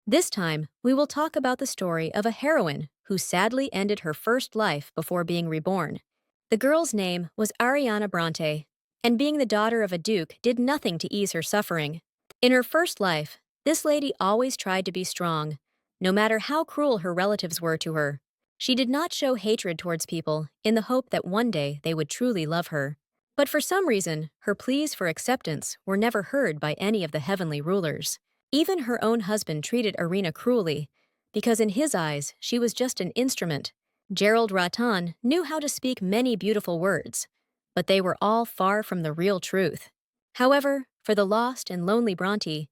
This time, we will talk about the story of a heroine who sadly ended her first life before being reborn. The girl's name was Ariana Bronte, and being the daughter of a duke did nothing to ease her suffering. In her first life, this lady always tried to be strong, no matter how cruel her relatives were to her. She did not show hatred towards people in the hope that one day they would truly love her. But for some reason, her pleas for acceptance were never heard by any of the heavenly rulers. Even her own husband treated Irina cruelly, because in his eyes she was just an instrument. Gerald Ratan knew how to speak many beautiful words, but they were all far from the real truth. However, for the lost and lonely Bronte,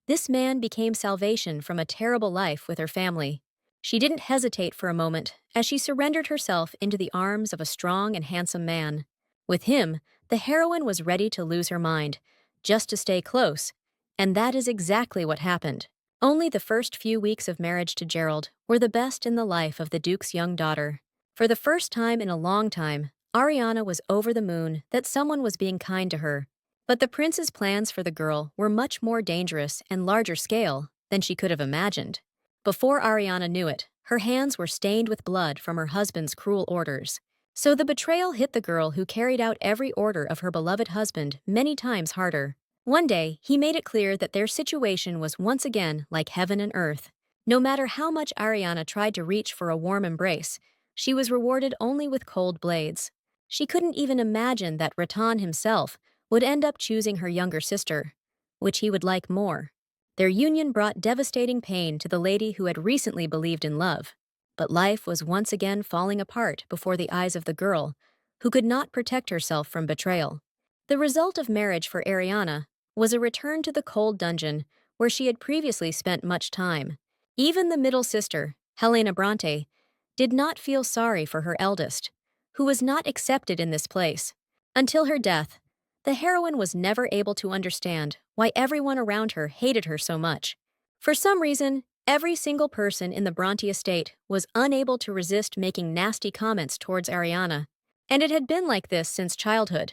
this man became salvation from a terrible life with her family. She didn't hesitate for a moment as she surrendered herself into the arms of a strong and handsome man. With him, the heroine was ready to lose her mind, just to stay close, and that is exactly what happened. Only the first few weeks of marriage to Gerald were the best in the life of the Duke's young daughter. For the first time in a long time, Ariana was over the moon that someone was being kind to her. But the prince's plans for the girl were much more dangerous and larger scale than she could have imagined. Before Ariana knew it, her hands were stained with blood from her husband's cruel orders. So the betrayal hit the girl who carried out every order of her beloved husband many times harder. One day, he made it clear that their situation was once again like heaven and earth. No matter how much Ariana tried to reach for a warm embrace, she was rewarded only with cold blades. She couldn't even imagine that Ratan himself would end up choosing her younger sister, which he would like more. Their union brought devastating pain to the lady who had recently believed in love. But life was once again falling apart before the eyes of the girl, who could not protect herself from betrayal. The result of marriage for Ariana was a return to the cold dungeon where she had previously spent much time. Even the middle sister, Helena Bronte, did not feel sorry for her eldest, who was not accepted in this place. Until her death, the heroine was never able to understand why everyone around her hated her so much. For some reason, every single person in the Bronte estate was unable to resist making nasty comments towards Ariana, and it had been like this since childhood,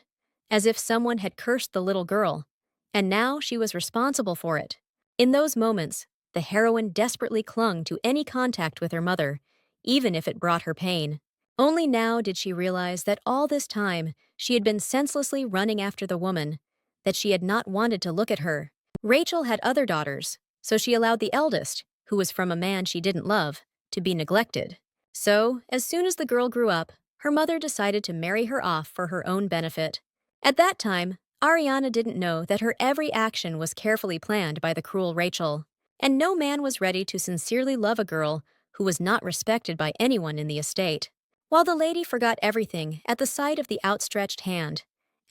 as if someone had cursed the little girl, and now she was responsible for it. In those moments, the heroine desperately clung to any contact with her mother, even if it brought her pain. Only now did she realize that all this time she had been senselessly running after the woman, that she had not wanted to look at her. Rachel had other daughters, so she allowed the eldest, who was from a man she didn't love, to be neglected. So, as soon as the girl grew up, her mother decided to marry her off for her own benefit. At that time, Ariana didn't know that her every action was carefully planned by the cruel Rachel, and no man was ready to sincerely love a girl who was not respected by anyone in the estate. While the lady forgot everything at the sight of the outstretched hand,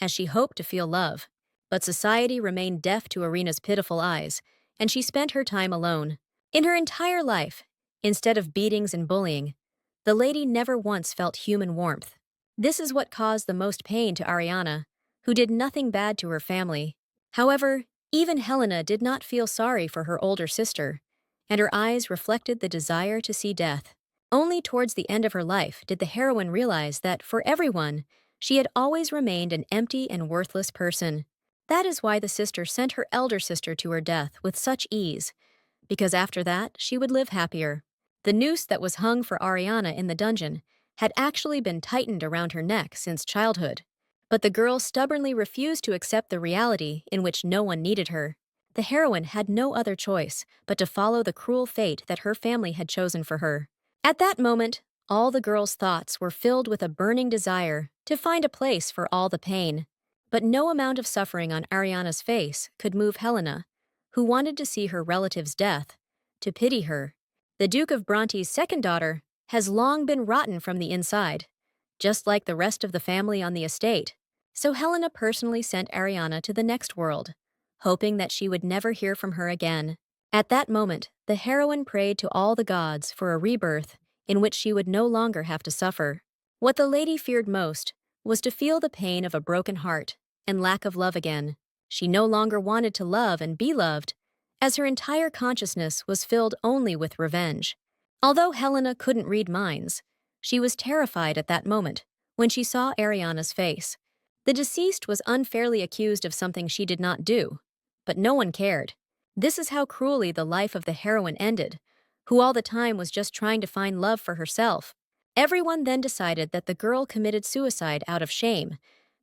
as she hoped to feel love, but society remained deaf to Irina's pitiful eyes, and she spent her time alone. In her entire life, instead of beatings and bullying, the lady never once felt human warmth. This is what caused the most pain to Ariana, who did nothing bad to her family. However, even Helena did not feel sorry for her older sister, and her eyes reflected the desire to see death. Only towards the end of her life did the heroine realize that, for everyone, she had always remained an empty and worthless person. That is why the sister sent her elder sister to her death with such ease, because after that she would live happier. The noose that was hung for Ariana in the dungeon had actually been tightened around her neck since childhood. But the girl stubbornly refused to accept the reality in which no one needed her. The heroine had no other choice but to follow the cruel fate that her family had chosen for her. At that moment, all the girl's thoughts were filled with a burning desire to find a place for all the pain. But no amount of suffering on Ariana's face could move Helena, who wanted to see her relative's death, to pity her. The Duke of Bronte's second daughter has long been rotten from the inside, just like the rest of the family on the estate. So Helena personally sent Ariana to the next world, hoping that she would never hear from her again. At that moment, the heroine prayed to all the gods for a rebirth in which she would no longer have to suffer. What the lady feared most was to feel the pain of a broken heart and lack of love again. She no longer wanted to love and be loved, as her entire consciousness was filled only with revenge. Although Helena couldn't read minds, she was terrified at that moment when she saw Ariana's face. The deceased was unfairly accused of something she did not do, but no one cared. This is how cruelly the life of the heroine ended, who all the time was just trying to find love for herself. Everyone then decided that the girl committed suicide out of shame,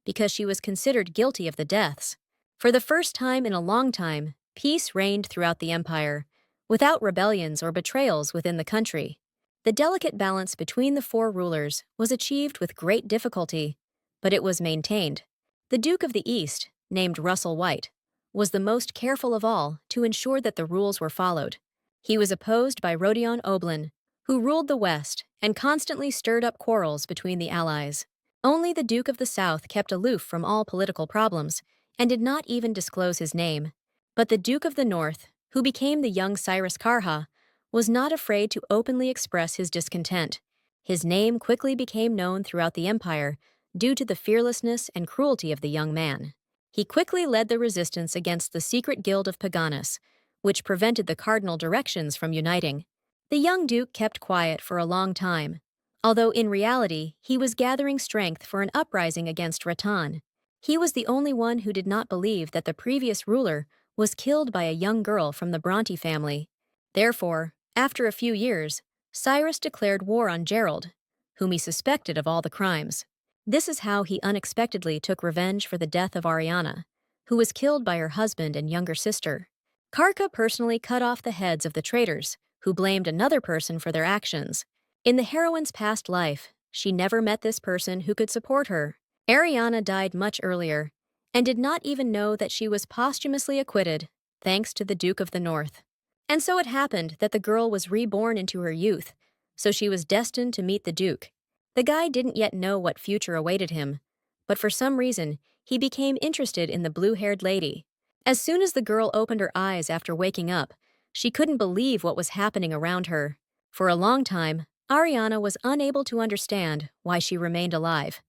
because she was considered guilty of the deaths. For the first time in a long time, peace reigned throughout the empire, without rebellions or betrayals within the country. The delicate balance between the four rulers was achieved with great difficulty, but it was maintained. The Duke of the East, named Russell White, was the most careful of all to ensure that the rules were followed. He was opposed by Rodion Oblin, who ruled the West and constantly stirred up quarrels between the allies. Only the Duke of the South kept aloof from all political problems and did not even disclose his name. But the Duke of the North, who became the young Cyrus Karha, was not afraid to openly express his discontent. His name quickly became known throughout the empire due to the fearlessness and cruelty of the young man. He quickly led the resistance against the secret guild of Paganus, which prevented the cardinal directions from uniting. The young duke kept quiet for a long time, although in reality he was gathering strength for an uprising against Rattan. He was the only one who did not believe that the previous ruler was killed by a young girl from the Bronte family. Therefore, after a few years, Cyrus declared war on Gerald, whom he suspected of all the crimes. This is how he unexpectedly took revenge for the death of Ariana, who was killed by her husband and younger sister. Karka personally cut off the heads of the traitors, who blamed another person for their actions. In the heroine's past life, she never met this person who could support her. Ariana died much earlier, and did not even know that she was posthumously acquitted, thanks to the Duke of the North. And so it happened that the girl was reborn into her youth, so she was destined to meet the Duke. The guy didn't yet know what future awaited him, but for some reason, he became interested in the blue-haired lady. As soon as the girl opened her eyes after waking up, she couldn't believe what was happening around her. For a long time, Ariana was unable to understand why she remained alive,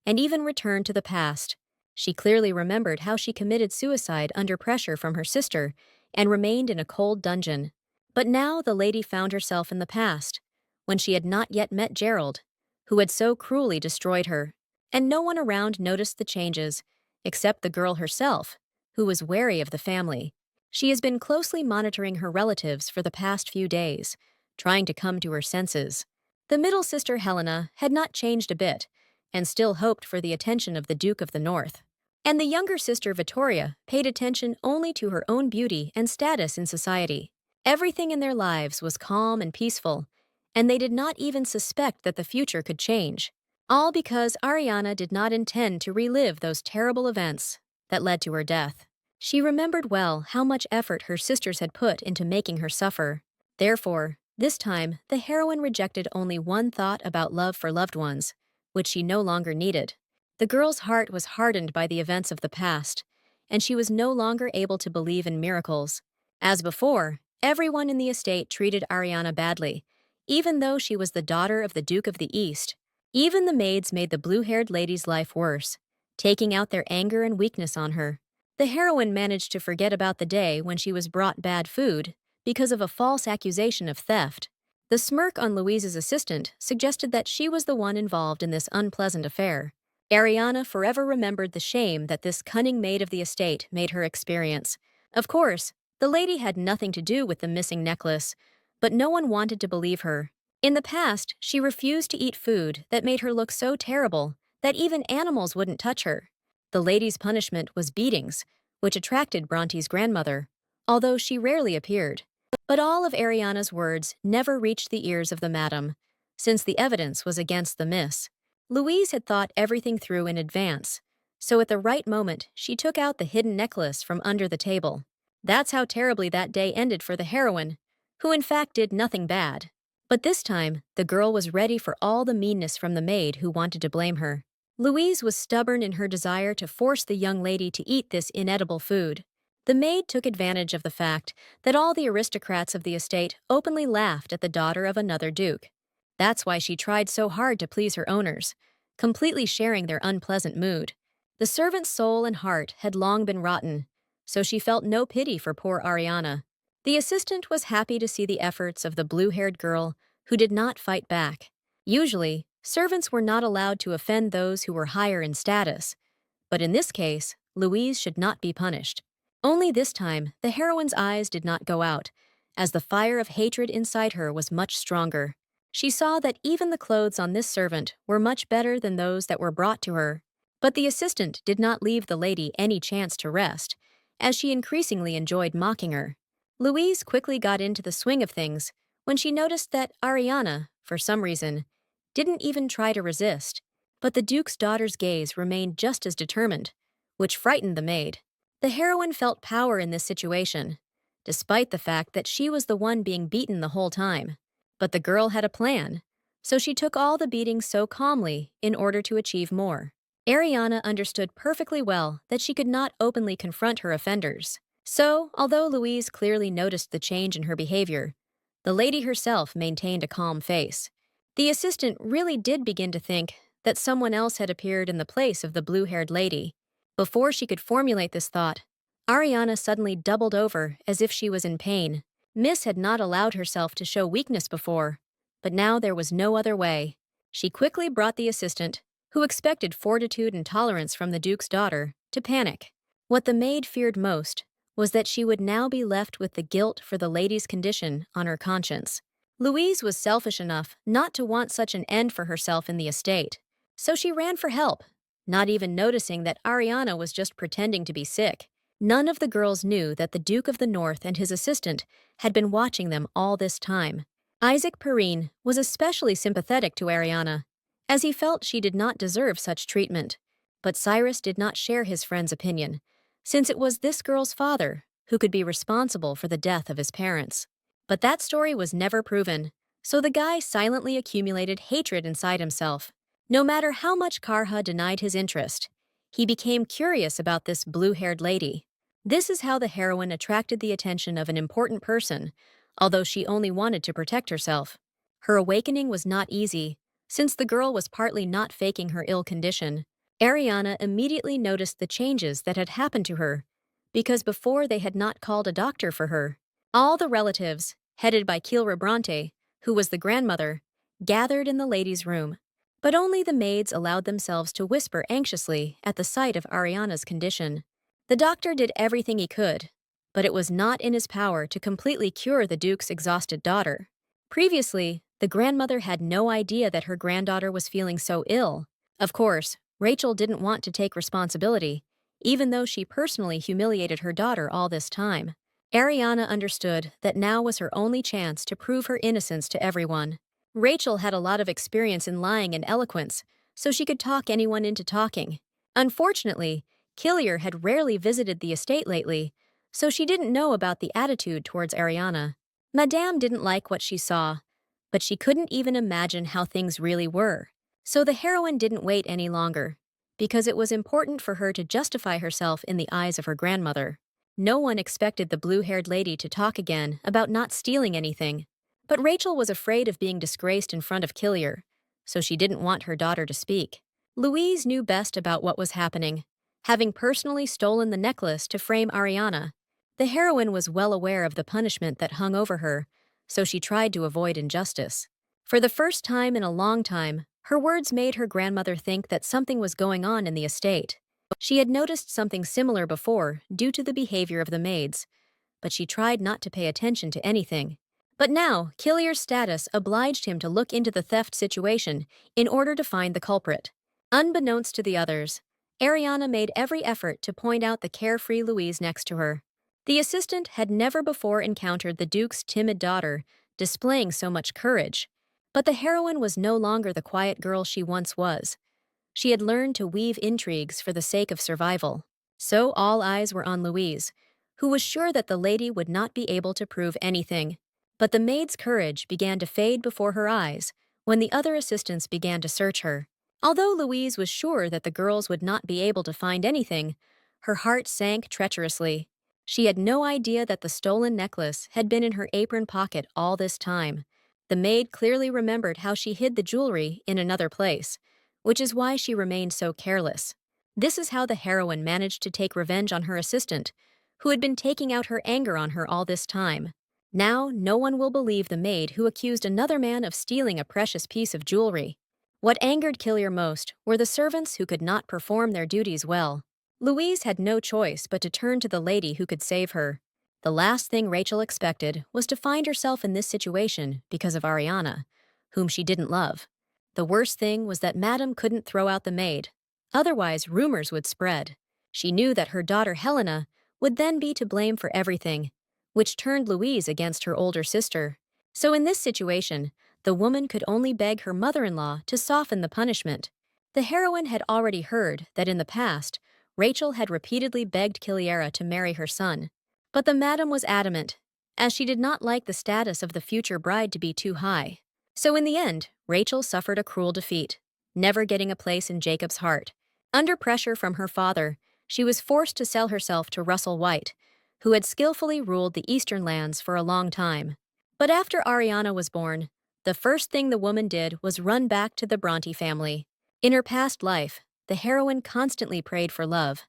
and even returned to the past. She clearly remembered how she committed suicide under pressure from her sister and remained in a cold dungeon. But now the lady found herself in the past, when she had not yet met Gerald, who had so cruelly destroyed her, and no one around noticed the changes, except the girl herself, who was wary of the family. She has been closely monitoring her relatives for the past few days, trying to come to her senses. The middle sister Helena had not changed a bit, and still hoped for the attention of the Duke of the North. And the younger sister Vittoria paid attention only to her own beauty and status in society. Everything in their lives was calm and peaceful, and they did not even suspect that the future could change. All because Ariana did not intend to relive those terrible events that led to her death. She remembered well how much effort her sisters had put into making her suffer. Therefore, this time, the heroine rejected only one thought about love for loved ones, which she no longer needed. The girl's heart was hardened by the events of the past, and she was no longer able to believe in miracles. As before, everyone in the estate treated Ariana badly, even though she was the daughter of the Duke of the East. Even the maids made the blue-haired lady's life worse, taking out their anger and weakness on her. The heroine managed to forget about the day when she was brought bad food because of a false accusation of theft. The smirk on Louise's assistant suggested that she was the one involved in this unpleasant affair. Ariana forever remembered the shame that this cunning maid of the estate made her experience. Of course, the lady had nothing to do with the missing necklace, but no one wanted to believe her. In the past, she refused to eat food that made her look so terrible that even animals wouldn't touch her. The lady's punishment was beatings, which attracted Bronte's grandmother, although she rarely appeared. But all of Ariana's words never reached the ears of the madam, since the evidence was against the miss. Louise had thought everything through in advance, so at the right moment she took out the hidden necklace from under the table. That's how terribly that day ended for the heroine, who in fact did nothing bad. But this time, the girl was ready for all the meanness from the maid who wanted to blame her. Louise was stubborn in her desire to force the young lady to eat this inedible food. The maid took advantage of the fact that all the aristocrats of the estate openly laughed at the daughter of another duke. That's why she tried so hard to please her owners, completely sharing their unpleasant mood. The servant's soul and heart had long been rotten, so she felt no pity for poor Ariana. The assistant was happy to see the efforts of the blue-haired girl who did not fight back. Usually, servants were not allowed to offend those who were higher in status, but in this case, Louise should not be punished. Only this time, the heroine's eyes did not go out, as the fire of hatred inside her was much stronger. She saw that even the clothes on this servant were much better than those that were brought to her. But the assistant did not leave the lady any chance to rest, as she increasingly enjoyed mocking her. Louise quickly got into the swing of things when she noticed that Ariana, for some reason, didn't even try to resist. But the Duke's daughter's gaze remained just as determined, which frightened the maid. The heroine felt power in this situation, despite the fact that she was the one being beaten the whole time. But the girl had a plan, so she took all the beatings so calmly in order to achieve more. Ariana understood perfectly well that she could not openly confront her offenders. So, although Louise clearly noticed the change in her behavior, the lady herself maintained a calm face. The assistant really did begin to think that someone else had appeared in the place of the blue-haired lady. Before she could formulate this thought, Ariana suddenly doubled over as if she was in pain. Miss had not allowed herself to show weakness before, but now there was no other way. She quickly brought the assistant, who expected fortitude and tolerance from the Duke's daughter, to panic. What the maid feared most was that she would now be left with the guilt for the lady's condition on her conscience. Louise was selfish enough not to want such an end for herself in the estate, so she ran for help, not even noticing that Ariana was just pretending to be sick. None of the girls knew that the Duke of the North and his assistant had been watching them all this time. Isaac Perrine was especially sympathetic to Ariana, as he felt she did not deserve such treatment. But Cyrus did not share his friend's opinion, since it was this girl's father who could be responsible for the death of his parents. But that story was never proven, so the guy silently accumulated hatred inside himself. No matter how much Karha denied his interest, he became curious about this blue-haired lady. This is how the heroine attracted the attention of an important person, although she only wanted to protect herself. Her awakening was not easy, since the girl was partly not faking her ill condition. Ariana immediately noticed the changes that had happened to her, because before they had not called a doctor for her. All the relatives, headed by Kilra Bronte, who was the grandmother, gathered in the ladies' room. But only the maids allowed themselves to whisper anxiously at the sight of Ariana's condition. The doctor did everything he could, but it was not in his power to completely cure the Duke's exhausted daughter. Previously, the grandmother had no idea that her granddaughter was feeling so ill. Of course, Rachel didn't want to take responsibility, even though she personally humiliated her daughter all this time. Ariana understood that now was her only chance to prove her innocence to everyone. Rachel had a lot of experience in lying and eloquence, so she could talk anyone into talking. Unfortunately, Killier had rarely visited the estate lately, so she didn't know about the attitude towards Ariana. Madame didn't like what she saw, but she couldn't even imagine how things really were. So the heroine didn't wait any longer, because it was important for her to justify herself in the eyes of her grandmother. No one expected the blue-haired lady to talk again about not stealing anything, but Rachel was afraid of being disgraced in front of Killier, so she didn't want her daughter to speak. Louise knew best about what was happening, having personally stolen the necklace to frame Ariana. The heroine was well aware of the punishment that hung over her, so she tried to avoid injustice. For the first time in a long time, her words made her grandmother think that something was going on in the estate. She had noticed something similar before due to the behavior of the maids, but she tried not to pay attention to anything. But now, Killier's status obliged him to look into the theft situation in order to find the culprit. Unbeknownst to the others, Ariana made every effort to point out the carefree Louise next to her. The assistant had never before encountered the Duke's timid daughter displaying so much courage, but the heroine was no longer the quiet girl she once was. She had learned to weave intrigues for the sake of survival. So all eyes were on Louise, who was sure that the lady would not be able to prove anything. But the maid's courage began to fade before her eyes when the other assistants began to search her. Although Louise was sure that the girls would not be able to find anything, her heart sank treacherously. She had no idea that the stolen necklace had been in her apron pocket all this time. The maid clearly remembered how she hid the jewelry in another place, which is why she remained so careless. This is how the heroine managed to take revenge on her assistant, who had been taking out her anger on her all this time. Now, no one will believe the maid who accused another man of stealing a precious piece of jewelry. What angered Killier most were the servants who could not perform their duties well. Louise had no choice but to turn to the lady who could save her. The last thing Rachel expected was to find herself in this situation because of Ariana, whom she didn't love. The worst thing was that Madame couldn't throw out the maid. Otherwise, rumors would spread. She knew that her daughter Helena would then be to blame for everything, which turned Louise against her older sister. So in this situation, the woman could only beg her mother-in-law to soften the punishment. The heroine had already heard that in the past, Rachel had repeatedly begged Kiliera to marry her son. But the madam was adamant, as she did not like the status of the future bride to be too high. So in the end, Rachel suffered a cruel defeat, never getting a place in Jacob's heart. Under pressure from her father, she was forced to sell herself to Russell White, who had skillfully ruled the eastern lands for a long time. But after Ariana was born, the first thing the woman did was run back to the Bronte family. In her past life, the heroine constantly prayed for love,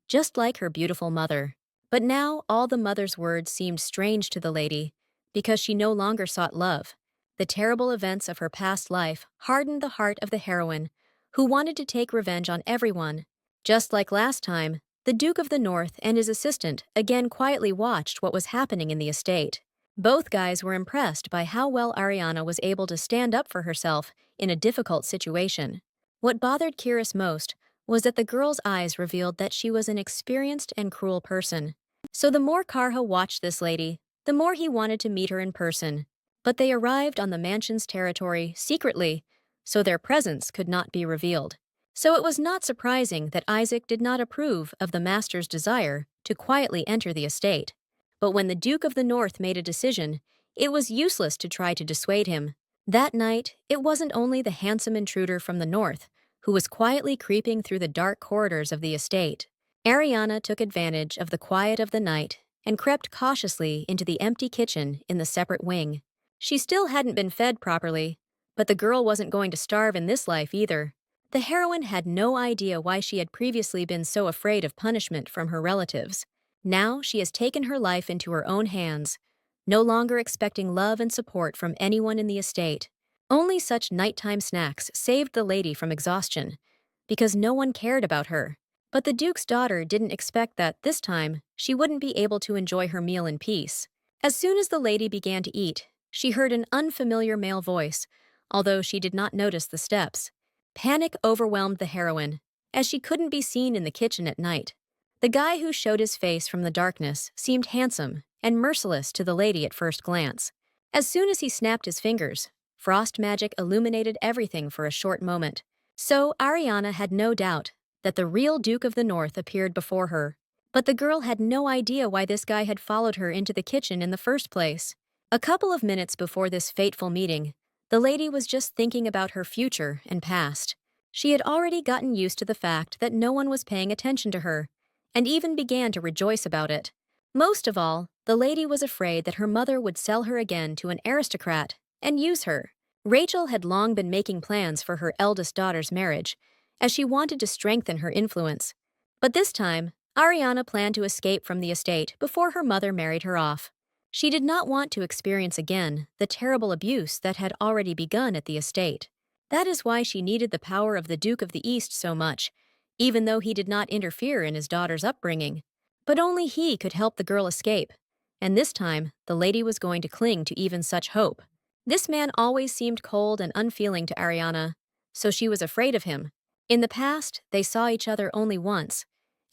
just like her beautiful mother. But now all the mother's words seemed strange to the lady, because she no longer sought love. The terrible events of her past life hardened the heart of the heroine, who wanted to take revenge on everyone. Just like last time, the Duke of the North and his assistant again quietly watched what was happening in the estate. Both guys were impressed by how well Ariana was able to stand up for herself in a difficult situation. What bothered Kiris most was that the girl's eyes revealed that she was an experienced and cruel person. So the more Karha watched this lady, the more he wanted to meet her in person. But they arrived on the mansion's territory secretly, so their presence could not be revealed. So it was not surprising that Isaac did not approve of the master's desire to quietly enter the estate. But when the Duke of the North made a decision, it was useless to try to dissuade him. That night, it wasn't only the handsome intruder from the north who was quietly creeping through the dark corridors of the estate. Ariana took advantage of the quiet of the night and crept cautiously into the empty kitchen in the separate wing. She still hadn't been fed properly, but the girl wasn't going to starve in this life either. The heroine had no idea why she had previously been so afraid of punishment from her relatives. Now she has taken her life into her own hands, no longer expecting love and support from anyone in the estate. Only such nighttime snacks saved the lady from exhaustion, because no one cared about her. But the Duke's daughter didn't expect that, this time, she wouldn't be able to enjoy her meal in peace. As soon as the lady began to eat, she heard an unfamiliar male voice, although she did not notice the steps. Panic overwhelmed the heroine, as she couldn't be seen in the kitchen at night. The guy who showed his face from the darkness seemed handsome and merciless to the lady at first glance. As soon as he snapped his fingers, frost magic illuminated everything for a short moment. So Ariana had no doubt that the real Duke of the North appeared before her. But the girl had no idea why this guy had followed her into the kitchen in the first place. A couple of minutes before this fateful meeting, the lady was just thinking about her future and past. She had already gotten used to the fact that no one was paying attention to her, and even began to rejoice about it. Most of all, the lady was afraid that her mother would sell her again to an aristocrat and use her. Rachel had long been making plans for her eldest daughter's marriage, as she wanted to strengthen her influence. But this time, Ariana planned to escape from the estate before her mother married her off. She did not want to experience again the terrible abuse that had already begun at the estate. That is why she needed the power of the Duke of the East so much, even though he did not interfere in his daughter's upbringing. But only he could help the girl escape, and this time the lady was going to cling to even such hope. This man always seemed cold and unfeeling to Ariana, so she was afraid of him. In the past, they saw each other only once,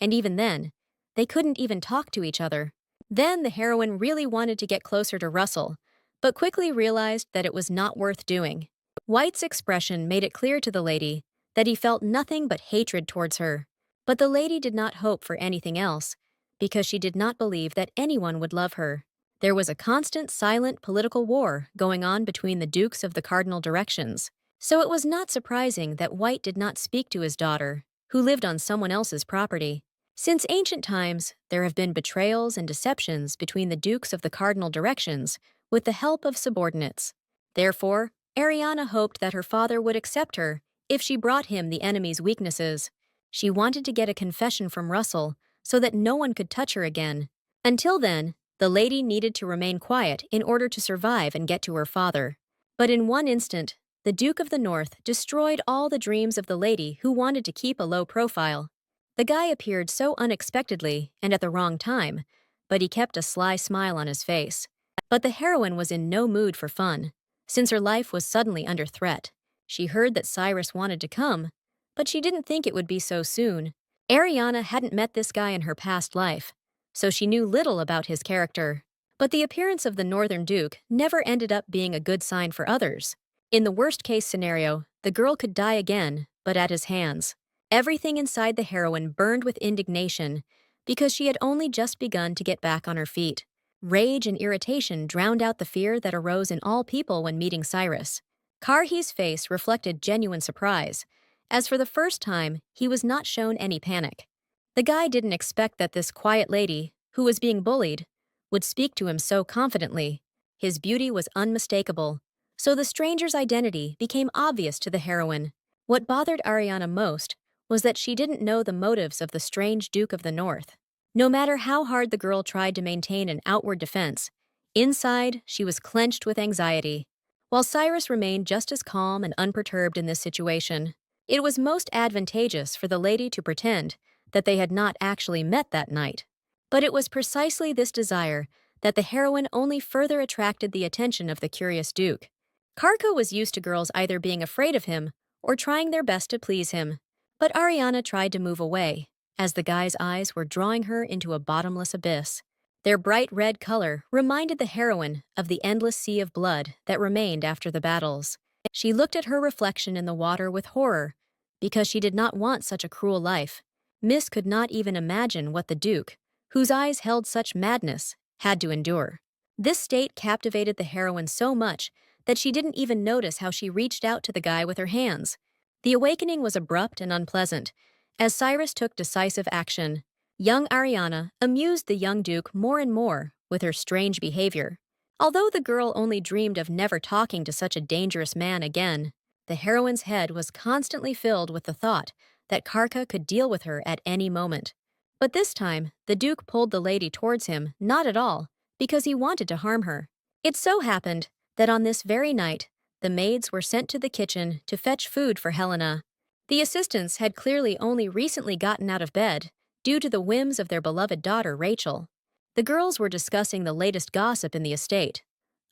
and even then, they couldn't even talk to each other. Then the heroine really wanted to get closer to Russell, but quickly realized that it was not worth doing. White's expression made it clear to the lady that he felt nothing but hatred towards her. But the lady did not hope for anything else, because she did not believe that anyone would love her. There was a constant, silent political war going on between the dukes of the cardinal directions, so it was not surprising that White did not speak to his daughter, who lived on someone else's property. Since ancient times, there have been betrayals and deceptions between the dukes of the cardinal directions with the help of subordinates. Therefore, Ariana hoped that her father would accept her if she brought him the enemy's weaknesses. She wanted to get a confession from Russell so that no one could touch her again. Until then, the lady needed to remain quiet in order to survive and get to her father. But in one instant, the Duke of the North destroyed all the dreams of the lady who wanted to keep a low profile. The guy appeared so unexpectedly and at the wrong time, but he kept a sly smile on his face. But the heroine was in no mood for fun, since her life was suddenly under threat. She heard that Cyrus wanted to come, but she didn't think it would be so soon. Ariana hadn't met this guy in her past life, so she knew little about his character. But the appearance of the Northern Duke never ended up being a good sign for others. In the worst-case scenario, the girl could die again, but at his hands. Everything inside the heroine burned with indignation because she had only just begun to get back on her feet. Rage and irritation drowned out the fear that arose in all people when meeting Cyrus. Karhi's face reflected genuine surprise, as for the first time, he was not shown any panic. The guy didn't expect that this quiet lady, who was being bullied, would speak to him so confidently. His beauty was unmistakable, so the stranger's identity became obvious to the heroine. What bothered Ariana most was that she didn't know the motives of the strange Duke of the North. No matter how hard the girl tried to maintain an outward defense, inside she was clenched with anxiety. While Cyrus remained just as calm and unperturbed in this situation, it was most advantageous for the lady to pretend that they had not actually met that night. But it was precisely this desire that the heroine only further attracted the attention of the curious Duke. Karka was used to girls either being afraid of him or trying their best to please him. But Ariana tried to move away, as the guy's eyes were drawing her into a bottomless abyss. Their bright red color reminded the heroine of the endless sea of blood that remained after the battles. She looked at her reflection in the water with horror, because she did not want such a cruel life. Miss could not even imagine what the Duke, whose eyes held such madness, had to endure. This state captivated the heroine so much that she didn't even notice how she reached out to the guy with her hands. The awakening was abrupt and unpleasant, as Cyrus took decisive action. Young Ariana amused the young Duke more and more with her strange behavior. Although the girl only dreamed of never talking to such a dangerous man again, the heroine's head was constantly filled with the thought that Karka could deal with her at any moment. But this time, the Duke pulled the lady towards him not at all, because he wanted to harm her. It so happened that on this very night, the maids were sent to the kitchen to fetch food for Helena. The assistants had clearly only recently gotten out of bed due to the whims of their beloved daughter, Rachel. The girls were discussing the latest gossip in the estate,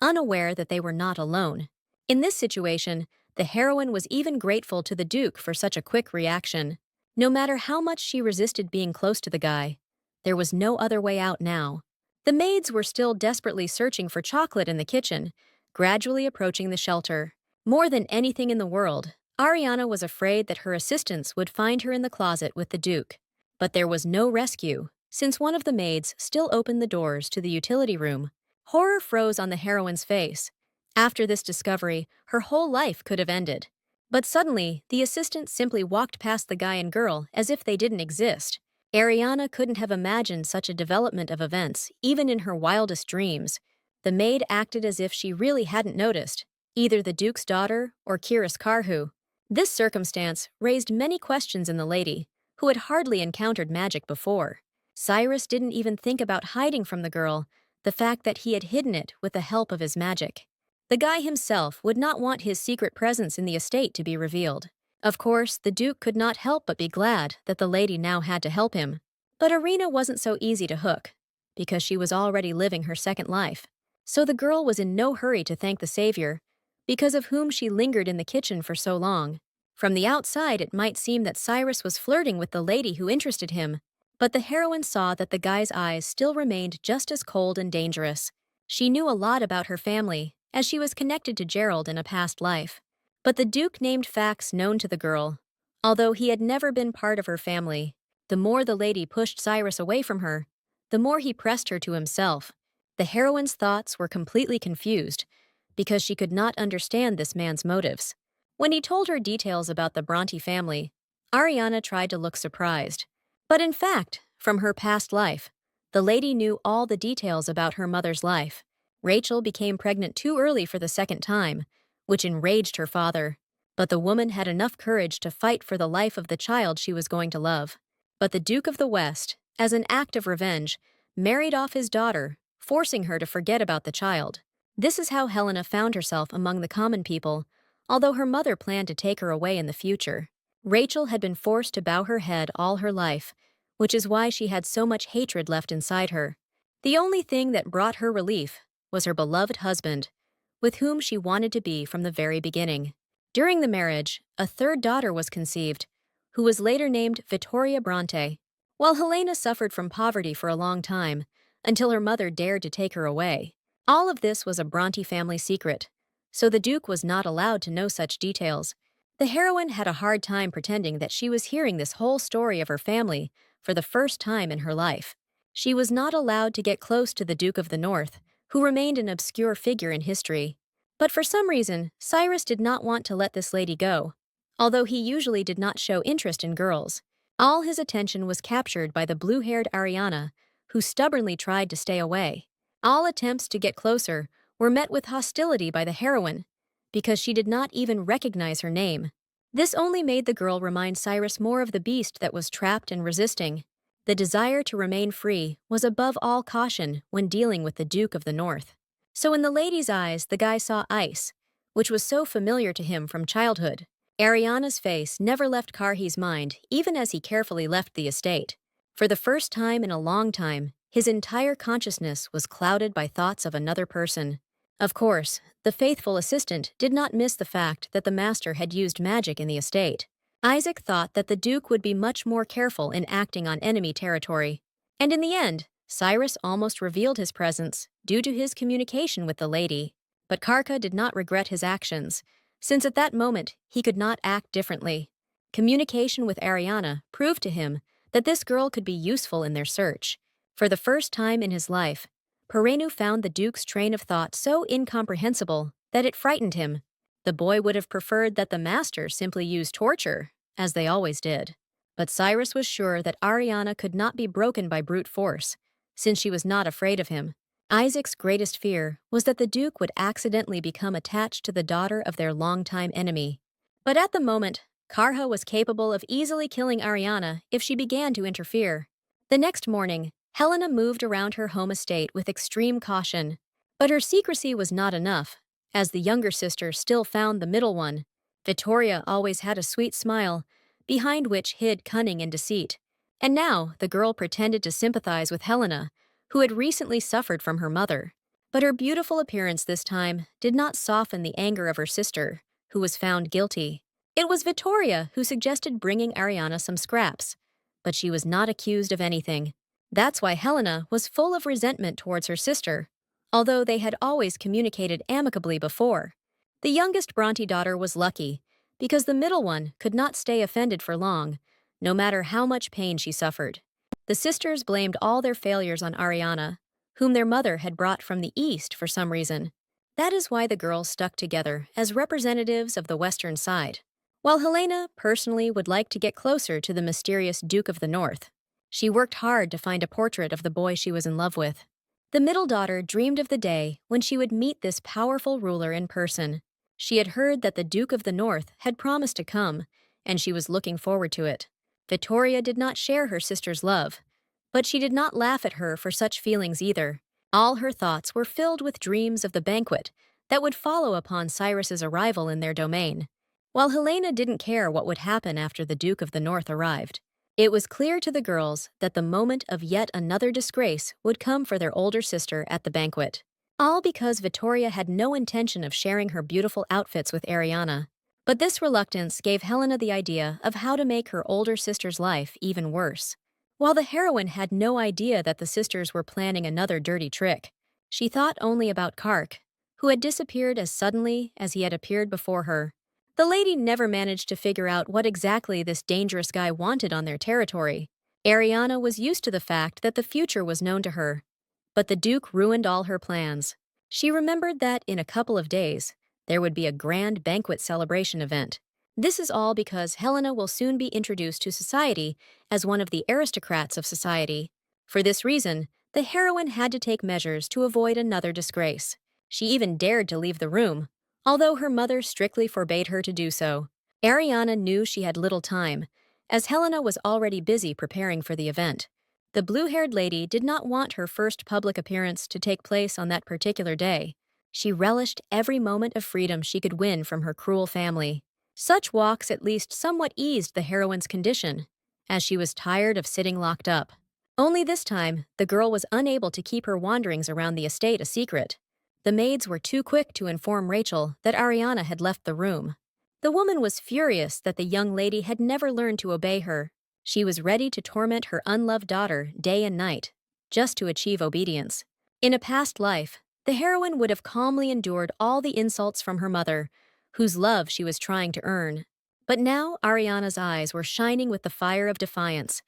unaware that they were not alone. In this situation, the heroine was even grateful to the Duke for such a quick reaction. No matter how much she resisted being close to the guy, there was no other way out now. The maids were still desperately searching for chocolate in the kitchen, gradually approaching the shelter. More than anything in the world, Ariana was afraid that her assistants would find her in the closet with the Duke. But there was no rescue, since one of the maids still opened the doors to the utility room. Horror froze on the heroine's face. After this discovery, her whole life could have ended. But suddenly, the assistant simply walked past the guy and girl as if they didn't exist. Ariana couldn't have imagined such a development of events, even in her wildest dreams. The maid acted as if she really hadn't noticed, either the Duke's daughter or Kiris Karhu. This circumstance raised many questions in the lady, who had hardly encountered magic before. Cyrus didn't even think about hiding from the girl the fact that he had hidden it with the help of his magic. The guy himself would not want his secret presence in the estate to be revealed. Of course, the Duke could not help but be glad that the lady now had to help him. But Irina wasn't so easy to hook, because she was already living her second life. So the girl was in no hurry to thank the savior, because of whom she lingered in the kitchen for so long. From the outside, it might seem that Cyrus was flirting with the lady who interested him, but the heroine saw that the guy's eyes still remained just as cold and dangerous. She knew a lot about her family, as she was connected to Gerald in a past life. But the Duke named facts known to the girl. Although he had never been part of her family, the more the lady pushed Cyrus away from her, the more he pressed her to himself. The heroine's thoughts were completely confused, because she could not understand this man's motives. When he told her details about the Bronte family, Ariana tried to look surprised. But in fact, from her past life, the lady knew all the details about her mother's life. Rachel became pregnant too early for the second time, which enraged her father. But the woman had enough courage to fight for the life of the child she was going to love. But the Duke of the West, as an act of revenge, married off his daughter, forcing her to forget about the child. This is how Helena found herself among the common people, although her mother planned to take her away in the future. Rachel had been forced to bow her head all her life, which is why she had so much hatred left inside her. The only thing that brought her relief was her beloved husband, with whom she wanted to be from the very beginning. During the marriage, a third daughter was conceived, who was later named Vittoria Bronte. While Helena suffered from poverty for a long time, until her mother dared to take her away. All of this was a Bronte family secret, so the Duke was not allowed to know such details. The heroine had a hard time pretending that she was hearing this whole story of her family for the first time in her life. She was not allowed to get close to the Duke of the North, who remained an obscure figure in history. But for some reason, Cyrus did not want to let this lady go, although he usually did not show interest in girls. All his attention was captured by the blue-haired Ariana, who stubbornly tried to stay away. All attempts to get closer were met with hostility by the heroine, because she did not even recognize her name. This only made the girl remind Cyrus more of the beast that was trapped and resisting. The desire to remain free was above all caution when dealing with the Duke of the North. So in the lady's eyes, the guy saw ice, which was so familiar to him from childhood. Ariana's face never left Karhi's mind, even as he carefully left the estate. For the first time in a long time, his entire consciousness was clouded by thoughts of another person. Of course, the faithful assistant did not miss the fact that the master had used magic in the estate. Isaac thought that the Duke would be much more careful in acting on enemy territory. And in the end, Cyrus almost revealed his presence due to his communication with the lady. But Karka did not regret his actions, since at that moment he could not act differently. Communication with Ariana proved to him that this girl could be useful in their search. For the first time in his life, Perenu found the Duke's train of thought so incomprehensible that it frightened him. The boy would have preferred that the master simply use torture, as they always did. But Cyrus was sure that Ariana could not be broken by brute force, since she was not afraid of him. Isaac's greatest fear was that the Duke would accidentally become attached to the daughter of their longtime enemy. But at the moment, Karha was capable of easily killing Ariana if she began to interfere. The next morning, Helena moved around her home estate with extreme caution. But her secrecy was not enough, as the younger sister still found the middle one. Vittoria always had a sweet smile, behind which hid cunning and deceit. And now the girl pretended to sympathize with Helena, who had recently suffered from her mother. But her beautiful appearance this time did not soften the anger of her sister, who was found guilty. It was Vittoria who suggested bringing Ariana some scraps, but she was not accused of anything. That's why Helena was full of resentment towards her sister, although they had always communicated amicably before. The youngest Bronte daughter was lucky, because the middle one could not stay offended for long, no matter how much pain she suffered. The sisters blamed all their failures on Ariana, whom their mother had brought from the East for some reason. That is why the girls stuck together as representatives of the Western side. While Helena personally would like to get closer to the mysterious Duke of the North, she worked hard to find a portrait of the boy she was in love with. The middle daughter dreamed of the day when she would meet this powerful ruler in person. She had heard that the Duke of the North had promised to come, and she was looking forward to it. Vittoria did not share her sister's love, but she did not laugh at her for such feelings either. All her thoughts were filled with dreams of the banquet that would follow upon Cyrus's arrival in their domain. While Helena didn't care what would happen after the Duke of the North arrived, it was clear to the girls that the moment of yet another disgrace would come for their older sister at the banquet. All because Vittoria had no intention of sharing her beautiful outfits with Ariana. But this reluctance gave Helena the idea of how to make her older sister's life even worse. While the heroine had no idea that the sisters were planning another dirty trick, she thought only about Kark, who had disappeared as suddenly as he had appeared before her. The lady never managed to figure out what exactly this dangerous guy wanted on their territory. Ariana was used to the fact that the future was known to her. But the Duke ruined all her plans. She remembered that in a couple of days, there would be a grand banquet celebration event. This is all because Helena will soon be introduced to society as one of the aristocrats of society. For this reason, the heroine had to take measures to avoid another disgrace. She even dared to leave the room, although her mother strictly forbade her to do so. Ariana knew she had little time, as Helena was already busy preparing for the event. The blue-haired lady did not want her first public appearance to take place on that particular day. She relished every moment of freedom she could win from her cruel family. Such walks at least somewhat eased the heroine's condition, as she was tired of sitting locked up. Only this time, the girl was unable to keep her wanderings around the estate a secret. The maids were too quick to inform Rachel that Ariana had left the room. The woman was furious that the young lady had never learned to obey her. She was ready to torment her unloved daughter day and night, just to achieve obedience. In a past life, the heroine would have calmly endured all the insults from her mother, whose love she was trying to earn. But now Ariana's eyes were shining with the fire of defiance,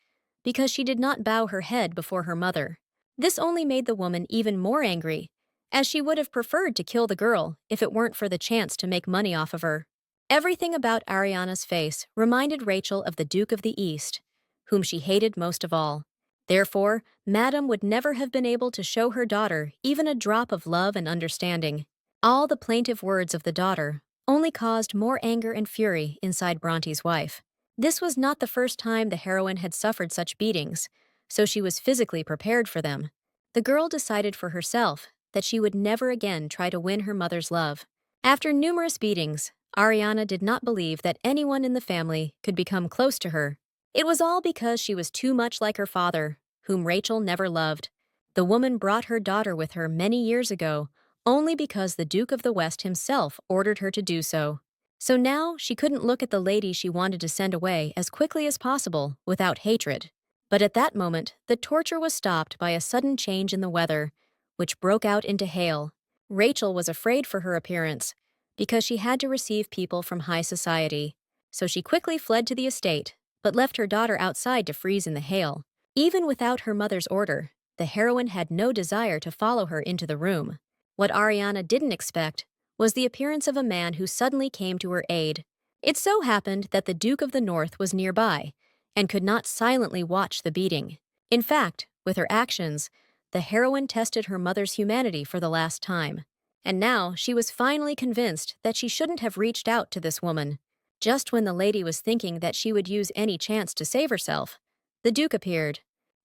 because she did not bow her head before her mother. This only made the woman even more angry, as she would have preferred to kill the girl if it weren't for the chance to make money off of her. Everything about Ariana's face reminded Rachel of the Duke of the East, whom she hated most of all. Therefore, Madame would never have been able to show her daughter even a drop of love and understanding. All the plaintive words of the daughter only caused more anger and fury inside Bronte's wife. This was not the first time the heroine had suffered such beatings, so she was physically prepared for them. The girl decided for herself that she would never again try to win her mother's love. After numerous beatings, Ariana did not believe that anyone in the family could become close to her. It was all because she was too much like her father, whom Rachel never loved. The woman brought her daughter with her many years ago, only because the Duke of the West himself ordered her to do so. So now she couldn't look at the lady she wanted to send away as quickly as possible without hatred. But at that moment, the torture was stopped by a sudden change in the weather, which broke out into hail. Rachel was afraid for her appearance, because she had to receive people from high society. So she quickly fled to the estate, but left her daughter outside to freeze in the hail. Even without her mother's order, the heroine had no desire to follow her into the room. What Ariana didn't expect was the appearance of a man who suddenly came to her aid. It so happened that the Duke of the North was nearby and could not silently watch the beating. In fact, with her actions, the heroine tested her mother's humanity for the last time. And now she was finally convinced that she shouldn't have reached out to this woman. Just when the lady was thinking that she would use any chance to save herself, the Duke appeared.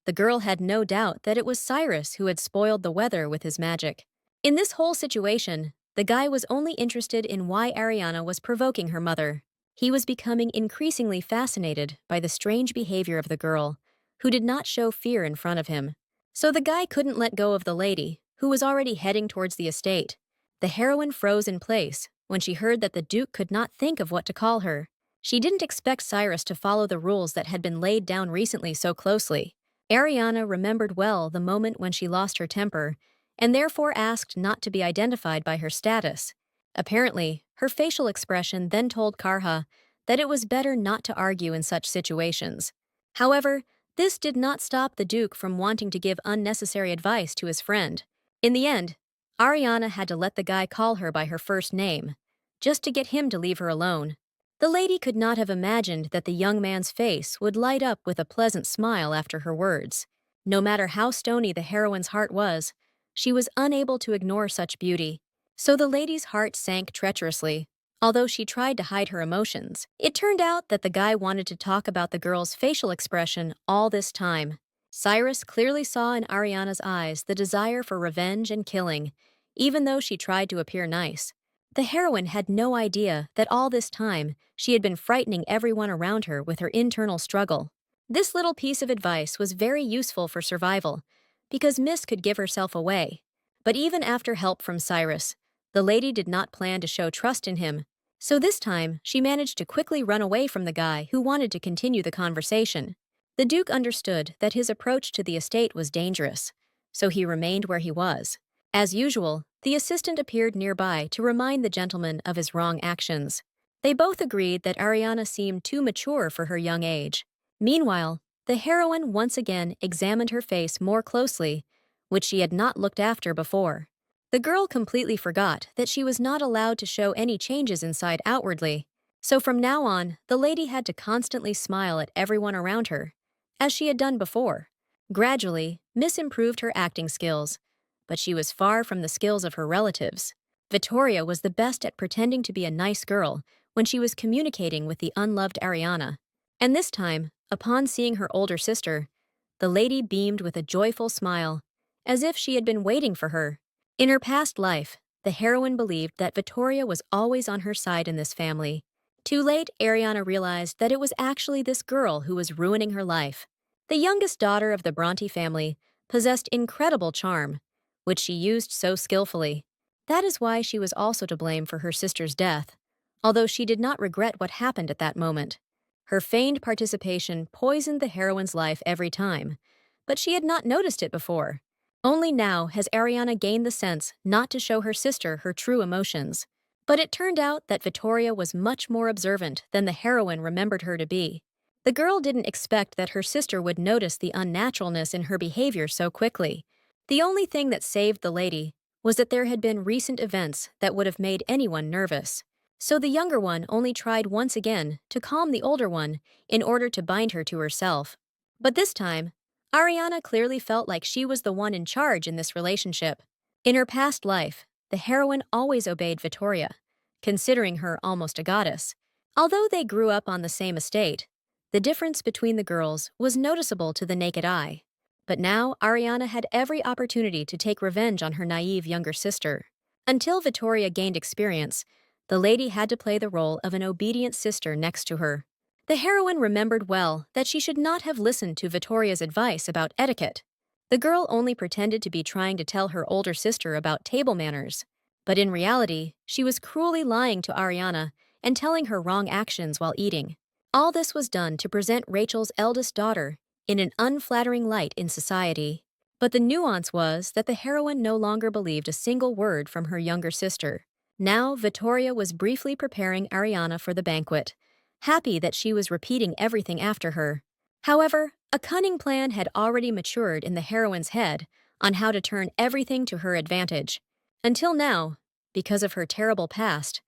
The girl had no doubt that it was Cyrus who had spoiled the weather with his magic. In this whole situation, the guy was only interested in why Ariana was provoking her mother. He was becoming increasingly fascinated by the strange behavior of the girl, who did not show fear in front of him. So the guy couldn't let go of the lady, who was already heading towards the estate. The heroine froze in place when she heard that the Duke could not think of what to call her. She didn't expect Cyrus to follow the rules that had been laid down recently so closely. Ariana remembered well the moment when she lost her temper, and therefore asked not to be identified by her status. Apparently, her facial expression then told Karha that it was better not to argue in such situations. However, this did not stop the Duke from wanting to give unnecessary advice to his friend. In the end, Ariana had to let the guy call her by her first name, just to get him to leave her alone. The lady could not have imagined that the young man's face would light up with a pleasant smile after her words. No matter how stony the heroine's heart was, she was unable to ignore such beauty. So the lady's heart sank treacherously, although she tried to hide her emotions. It turned out that the guy wanted to talk about the girl's facial expression all this time. Cyrus clearly saw in Ariana's eyes the desire for revenge and killing, even though she tried to appear nice. The heroine had no idea that all this time she had been frightening everyone around her with her internal struggle. This little piece of advice was very useful for survival, because Miss could give herself away. But even after help from Cyrus, the lady did not plan to show trust in him. So this time, she managed to quickly run away from the guy who wanted to continue the conversation. The Duke understood that his approach to the estate was dangerous, so he remained where he was. As usual, the assistant appeared nearby to remind the gentleman of his wrong actions. They both agreed that Ariana seemed too mature for her young age. Meanwhile, the heroine once again examined her face more closely, which she had not looked after before. The girl completely forgot that she was not allowed to show any changes inside outwardly, so from now on, the lady had to constantly smile at everyone around her, as she had done before. Gradually, Miss improved her acting skills, but she was far from the skills of her relatives. Vittoria was the best at pretending to be a nice girl when she was communicating with the unloved Ariana. And this time, upon seeing her older sister, the lady beamed with a joyful smile, as if she had been waiting for her. In her past life, the heroine believed that Vittoria was always on her side in this family, Too late, Ariana realized that it was actually this girl who was ruining her life. The youngest daughter of the Bronte family possessed incredible charm, which she used so skillfully. That is why she was also to blame for her sister's death, although she did not regret what happened at that moment. Her feigned participation poisoned the heroine's life every time, but she had not noticed it before. Only now has Ariana gained the sense not to show her sister her true emotions. But it turned out that Vittoria was much more observant than the heroine remembered her to be. The girl didn't expect that her sister would notice the unnaturalness in her behavior so quickly. The only thing that saved the lady was that there had been recent events that would have made anyone nervous. So the younger one only tried once again to calm the older one in order to bind her to herself. But this time, Ariana clearly felt like she was the one in charge in this relationship. In her past life, the heroine always obeyed Vittoria, considering her almost a goddess. Although they grew up on the same estate, the difference between the girls was noticeable to the naked eye. But now Ariana had every opportunity to take revenge on her naive younger sister. Until Vittoria gained experience, the lady had to play the role of an obedient sister next to her. The heroine remembered well that she should not have listened to Vittoria's advice about etiquette. The girl only pretended to be trying to tell her older sister about table manners. But in reality, she was cruelly lying to Ariana and telling her wrong actions while eating. All this was done to present Rachel's eldest daughter in an unflattering light in society. But the nuance was that the heroine no longer believed a single word from her younger sister. Now Vittoria was briefly preparing Ariana for the banquet, happy that she was repeating everything after her. However, a cunning plan had already matured in the heroine's head on how to turn everything to her advantage. Until now, because of her terrible past,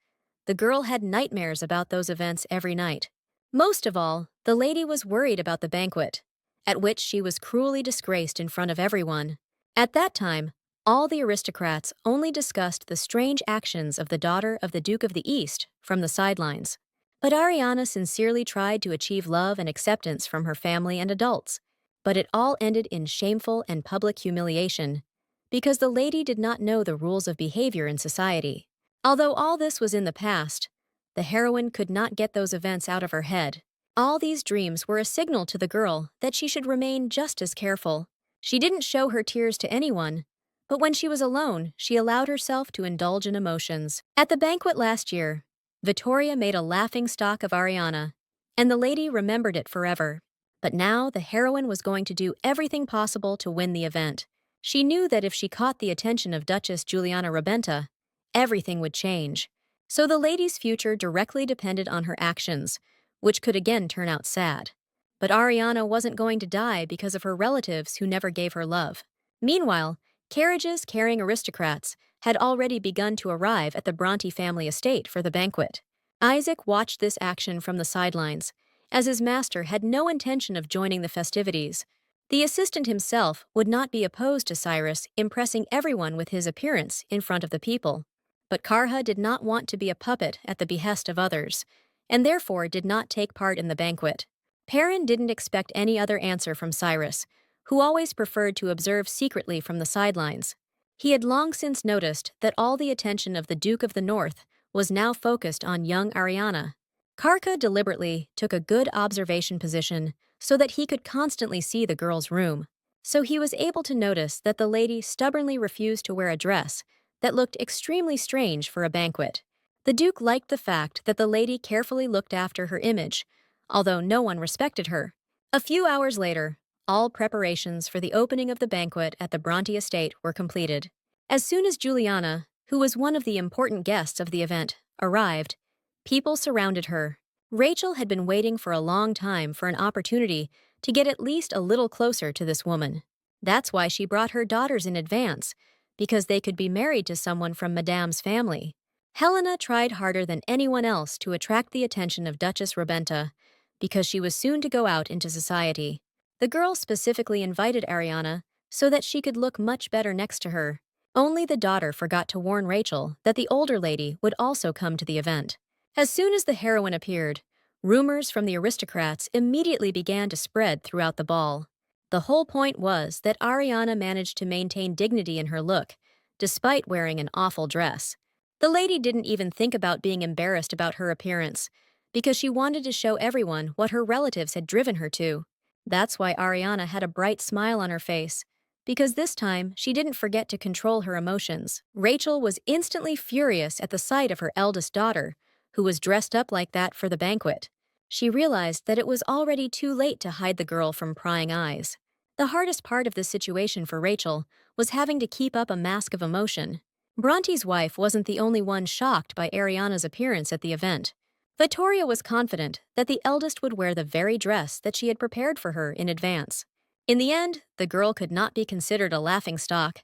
the girl had nightmares about those events every night. Most of all, the lady was worried about the banquet, at which she was cruelly disgraced in front of everyone. At that time, all the aristocrats only discussed the strange actions of the daughter of the Duke of the East from the sidelines. But Ariana sincerely tried to achieve love and acceptance from her family and adults. But it all ended in shameful and public humiliation, because the lady did not know the rules of behavior in society. Although all this was in the past, the heroine could not get those events out of her head. All these dreams were a signal to the girl that she should remain just as careful. She didn't show her tears to anyone, but when she was alone, she allowed herself to indulge in emotions. At the banquet last year, Vittoria made a laughing stock of Ariana, and the lady remembered it forever. But now the heroine was going to do everything possible to win the event. She knew that if she caught the attention of Duchess Giuliana Rabenta, everything would change. So the lady's future directly depended on her actions, which could again turn out sad. But Ariana wasn't going to die because of her relatives who never gave her love. Meanwhile, carriages carrying aristocrats had already begun to arrive at the Bronte family estate for the banquet. Isaac watched this action from the sidelines, as his master had no intention of joining the festivities. The assistant himself would not be opposed to Cyrus impressing everyone with his appearance in front of the people. But Karha did not want to be a puppet at the behest of others, and therefore did not take part in the banquet. Perrin didn't expect any other answer from Cyrus, who always preferred to observe secretly from the sidelines. He had long since noticed that all the attention of the Duke of the North was now focused on young Ariana. Karka deliberately took a good observation position so that he could constantly see the girl's room. So he was able to notice that the lady stubbornly refused to wear a dress that looked extremely strange for a banquet. The Duke liked the fact that the lady carefully looked after her image, although no one respected her. A few hours later, all preparations for the opening of the banquet at the Bronte estate were completed. As soon as Juliana, who was one of the important guests of the event, arrived, people surrounded her. Rachel had been waiting for a long time for an opportunity to get at least a little closer to this woman. That's why she brought her daughters in advance, because they could be married to someone from Madame's family. Helena tried harder than anyone else to attract the attention of Duchess Rabenta, because she was soon to go out into society. The girl specifically invited Ariana so that she could look much better next to her. Only the daughter forgot to warn Rachel that the older lady would also come to the event. As soon as the heroine appeared, rumors from the aristocrats immediately began to spread throughout the ball. The whole point was that Ariana managed to maintain dignity in her look, despite wearing an awful dress. The lady didn't even think about being embarrassed about her appearance, because she wanted to show everyone what her relatives had driven her to. That's why Ariana had a bright smile on her face, because this time she didn't forget to control her emotions. Rachel was instantly furious at the sight of her eldest daughter, who was dressed up like that for the banquet. She realized that it was already too late to hide the girl from prying eyes. The hardest part of this situation for Rachel was having to keep up a mask of emotion. Bronte's wife wasn't the only one shocked by Ariana's appearance at the event. Vittoria was confident that the eldest would wear the very dress that she had prepared for her in advance. In the end, the girl could not be considered a laughingstock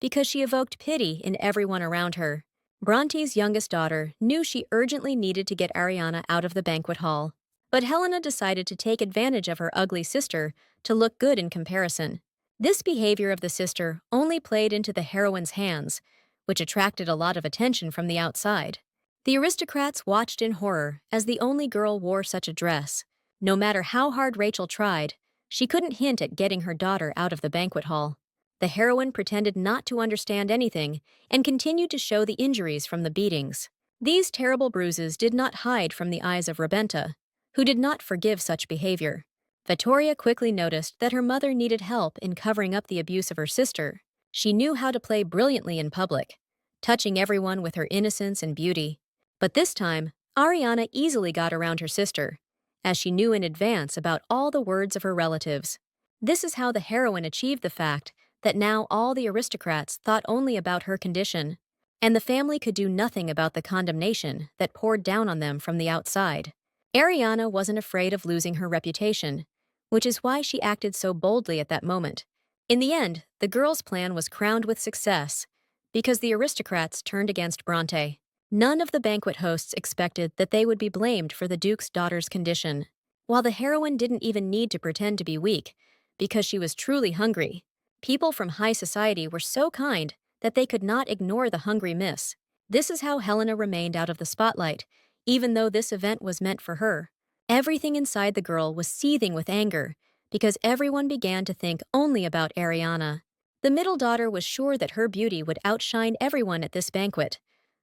because she evoked pity in everyone around her. Bronte's youngest daughter knew she urgently needed to get Ariana out of the banquet hall. But Helena decided to take advantage of her ugly sister to look good in comparison. This behavior of the sister only played into the heroine's hands, which attracted a lot of attention from the outside. The aristocrats watched in horror as the only girl wore such a dress. No matter how hard Rachel tried, she couldn't hint at getting her daughter out of the banquet hall. The heroine pretended not to understand anything and continued to show the injuries from the beatings. These terrible bruises did not hide from the eyes of Rebenta, who did not forgive such behavior. Vittoria quickly noticed that her mother needed help in covering up the abuse of her sister. She knew how to play brilliantly in public, touching everyone with her innocence and beauty. But this time, Ariana easily got around her sister, as she knew in advance about all the words of her relatives. This is how the heroine achieved the fact that now all the aristocrats thought only about her condition, and the family could do nothing about the condemnation that poured down on them from the outside. Ariana wasn't afraid of losing her reputation, which is why she acted so boldly at that moment. In the end, the girl's plan was crowned with success, because the aristocrats turned against Bronte. None of the banquet hosts expected that they would be blamed for the Duke's daughter's condition, while the heroine didn't even need to pretend to be weak, because she was truly hungry. People from high society were so kind that they could not ignore the hungry miss. This is how Helena remained out of the spotlight, even though this event was meant for her. Everything inside the girl was seething with anger, because everyone began to think only about Ariana. The middle daughter was sure that her beauty would outshine everyone at this banquet.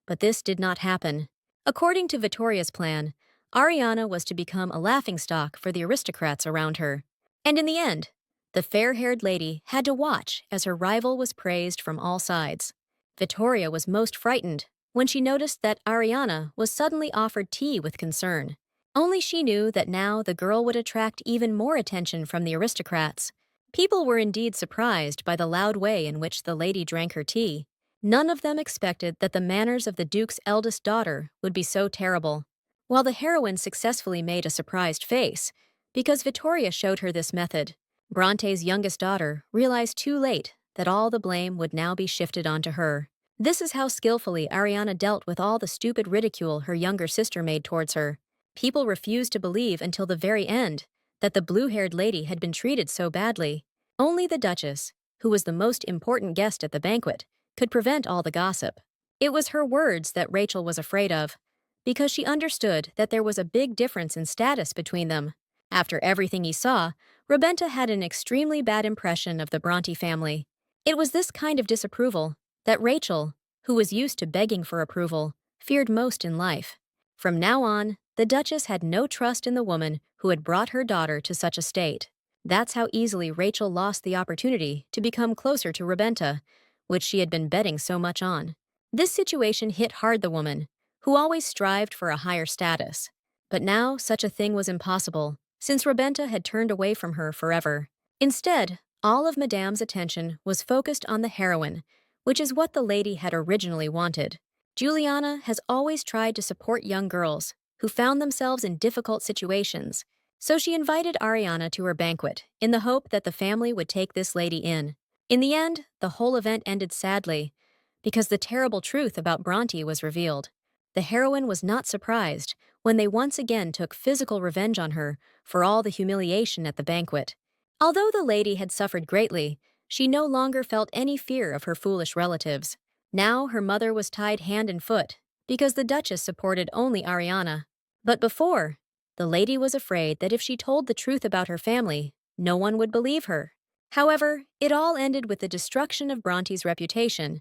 But this did not happen. According to Vittoria's plan, Ariana was to become a laughingstock for the aristocrats around her. And in the end, the fair-haired lady had to watch as her rival was praised from all sides. Vittoria was most frightened when she noticed that Ariana was suddenly offered tea with concern. Only she knew that now the girl would attract even more attention from the aristocrats. People were indeed surprised by the loud way in which the lady drank her tea. None of them expected that the manners of the Duke's eldest daughter would be so terrible. While the heroine successfully made a surprised face, because Vittoria showed her this method, Bronte's youngest daughter realized too late that all the blame would now be shifted onto her. This is how skillfully Ariana dealt with all the stupid ridicule her younger sister made towards her. People refused to believe until the very end that the blue-haired lady had been treated so badly. Only the Duchess, who was the most important guest at the banquet, could prevent all the gossip. It was her words that Rachel was afraid of, because she understood that there was a big difference in status between them. After everything he saw, Rebenta had an extremely bad impression of the Bronte family. It was this kind of disapproval that Rachel, who was used to begging for approval, feared most in life. From now on, the Duchess had no trust in the woman who had brought her daughter to such a state. That's how easily Rachel lost the opportunity to become closer to Rebenta, which she had been betting so much on. This situation hit hard the woman, who always strived for a higher status. But now such a thing was impossible, since Rebenta had turned away from her forever. Instead, all of Madame's attention was focused on the heroine, which is what the lady had originally wanted. Juliana has always tried to support young girls who found themselves in difficult situations, so she invited Ariana to her banquet in the hope that the family would take this lady in. In the end, the whole event ended sadly, because the terrible truth about Bronte was revealed. The heroine was not surprised when they once again took physical revenge on her for all the humiliation at the banquet. Although the lady had suffered greatly, she no longer felt any fear of her foolish relatives. Now her mother was tied hand and foot, because the Duchess supported only Ariana. But before, the lady was afraid that if she told the truth about her family, no one would believe her. However, it all ended with the destruction of Bronte's reputation,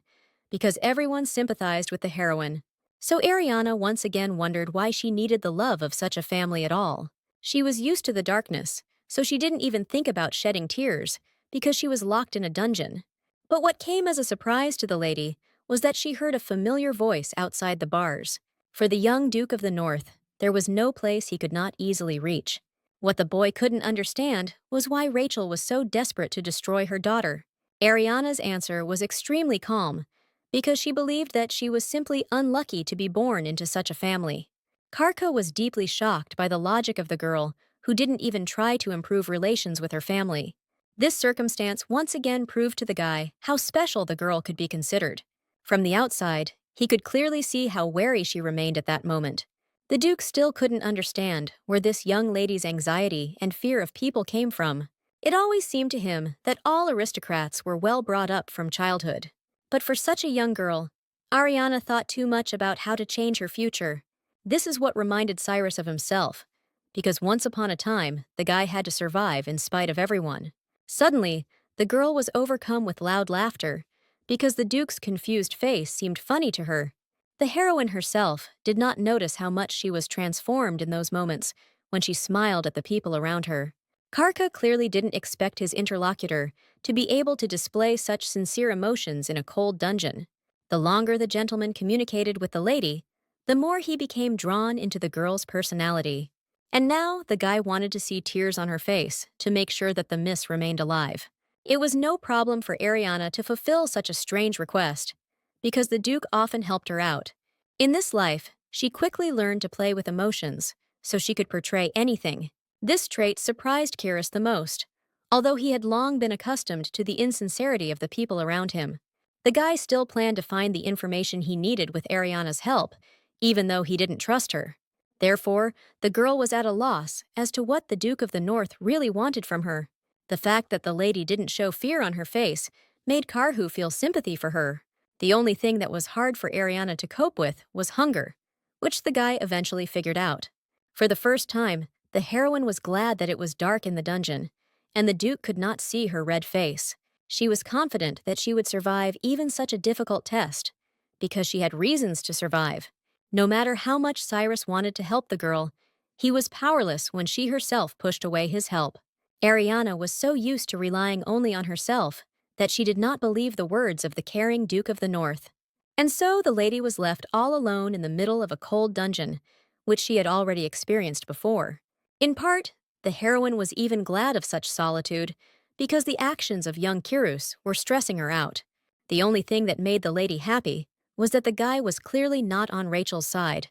because everyone sympathized with the heroine. So Ariana once again wondered why she needed the love of such a family at all. She was used to the darkness, so she didn't even think about shedding tears, because she was locked in a dungeon. But what came as a surprise to the lady was that she heard a familiar voice outside the bars. For the young Duke of the North, there was no place he could not easily reach. What the boy couldn't understand was why Rachel was so desperate to destroy her daughter. Ariana's answer was extremely calm, because she believed that she was simply unlucky to be born into such a family. Karka was deeply shocked by the logic of the girl, who didn't even try to improve relations with her family. This circumstance once again proved to the guy how special the girl could be considered. From the outside, he could clearly see how wary she remained at that moment. The Duke still couldn't understand where this young lady's anxiety and fear of people came from. It always seemed to him that all aristocrats were well brought up from childhood. But for such a young girl, Ariana thought too much about how to change her future. This is what reminded Cyrus of himself, because once upon a time, the guy had to survive in spite of everyone. Suddenly, the girl was overcome with loud laughter, because the Duke's confused face seemed funny to her. The heroine herself did not notice how much she was transformed in those moments when she smiled at the people around her. Karka clearly didn't expect his interlocutor to be able to display such sincere emotions in a cold dungeon. The longer the gentleman communicated with the lady, the more he became drawn into the girl's personality. And now the guy wanted to see tears on her face to make sure that the miss remained alive. It was no problem for Ariana to fulfill such a strange request, because the Duke often helped her out. In this life, she quickly learned to play with emotions, so she could portray anything. This trait surprised Cyrus the most, although he had long been accustomed to the insincerity of the people around him. The guy still planned to find the information he needed with Ariana's help, even though he didn't trust her. Therefore, the girl was at a loss as to what the Duke of the North really wanted from her. The fact that the lady didn't show fear on her face made Karhu feel sympathy for her. The only thing that was hard for Ariana to cope with was hunger, which the guy eventually figured out. For the first time, the heroine was glad that it was dark in the dungeon, and the Duke could not see her red face. She was confident that she would survive even such a difficult test, because she had reasons to survive. No matter how much Cyrus wanted to help the girl, he was powerless when she herself pushed away his help. Ariana was so used to relying only on herself that she did not believe the words of the caring Duke of the North. And so the lady was left all alone in the middle of a cold dungeon, which she had already experienced before. In part, the heroine was even glad of such solitude, because the actions of young Kirus were stressing her out. The only thing that made the lady happy was that the guy was clearly not on Rachel's side,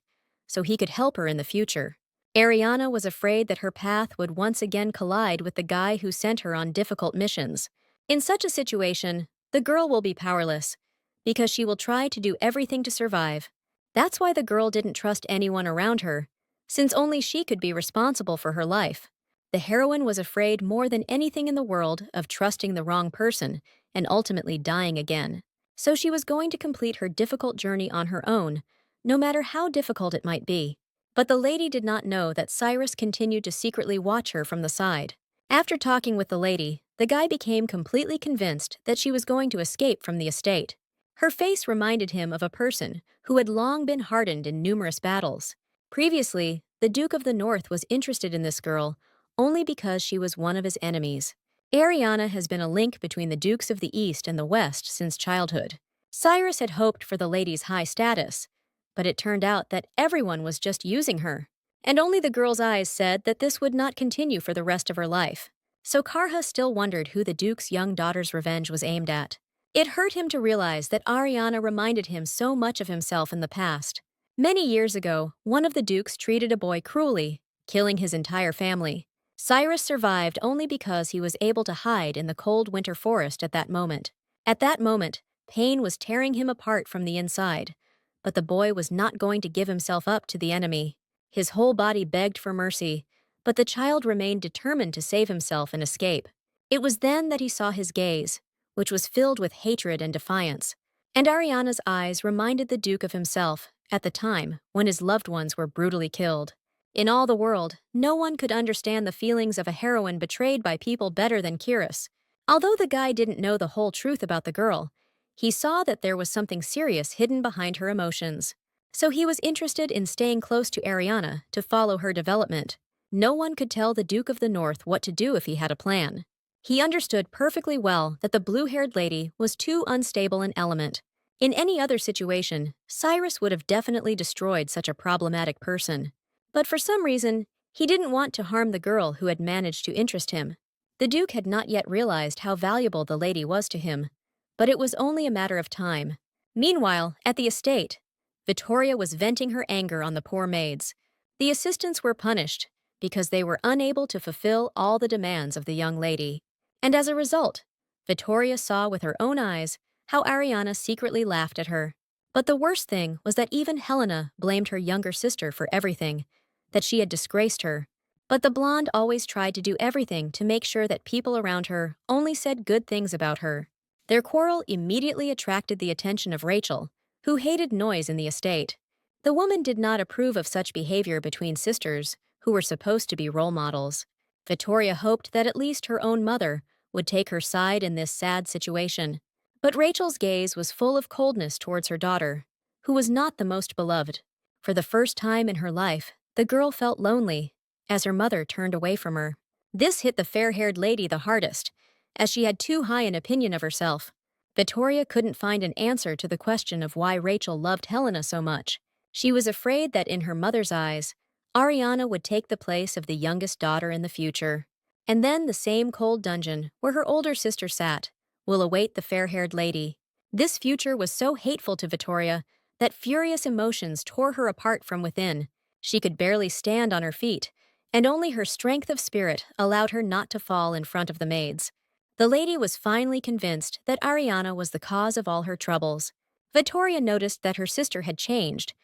so he could help her in the future. Ariana was afraid that her path would once again collide with the guy who sent her on difficult missions. In such a situation, the girl will be powerless, because she will try to do everything to survive. That's why the girl didn't trust anyone around her, since only she could be responsible for her life. The heroine was afraid more than anything in the world of trusting the wrong person and ultimately dying again. So she was going to complete her difficult journey on her own, no matter how difficult it might be. But the lady did not know that Cyrus continued to secretly watch her from the side. After talking with the lady, the guy became completely convinced that she was going to escape from the estate. Her face reminded him of a person who had long been hardened in numerous battles. Previously, the Duke of the North was interested in this girl only because she was one of his enemies. Ariana has been a link between the Dukes of the East and the West since childhood. Cyrus had hoped for the lady's high status, but it turned out that everyone was just using her. And only the girl's eyes said that this would not continue for the rest of her life. So Karha still wondered who the Duke's young daughter's revenge was aimed at. It hurt him to realize that Ariana reminded him so much of himself in the past. Many years ago, one of the Dukes treated a boy cruelly, killing his entire family. Cyrus survived only because he was able to hide in the cold winter forest at that moment. At that moment, pain was tearing him apart from the inside. But the boy was not going to give himself up to the enemy. His whole body begged for mercy, but the child remained determined to save himself and escape. It was then that he saw his gaze, which was filled with hatred and defiance. And Ariana's eyes reminded the Duke of himself at the time when his loved ones were brutally killed. In all the world, no one could understand the feelings of a heroine betrayed by people better than Kirus. Although the guy didn't know the whole truth about the girl, he saw that there was something serious hidden behind her emotions. So he was interested in staying close to Ariana to follow her development. No one could tell the Duke of the North what to do if he had a plan. He understood perfectly well that the blue-haired lady was too unstable an element. In any other situation, Cyrus would have definitely destroyed such a problematic person. But for some reason, he didn't want to harm the girl who had managed to interest him. The Duke had not yet realized how valuable the lady was to him, but it was only a matter of time. Meanwhile, at the estate, Vittoria was venting her anger on the poor maids. The assistants were punished because they were unable to fulfill all the demands of the young lady. And as a result, Vittoria saw with her own eyes how Ariana secretly laughed at her. But the worst thing was that even Helena blamed her younger sister for everything, that she had disgraced her. But the blonde always tried to do everything to make sure that people around her only said good things about her. Their quarrel immediately attracted the attention of Rachel, who hated noise in the estate. The woman did not approve of such behavior between sisters, who were supposed to be role models. Vittoria hoped that at least her own mother would take her side in this sad situation. But Rachel's gaze was full of coldness towards her daughter, who was not the most beloved. For the first time in her life, the girl felt lonely, as her mother turned away from her. This hit the fair-haired lady the hardest, as she had too high an opinion of herself. Vittoria couldn't find an answer to the question of why Rachel loved Helena so much. She was afraid that in her mother's eyes, Ariana would take the place of the youngest daughter in the future. And then the same cold dungeon where her older sister sat will await the fair-haired lady. This future was so hateful to Vittoria that furious emotions tore her apart from within. She could barely stand on her feet, and only her strength of spirit allowed her not to fall in front of the maids. The lady was finally convinced that Ariana was the cause of all her troubles. Vittoria noticed that her sister had changed,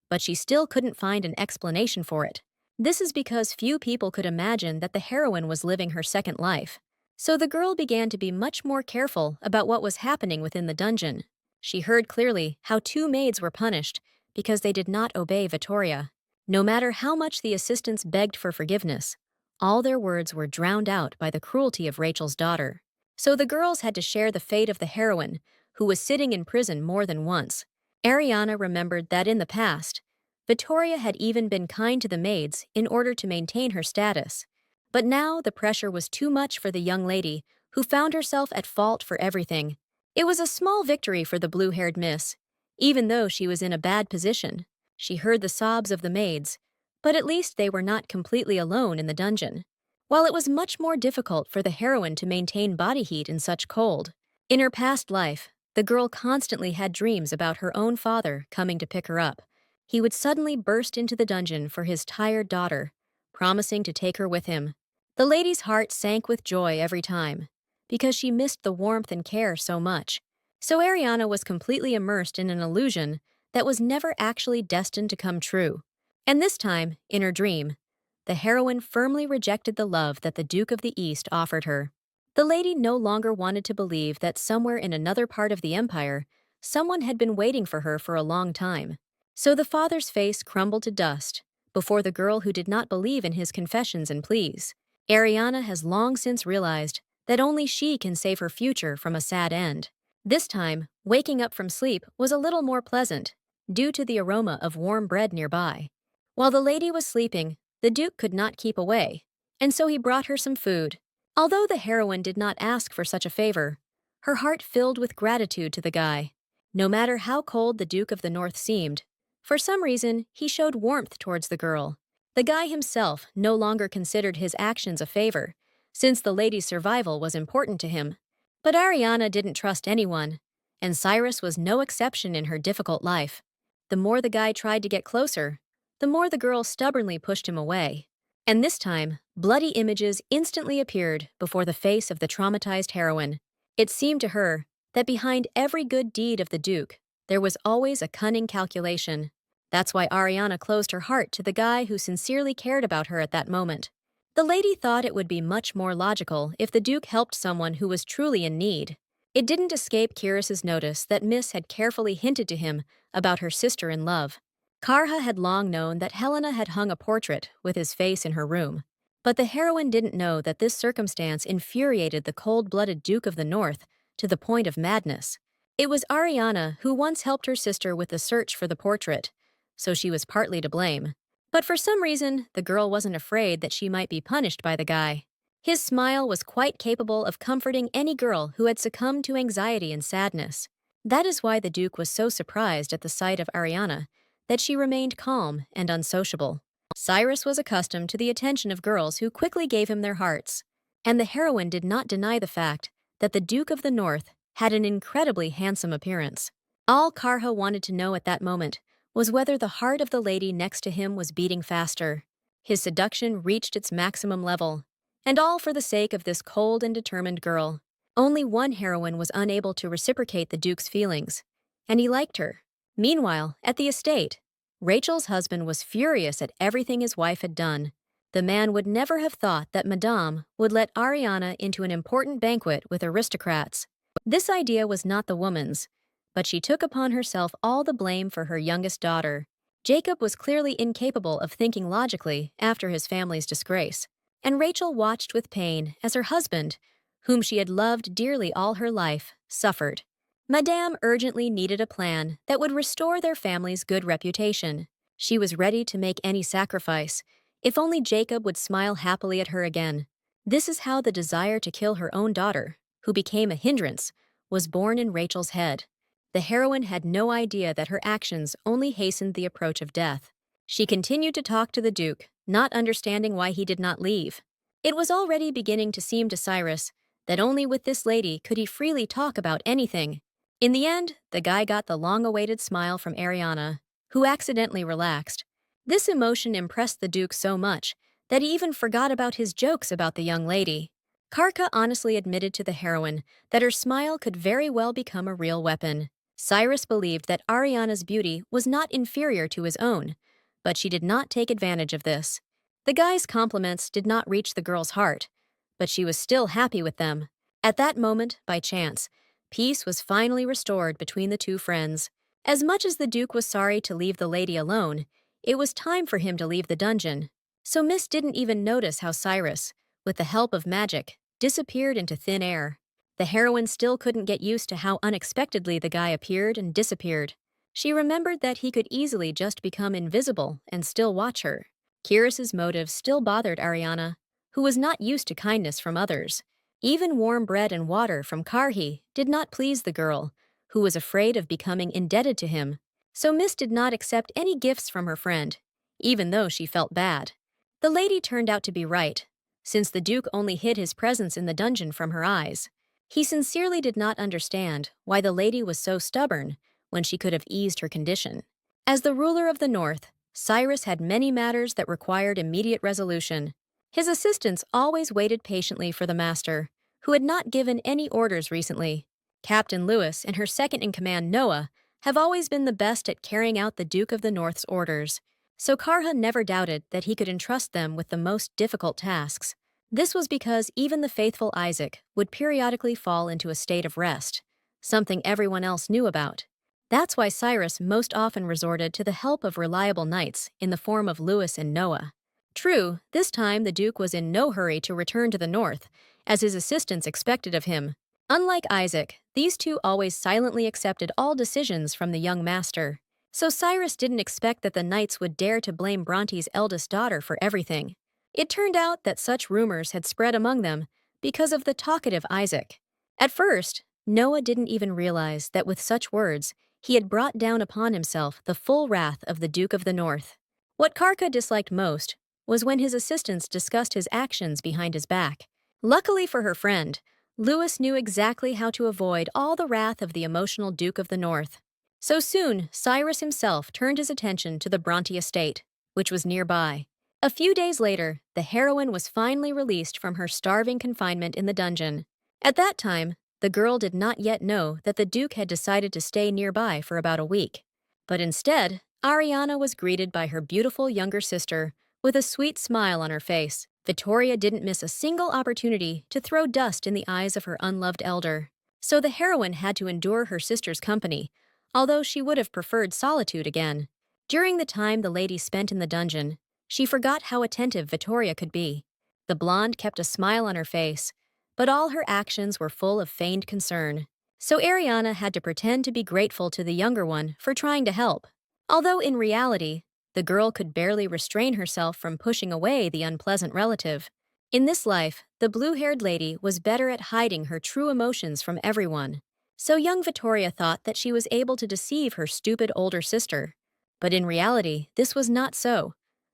but she still couldn't find an explanation for it. This is because few people could imagine that the heroine was living her second life. So the girl began to be much more careful about what was happening within the dungeon. She heard clearly how two maids were punished because they did not obey Vittoria. No matter how much the assistants begged for forgiveness, all their words were drowned out by the cruelty of Rachel's daughter. So the girls had to share the fate of the heroine, who was sitting in prison more than once. Ariana remembered that in the past, Vittoria had even been kind to the maids in order to maintain her status. But now the pressure was too much for the young lady, who found herself at fault for everything. It was a small victory for the blue-haired miss, even though she was in a bad position. She heard the sobs of the maids, but at least they were not completely alone in the dungeon. While it was much more difficult for the heroine to maintain body heat in such cold, in her past life, the girl constantly had dreams about her own father coming to pick her up. He would suddenly burst into the dungeon for his tired daughter, promising to take her with him. The lady's heart sank with joy every time, because she missed the warmth and care so much. So Ariana was completely immersed in an illusion that was never actually destined to come true. And this time, in her dream, the heroine firmly rejected the love that the Duke of the East offered her. The lady no longer wanted to believe that somewhere in another part of the empire, someone had been waiting for her for a long time. So the father's face crumbled to dust before the girl who did not believe in his confessions and pleas. Ariana has long since realized that only she can save her future from a sad end. This time, waking up from sleep was a little more pleasant, due to the aroma of warm bread nearby. While the lady was sleeping, the Duke could not keep away, and so he brought her some food. Although the heroine did not ask for such a favor, her heart filled with gratitude to the guy. No matter how cold the Duke of the North seemed, for some reason he showed warmth towards the girl. The guy himself no longer considered his actions a favor, since the lady's survival was important to him. But Ariana didn't trust anyone, and Cyrus was no exception in her difficult life. The more the guy tried to get closer, the more the girl stubbornly pushed him away. And this time, bloody images instantly appeared before the face of the traumatized heroine. It seemed to her that behind every good deed of the Duke, there was always a cunning calculation. That's why Ariana closed her heart to the guy who sincerely cared about her at that moment. The lady thought it would be much more logical if the Duke helped someone who was truly in need. It didn't escape Kyrus's notice that Miss had carefully hinted to him about her sister in love. Karha had long known that Helena had hung a portrait with his face in her room, but the heroine didn't know that this circumstance infuriated the cold-blooded Duke of the North to the point of madness. It was Ariana who once helped her sister with the search for the portrait, so she was partly to blame. But for some reason, the girl wasn't afraid that she might be punished by the guy. His smile was quite capable of comforting any girl who had succumbed to anxiety and sadness. That is why the Duke was so surprised at the sight of Ariana that she remained calm and unsociable. Cyrus was accustomed to the attention of girls who quickly gave him their hearts, and the heroine did not deny the fact that the Duke of the North had an incredibly handsome appearance. All Karha wanted to know at that moment was whether the heart of the lady next to him was beating faster. His seduction reached its maximum level, and all for the sake of this cold and determined girl. Only one heroine was unable to reciprocate the Duke's feelings, and he liked her. Meanwhile, at the estate, Rachel's husband was furious at everything his wife had done. The man would never have thought that Madame would let Ariana into an important banquet with aristocrats. This idea was not the woman's, but she took upon herself all the blame for her youngest daughter. Jacob was clearly incapable of thinking logically after his family's disgrace, and Rachel watched with pain as her husband, whom she had loved dearly all her life, suffered. Madame urgently needed a plan that would restore their family's good reputation. She was ready to make any sacrifice, if only Jacob would smile happily at her again. This is how the desire to kill her own daughter, who became a hindrance, was born in Rachel's head. The heroine had no idea that her actions only hastened the approach of death. She continued to talk to the Duke, not understanding why he did not leave. It was already beginning to seem to Cyrus that only with this lady could he freely talk about anything. In the end, the guy got the long-awaited smile from Ariana, who accidentally relaxed. This emotion impressed the Duke so much that he even forgot about his jokes about the young lady. Karka honestly admitted to the heroine that her smile could very well become a real weapon. Cyrus believed that Ariana's beauty was not inferior to his own, but she did not take advantage of this. The guy's compliments did not reach the girl's heart, but she was still happy with them. At that moment, by chance, peace was finally restored between the two friends. As much as the Duke was sorry to leave the lady alone, it was time for him to leave the dungeon. So Miss didn't even notice how Cyrus, with the help of magic, disappeared into thin air. The heroine still couldn't get used to how unexpectedly the guy appeared and disappeared. She remembered that he could easily just become invisible and still watch her. Kyrus's motives still bothered Ariana, who was not used to kindness from others. Even warm bread and water from Karhi did not please the girl, who was afraid of becoming indebted to him. So Miss did not accept any gifts from her friend, even though she felt bad. The lady turned out to be right, since the Duke only hid his presence in the dungeon from her eyes. He sincerely did not understand why the lady was so stubborn when she could have eased her condition. As the ruler of the North, Cyrus had many matters that required immediate resolution. His assistants always waited patiently for the master, who had not given any orders recently. Captain Lewis and her second-in-command Noah have always been the best at carrying out the Duke of the North's orders, so Karha never doubted that he could entrust them with the most difficult tasks. This was because even the faithful Isaac would periodically fall into a state of rest, something everyone else knew about. That's why Cyrus most often resorted to the help of reliable knights in the form of Lewis and Noah. True, this time the Duke was in no hurry to return to the north, as his assistants expected of him. Unlike Isaac, these two always silently accepted all decisions from the young master. So Cyrus didn't expect that the knights would dare to blame Bronte's eldest daughter for everything. It turned out that such rumors had spread among them because of the talkative Isaac. At first, Noah didn't even realize that with such words, he had brought down upon himself the full wrath of the Duke of the North. What Karka disliked most was when his assistants discussed his actions behind his back. Luckily for her friend, Lewis knew exactly how to avoid all the wrath of the emotional Duke of the North. So soon, Cyrus himself turned his attention to the Bronte estate, which was nearby. A few days later, the heroine was finally released from her starving confinement in the dungeon. At that time, the girl did not yet know that the Duke had decided to stay nearby for about a week. But instead, Ariana was greeted by her beautiful younger sister with a sweet smile on her face. Vittoria didn't miss a single opportunity to throw dust in the eyes of her unloved elder. So the heroine had to endure her sister's company, although she would have preferred solitude again. During the time the lady spent in the dungeon, she forgot how attentive Vittoria could be. The blonde kept a smile on her face, but all her actions were full of feigned concern. So Ariana had to pretend to be grateful to the younger one for trying to help. Although in reality, the girl could barely restrain herself from pushing away the unpleasant relative. In this life, the blue-haired lady was better at hiding her true emotions from everyone. So young Vittoria thought that she was able to deceive her stupid older sister. But in reality, this was not so.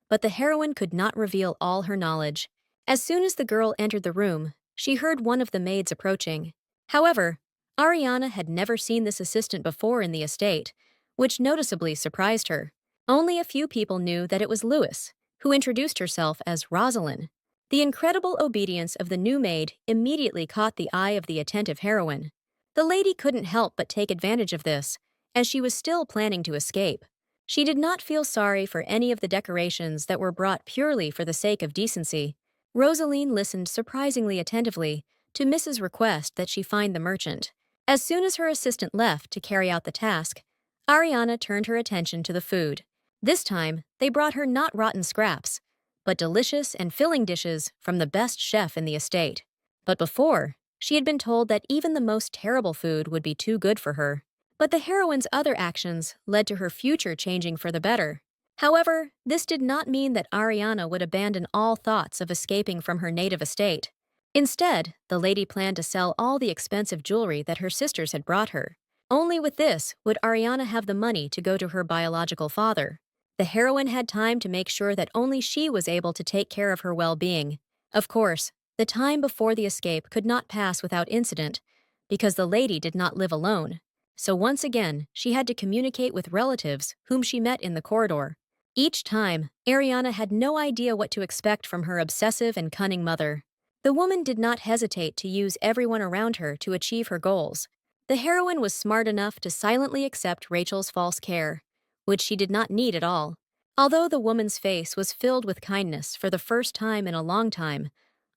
But the heroine could not reveal all her knowledge. As soon as the girl entered the room, she heard one of the maids approaching. However, Ariana had never seen this assistant before in the estate, which noticeably surprised her. Only a few people knew that it was Louis, who introduced herself as Rosalind. The incredible obedience of the new maid immediately caught the eye of the attentive heroine. The lady couldn't help but take advantage of this, as she was still planning to escape. She did not feel sorry for any of the decorations that were brought purely for the sake of decency. Rosaline listened surprisingly attentively to Mrs. request that she find the merchant. As soon as her assistant left to carry out the task, Ariana turned her attention to the food. This time, they brought her not rotten scraps, but delicious and filling dishes from the best chef in the estate. But before, she had been told that even the most terrible food would be too good for her. But the heroine's other actions led to her future changing for the better. However, this did not mean that Ariana would abandon all thoughts of escaping from her native estate. Instead, the lady planned to sell all the expensive jewelry that her sisters had brought her. Only with this would Ariana have the money to go to her biological father. The heroine had time to make sure that only she was able to take care of her well-being. Of course, the time before the escape could not pass without incident, because the lady did not live alone. So once again, she had to communicate with relatives whom she met in the corridor. Each time, Ariana had no idea what to expect from her obsessive and cunning mother. The woman did not hesitate to use everyone around her to achieve her goals. The heroine was smart enough to silently accept Rachel's false care, which she did not need at all. Although the woman's face was filled with kindness for the first time in a long time,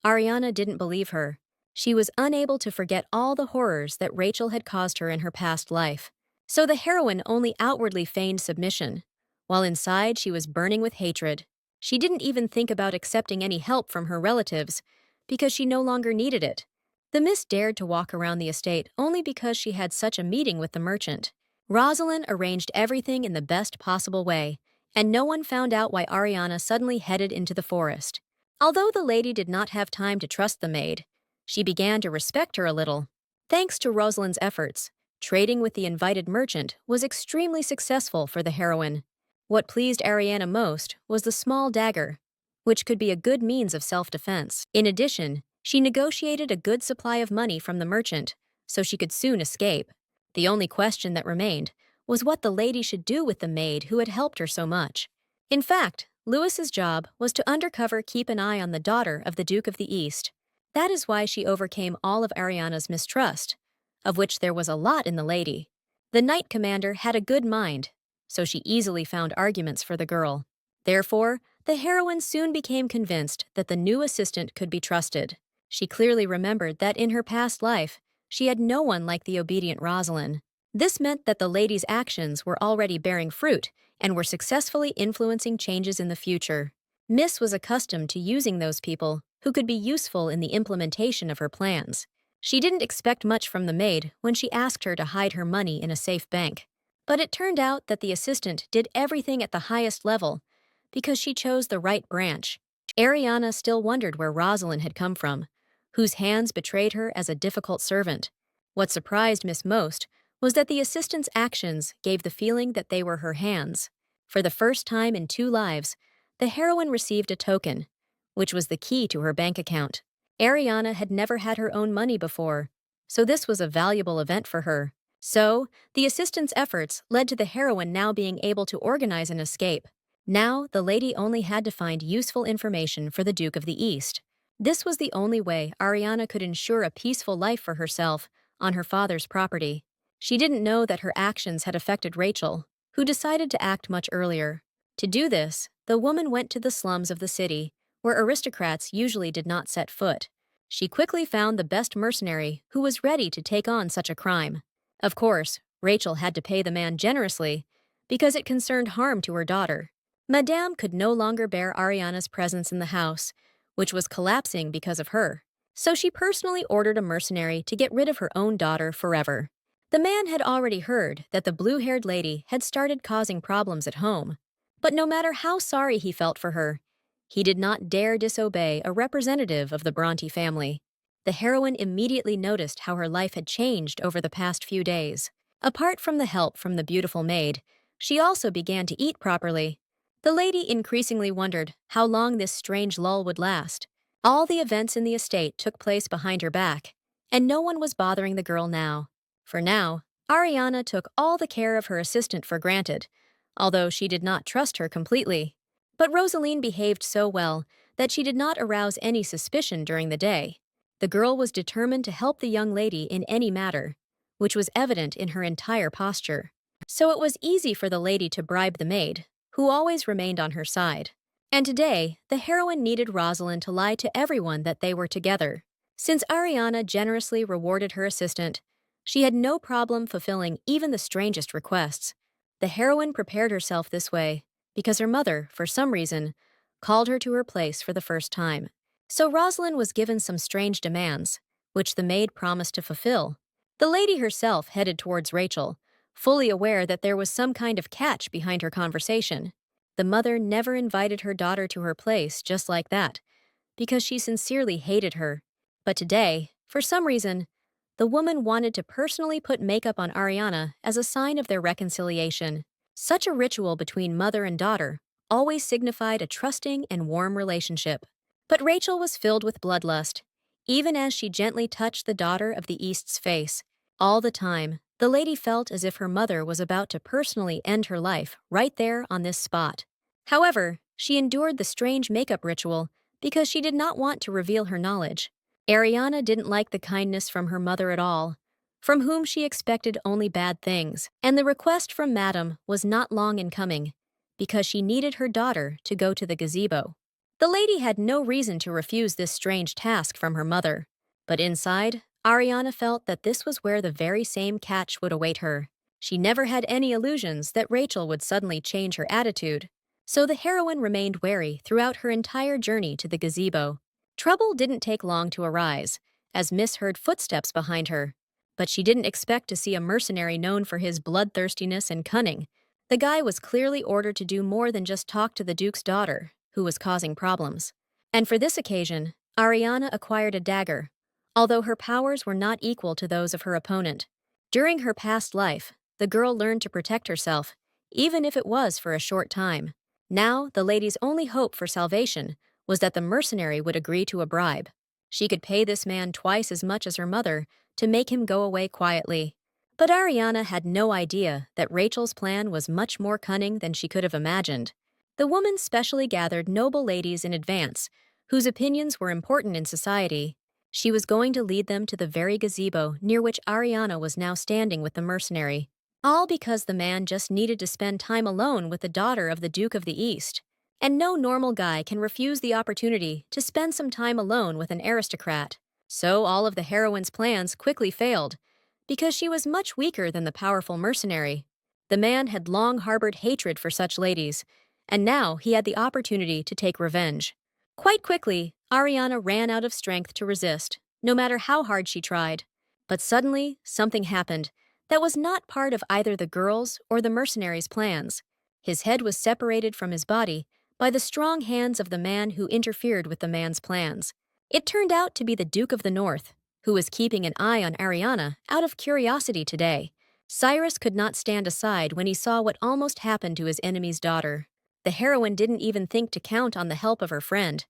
Ariana didn't believe her. She was unable to forget all the horrors that Rachel had caused her in her past life. So the heroine only outwardly feigned submission, while inside she was burning with hatred. She didn't even think about accepting any help from her relatives, because she no longer needed it. The miss dared to walk around the estate only because she had such a meeting with the merchant. Rosalind arranged everything in the best possible way, and no one found out why Ariana suddenly headed into the forest. Although the lady did not have time to trust the maid, she began to respect her a little. Thanks to Rosalind's efforts, trading with the invited merchant was extremely successful for the heroine. What pleased Ariana most was the small dagger, which could be a good means of self-defense. In addition, she negotiated a good supply of money from the merchant, so she could soon escape. The only question that remained was what the lady should do with the maid who had helped her so much. In fact, Louis's job was to undercover keep an eye on the daughter of the Duke of the East. That is why she overcame all of Ariana's mistrust, of which there was a lot in the lady. The knight commander had a good mind, so she easily found arguments for the girl. Therefore, the heroine soon became convinced that the new assistant could be trusted. She clearly remembered that in her past life, she had no one like the obedient Rosalind. This meant that the lady's actions were already bearing fruit and were successfully influencing changes in the future. Miss was accustomed to using those people who could be useful in the implementation of her plans. She didn't expect much from the maid when she asked her to hide her money in a safe bank. But it turned out that the assistant did everything at the highest level because she chose the right branch. Ariana still wondered where Rosalind had come from, whose hands betrayed her as a difficult servant. What surprised Miss most was that the assistant's actions gave the feeling that they were her hands. For the first time in 2 lives, the heroine received a token, which was the key to her bank account. Ariana had never had her own money before, so this was a valuable event for her. So, the assistant's efforts led to the heroine now being able to organize an escape. Now, the lady only had to find useful information for the Duke of the East. This was the only way Ariana could ensure a peaceful life for herself on her father's property. She didn't know that her actions had affected Rachel, who decided to act much earlier. To do this, the woman went to the slums of the city, where aristocrats usually did not set foot. She quickly found the best mercenary who was ready to take on such a crime. Of course, Rachel had to pay the man generously because it concerned harm to her daughter. Madame could no longer bear Ariana's presence in the house, which was collapsing because of her. So she personally ordered a mercenary to get rid of her own daughter forever. The man had already heard that the blue-haired lady had started causing problems at home. But no matter how sorry he felt for her, he did not dare disobey a representative of the Bronte family. The heroine immediately noticed how her life had changed over the past few days. Apart from the help from the beautiful maid, she also began to eat properly. The lady increasingly wondered how long this strange lull would last. All the events in the estate took place behind her back, and no one was bothering the girl now. For now, Ariana took all the care of her assistant for granted, although she did not trust her completely. But Rosaline behaved so well that she did not arouse any suspicion during the day. The girl was determined to help the young lady in any matter, which was evident in her entire posture. So it was easy for the lady to bribe the maid, who always remained on her side. And today, the heroine needed Rosalind to lie to everyone that they were together. Since Ariana generously rewarded her assistant, she had no problem fulfilling even the strangest requests. The heroine prepared herself this way because her mother, for some reason, called her to her place for the first time. So Rosalind was given some strange demands, which the maid promised to fulfill. The lady herself headed towards Rachel, fully aware that there was some kind of catch behind her conversation. The mother never invited her daughter to her place just like that, because she sincerely hated her. But today, for some reason, the woman wanted to personally put makeup on Ariana as a sign of their reconciliation. Such a ritual between mother and daughter always signified a trusting and warm relationship. But Rachel was filled with bloodlust, even as she gently touched the daughter of the East's face. All the time, the lady felt as if her mother was about to personally end her life right there on this spot. However, she endured the strange makeup ritual because she did not want to reveal her knowledge. Ariana didn't like the kindness from her mother at all, from whom she expected only bad things, and the request from Madame was not long in coming, because she needed her daughter to go to the gazebo. The lady had no reason to refuse this strange task from her mother, but inside, Ariana felt that this was where the very same catch would await her. She never had any illusions that Rachel would suddenly change her attitude, so the heroine remained wary throughout her entire journey to the gazebo. Trouble didn't take long to arise, as Miss heard footsteps behind her, but she didn't expect to see a mercenary known for his bloodthirstiness and cunning. The guy was clearly ordered to do more than just talk to the Duke's daughter, who was causing problems. And for this occasion, Ariana acquired a dagger, although her powers were not equal to those of her opponent. During her past life, the girl learned to protect herself, even if it was for a short time. Now, the lady's only hope for salvation was that the mercenary would agree to a bribe. She could pay this man twice as much as her mother to make him go away quietly. But Ariana had no idea that Rachel's plan was much more cunning than she could have imagined. The woman specially gathered noble ladies in advance, whose opinions were important in society. She was going to lead them to the very gazebo near which Ariana was now standing with the mercenary. All because the man just needed to spend time alone with the daughter of the Duke of the East. And no normal guy can refuse the opportunity to spend some time alone with an aristocrat. So all of the heroine's plans quickly failed, because she was much weaker than the powerful mercenary. The man had long harbored hatred for such ladies, and now he had the opportunity to take revenge. Quite quickly, Ariana ran out of strength to resist, no matter how hard she tried. But suddenly, something happened that was not part of either the girl's or the mercenary's plans. His head was separated from his body by the strong hands of the man who interfered with the man's plans. It turned out to be the Duke of the North, who was keeping an eye on Ariana out of curiosity today. Cyrus could not stand aside when he saw what almost happened to his enemy's daughter. The heroine didn't even think to count on the help of her friend,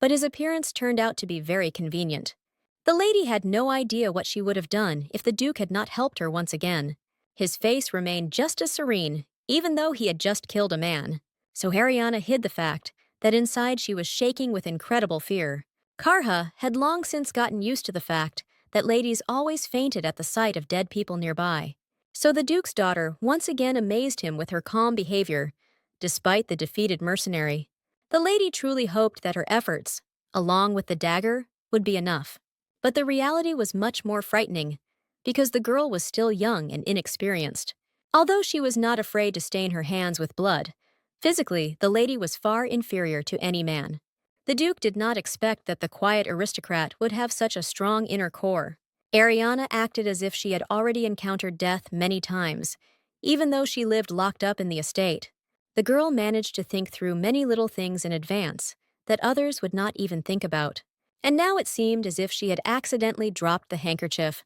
but his appearance turned out to be very convenient. The lady had no idea what she would have done if the Duke had not helped her once again. His face remained just as serene, even though he had just killed a man. So Ariana hid the fact that inside she was shaking with incredible fear. Karha had long since gotten used to the fact that ladies always fainted at the sight of dead people nearby. So the Duke's daughter once again amazed him with her calm behavior, despite the defeated mercenary. The lady truly hoped that her efforts, along with the dagger, would be enough. But the reality was much more frightening, because the girl was still young and inexperienced. Although she was not afraid to stain her hands with blood, physically, the lady was far inferior to any man. The Duke did not expect that the quiet aristocrat would have such a strong inner core. Ariana acted as if she had already encountered death many times, even though she lived locked up in the estate. The girl managed to think through many little things in advance that others would not even think about. And now it seemed as if she had accidentally dropped the handkerchief.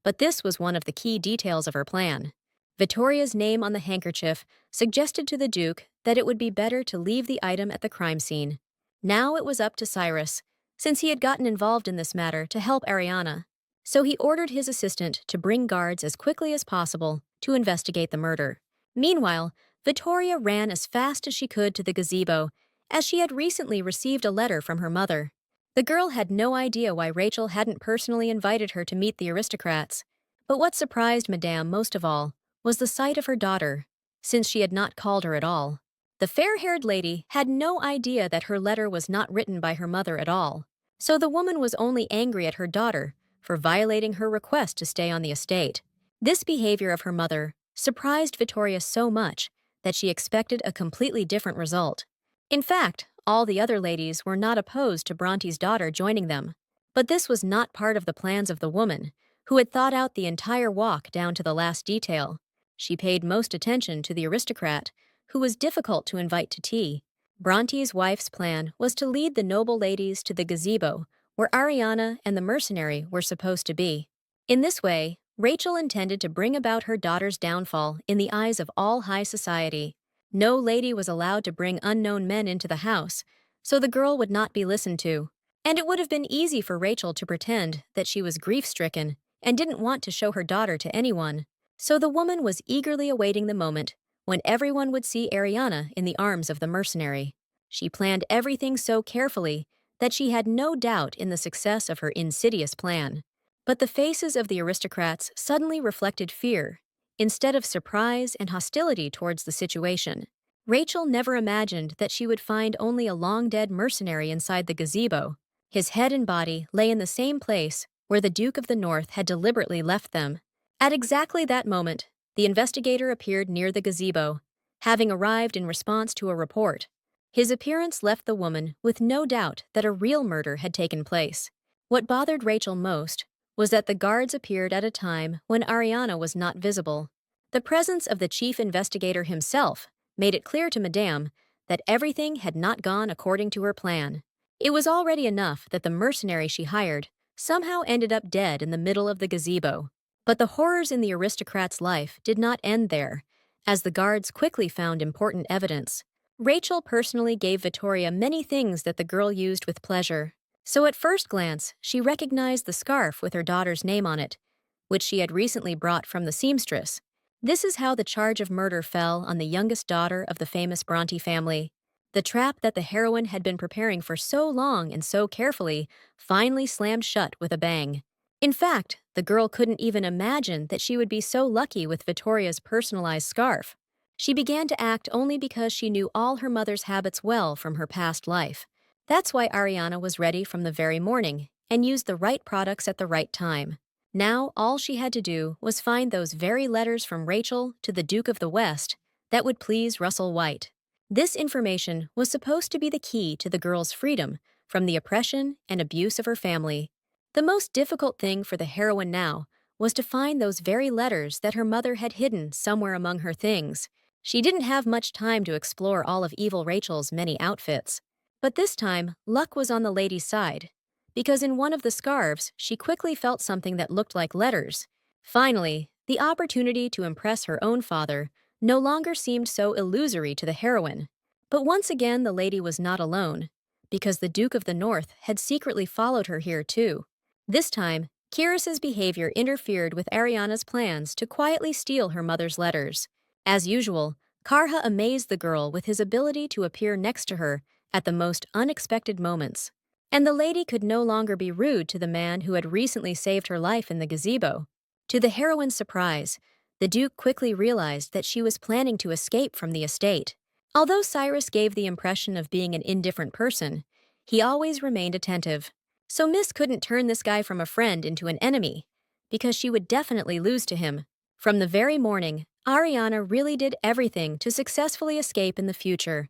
But this was one of the key details of her plan. Vittoria's name on the handkerchief suggested to the Duke that it would be better to leave the item at the crime scene. Now it was up to Cyrus, since he had gotten involved in this matter, to help Ariana. So he ordered his assistant to bring guards as quickly as possible to investigate the murder. Meanwhile, Vittoria ran as fast as she could to the gazebo, as she had recently received a letter from her mother. The girl had no idea why Rachel hadn't personally invited her to meet the aristocrats. But what surprised Madame most of all was the sight of her daughter, since she had not called her at all. The fair-haired lady had no idea that her letter was not written by her mother at all, so the woman was only angry at her daughter for violating her request to stay on the estate. This behavior of her mother surprised Vittoria so much that she expected a completely different result. In fact, all the other ladies were not opposed to Bronte's daughter joining them. But this was not part of the plans of the woman, who had thought out the entire walk down to the last detail. She paid most attention to the aristocrat, who was difficult to invite to tea. Bronte's wife's plan was to lead the noble ladies to the gazebo, where Ariana and the mercenary were supposed to be. In this way, Rachel intended to bring about her daughter's downfall in the eyes of all high society. No lady was allowed to bring unknown men into the house, so the girl would not be listened to. And it would have been easy for Rachel to pretend that she was grief-stricken and didn't want to show her daughter to anyone. So the woman was eagerly awaiting the moment when everyone would see Ariana in the arms of the mercenary. She planned everything so carefully that she had no doubt in the success of her insidious plan. But the faces of the aristocrats suddenly reflected fear, instead of surprise and hostility towards the situation. Rachel never imagined that she would find only a long-dead mercenary inside the gazebo. His head and body lay in the same place where the Duke of the North had deliberately left them. At exactly that moment, the investigator appeared near the gazebo, having arrived in response to a report. His appearance left the woman with no doubt that a real murder had taken place. What bothered Rachel most was that the guards appeared at a time when Ariana was not visible. The presence of the chief investigator himself made it clear to Madame that everything had not gone according to her plan. It was already enough that the mercenary she hired somehow ended up dead in the middle of the gazebo. But the horrors in the aristocrat's life did not end there, as the guards quickly found important evidence. Rachel personally gave Vittoria many things that the girl used with pleasure. So at first glance, she recognized the scarf with her daughter's name on it, which she had recently brought from the seamstress. This is how the charge of murder fell on the youngest daughter of the famous Bronte family. The trap that the heroine had been preparing for so long and so carefully finally slammed shut with a bang. In fact, the girl couldn't even imagine that she would be so lucky with Vittoria's personalized scarf. She began to act only because she knew all her mother's habits well from her past life. That's why Ariana was ready from the very morning and used the right products at the right time. Now, all she had to do was find those very letters from Rachel to the Duke of the West that would please Russell White. This information was supposed to be the key to the girl's freedom from the oppression and abuse of her family. The most difficult thing for the heroine now was to find those very letters that her mother had hidden somewhere among her things. She didn't have much time to explore all of Evil Rachel's many outfits. But this time, luck was on the lady's side, because in one of the scarves, she quickly felt something that looked like letters. Finally, the opportunity to impress her own father no longer seemed so illusory to the heroine. But once again, the lady was not alone, because the Duke of the North had secretly followed her here too. This time, Kiris's behavior interfered with Ariana's plans to quietly steal her mother's letters. As usual, Karha amazed the girl with his ability to appear next to her at the most unexpected moments. And the lady could no longer be rude to the man who had recently saved her life in the gazebo. To the heroine's surprise, the Duke quickly realized that she was planning to escape from the estate. Although Cyrus gave the impression of being an indifferent person, he always remained attentive. So Miss couldn't turn this guy from a friend into an enemy, because she would definitely lose to him. From the very morning, Ariana really did everything to successfully escape in the future,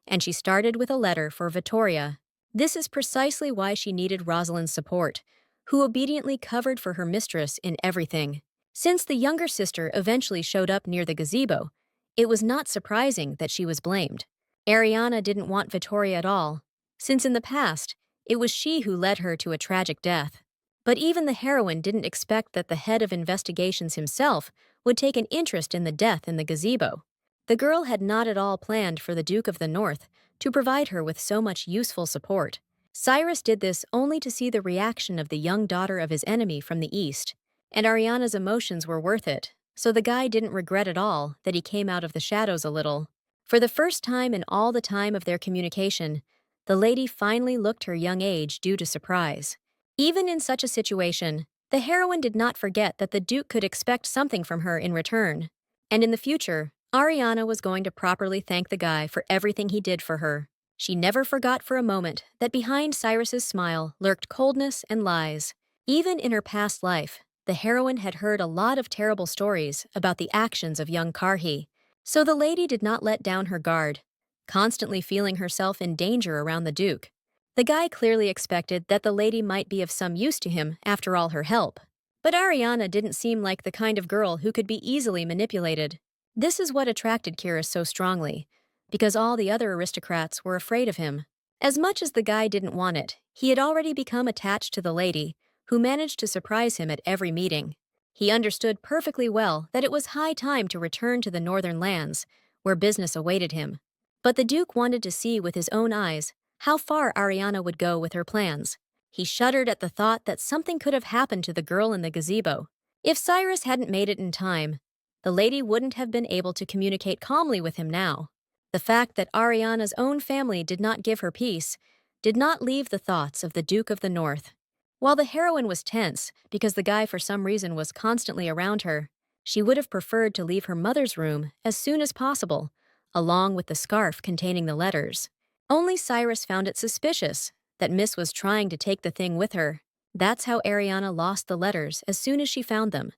and she started with a letter for Vittoria. This is precisely why she needed Rosalind's support, who obediently covered for her mistress in everything. Since the younger sister eventually showed up near the gazebo, it was not surprising that she was blamed. Ariana didn't want Vittoria at all, since in the past, it was she who led her to a tragic death. But even the heroine didn't expect that the head of investigations himself would take an interest in the death in the gazebo. The girl had not at all planned for the Duke of the North to provide her with so much useful support. Cyrus did this only to see the reaction of the young daughter of his enemy from the east, and Ariana's emotions were worth it, so the guy didn't regret at all that he came out of the shadows a little. For the first time in all the time of their communication, the lady finally looked her young age due to surprise. Even in such a situation, the heroine did not forget that the Duke could expect something from her in return. And in the future, Ariana was going to properly thank the guy for everything he did for her. She never forgot for a moment that behind Cyrus's smile lurked coldness and lies. Even in her past life, the heroine had heard a lot of terrible stories about the actions of young Karhi, so the lady did not let down her guard, constantly feeling herself in danger around the Duke. The guy clearly expected that the lady might be of some use to him after all her help. But Ariana didn't seem like the kind of girl who could be easily manipulated. This is what attracted Kyrus so strongly, because all the other aristocrats were afraid of him. As much as the guy didn't want it, he had already become attached to the lady, who managed to surprise him at every meeting. He understood perfectly well that it was high time to return to the northern lands, where business awaited him. But the Duke wanted to see with his own eyes how far Ariana would go with her plans. He shuddered at the thought that something could have happened to the girl in the gazebo. If Cyrus hadn't made it in time, the lady wouldn't have been able to communicate calmly with him now. The fact that Ariana's own family did not give her peace did not leave the thoughts of the Duke of the North. While the heroine was tense because the guy for some reason was constantly around her, she would have preferred to leave her mother's room as soon as possible, along with the scarf containing the letters. Only Cyrus found it suspicious that Miss was trying to take the thing with her. That's how Ariana lost the letters as soon as she found them,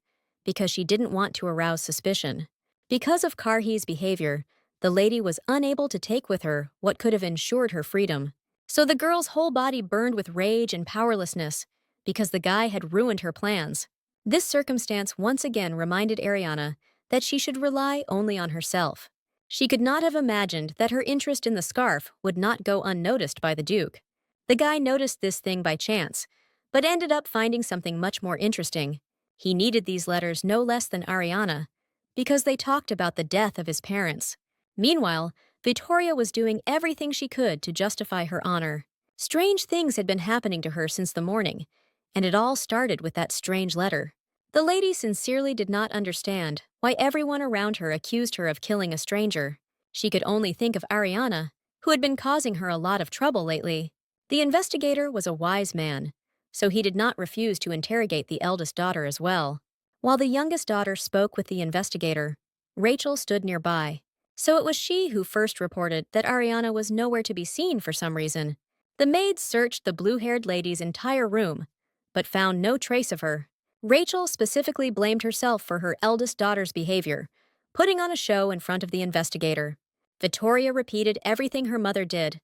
because she didn't want to arouse suspicion. Because of Karhi's behavior, the lady was unable to take with her what could have ensured her freedom. So the girl's whole body burned with rage and powerlessness because the guy had ruined her plans. This circumstance once again reminded Ariana that she should rely only on herself. She could not have imagined that her interest in the scarf would not go unnoticed by the Duke. The guy noticed this thing by chance, but ended up finding something much more interesting. He needed these letters no less than Ariana, because they talked about the death of his parents. Meanwhile, Vittoria was doing everything she could to justify her honor. Strange things had been happening to her since the morning, and it all started with that strange letter. The lady sincerely did not understand why everyone around her accused her of killing a stranger. She could only think of Ariana, who had been causing her a lot of trouble lately. The investigator was a wise man, so he did not refuse to interrogate the eldest daughter as well. While the youngest daughter spoke with the investigator, Rachel stood nearby. So it was she who first reported that Ariana was nowhere to be seen for some reason. The maids searched the blue-haired lady's entire room, but found no trace of her. Rachel specifically blamed herself for her eldest daughter's behavior, putting on a show in front of the investigator. Vittoria repeated everything her mother did,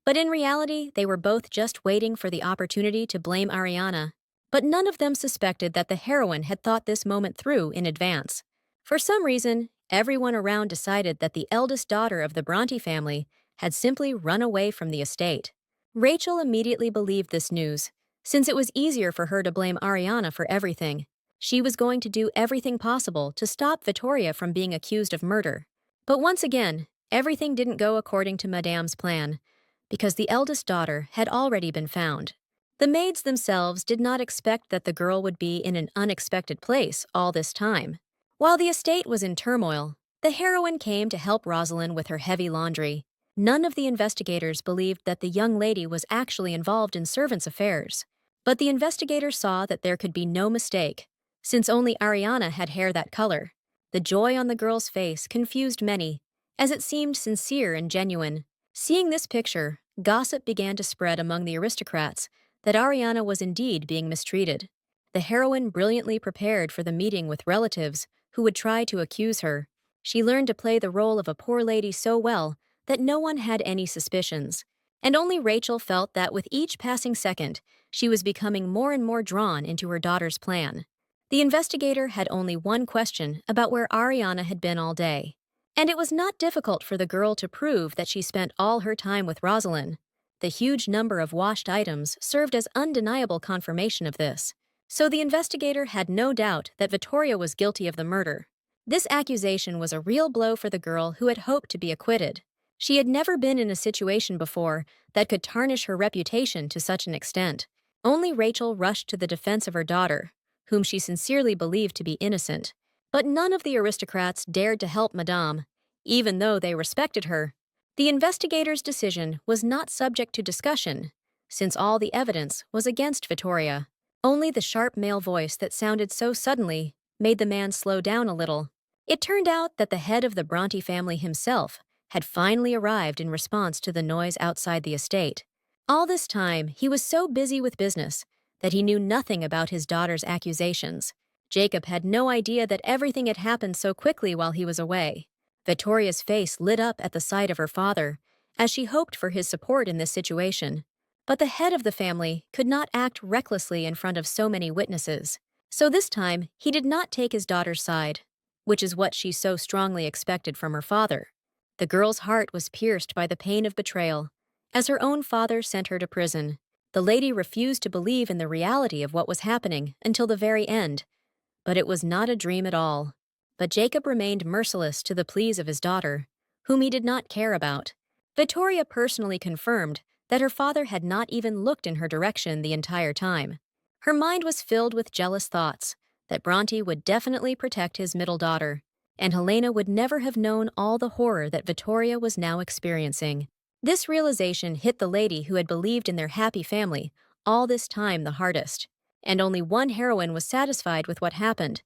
but in reality, they were both just waiting for the opportunity to blame Ariana. But none of them suspected that the heroine had thought this moment through in advance. For some reason, everyone around decided that the eldest daughter of the Bronte family had simply run away from the estate. Rachel immediately believed this news, since it was easier for her to blame Ariana for everything. She was going to do everything possible to stop Vittoria from being accused of murder. But once again, everything didn't go according to Madame's plan, because the eldest daughter had already been found. The maids themselves did not expect that the girl would be in an unexpected place all this time. While the estate was in turmoil, the heroine came to help Rosalind with her heavy laundry. None of the investigators believed that the young lady was actually involved in servants' affairs. But the investigator saw that there could be no mistake, since only Ariana had hair that color. The joy on the girl's face confused many, as it seemed sincere and genuine. Seeing this picture, gossip began to spread among the aristocrats that Ariana was indeed being mistreated. The heroine brilliantly prepared for the meeting with relatives who would try to accuse her. She learned to play the role of a poor lady so well that no one had any suspicions. And only Rachel felt that with each passing second, she was becoming more and more drawn into her daughter's plan. The investigator had only one question about where Ariana had been all day. And it was not difficult for the girl to prove that she spent all her time with Rosalind. The huge number of washed items served as undeniable confirmation of this. So the investigator had no doubt that Vittoria was guilty of the murder. This accusation was a real blow for the girl who had hoped to be acquitted. She had never been in a situation before that could tarnish her reputation to such an extent. Only Rachel rushed to the defense of her daughter, whom she sincerely believed to be innocent. But none of the aristocrats dared to help Madame, even though they respected her. The investigator's decision was not subject to discussion, since all the evidence was against Vittoria. Only the sharp male voice that sounded so suddenly made the man slow down a little. It turned out that the head of the Bronte family himself had finally arrived in response to the noise outside the estate. All this time, he was so busy with business that he knew nothing about his daughter's accusations. Jacob had no idea that everything had happened so quickly while he was away. Vittoria's face lit up at the sight of her father, as she hoped for his support in this situation. But the head of the family could not act recklessly in front of so many witnesses. So this time, he did not take his daughter's side, which is what she so strongly expected from her father. The girl's heart was pierced by the pain of betrayal. As her own father sent her to prison, the lady refused to believe in the reality of what was happening until the very end. But it was not a dream at all. But Jacob remained merciless to the pleas of his daughter, whom he did not care about. Vittoria personally confirmed that her father had not even looked in her direction the entire time. Her mind was filled with jealous thoughts that Bronte would definitely protect his middle daughter, and Helena would never have known all the horror that Vittoria was now experiencing. This realization hit the lady who had believed in their happy family all this time the hardest. And only one heroine was satisfied with what happened,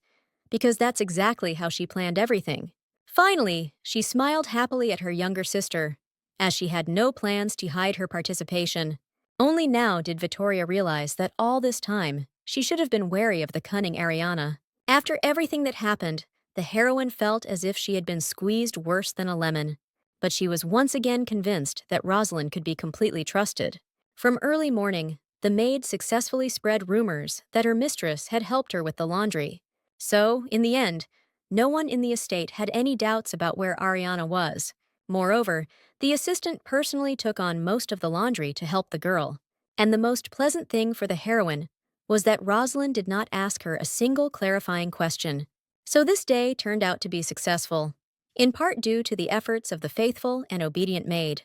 because that's exactly how she planned everything. Finally, she smiled happily at her younger sister, as she had no plans to hide her participation. Only now did Vittoria realize that all this time, she should have been wary of the cunning Ariana. After everything that happened, the heroine felt as if she had been squeezed worse than a lemon. But she was once again convinced that Rosalind could be completely trusted. From early morning, the maid successfully spread rumors that her mistress had helped her with the laundry. So, in the end, no one in the estate had any doubts about where Ariana was. Moreover, the assistant personally took on most of the laundry to help the girl. And the most pleasant thing for the heroine was that Rosalind did not ask her a single clarifying question. So this day turned out to be successful, in part due to the efforts of the faithful and obedient maid.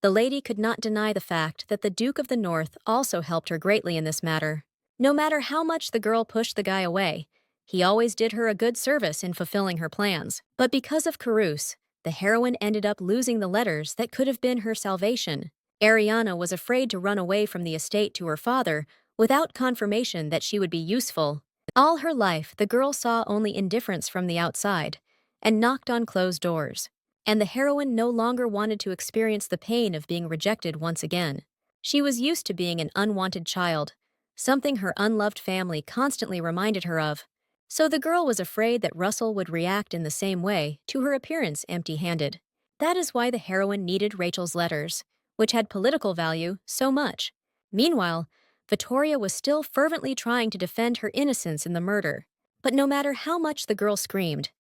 The lady could not deny the fact that the Duke of the North also helped her greatly in this matter. No matter how much the girl pushed the guy away, he always did her a good service in fulfilling her plans. But because of Carouse, the heroine ended up losing the letters that could have been her salvation. Ariana was afraid to run away from the estate to her father without confirmation that she would be useful. All her life, the girl saw only indifference from the outside and knocked on closed doors. And the heroine no longer wanted to experience the pain of being rejected once again. She was used to being an unwanted child, something her unloved family constantly reminded her of. So the girl was afraid that Russell would react in the same way to her appearance empty-handed. That is why the heroine needed Rachel's letters, which had political value, so much. Meanwhile, Vittoria was still fervently trying to defend her innocence in the murder. But no matter how much the girl screamed,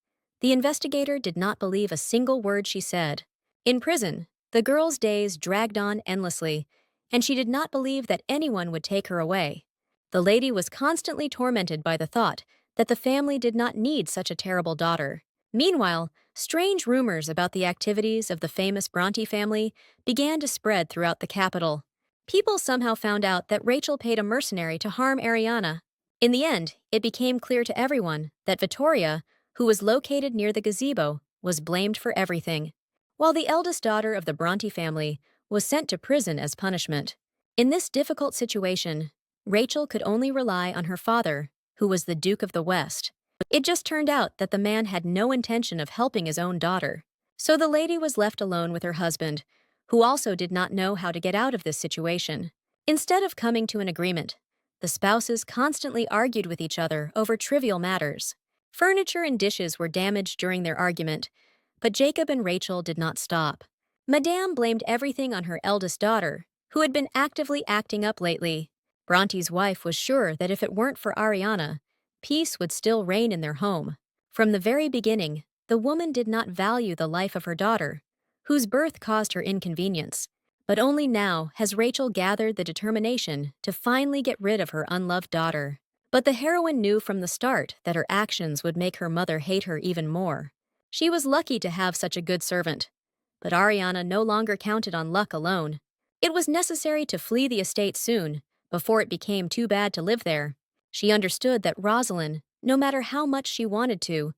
the investigator did not believe a single word she said. In prison, the girl's days dragged on endlessly, and she did not believe that anyone would take her away. The lady was constantly tormented by the thought that the family did not need such a terrible daughter. Meanwhile, strange rumors about the activities of the famous Bronte family began to spread throughout the capital. People somehow found out that Rachel paid a mercenary to harm Ariana. In the end, it became clear to everyone that Vittoria, who was located near the gazebo, was blamed for everything, while the eldest daughter of the Bronte family was sent to prison as punishment. In this difficult situation, Rachel could only rely on her father, who was the Duke of the West. It just turned out that the man had no intention of helping his own daughter. So the lady was left alone with her husband, who also did not know how to get out of this situation. Instead of coming to an agreement, the spouses constantly argued with each other over trivial matters. Furniture and dishes were damaged during their argument, but Jacob and Rachel did not stop. Madame blamed everything on her eldest daughter, who had been actively acting up lately. Bronte's wife was sure that if it weren't for Ariana, peace would still reign in their home. From the very beginning, the woman did not value the life of her daughter, whose birth caused her inconvenience. But only now has Rachel gathered the determination to finally get rid of her unloved daughter. But the heroine knew from the start that her actions would make her mother hate her even more. She was lucky to have such a good servant. But Ariana no longer counted on luck alone. It was necessary to flee the estate soon, before it became too bad to live there. She understood that Rosalind, no matter how much she wanted to,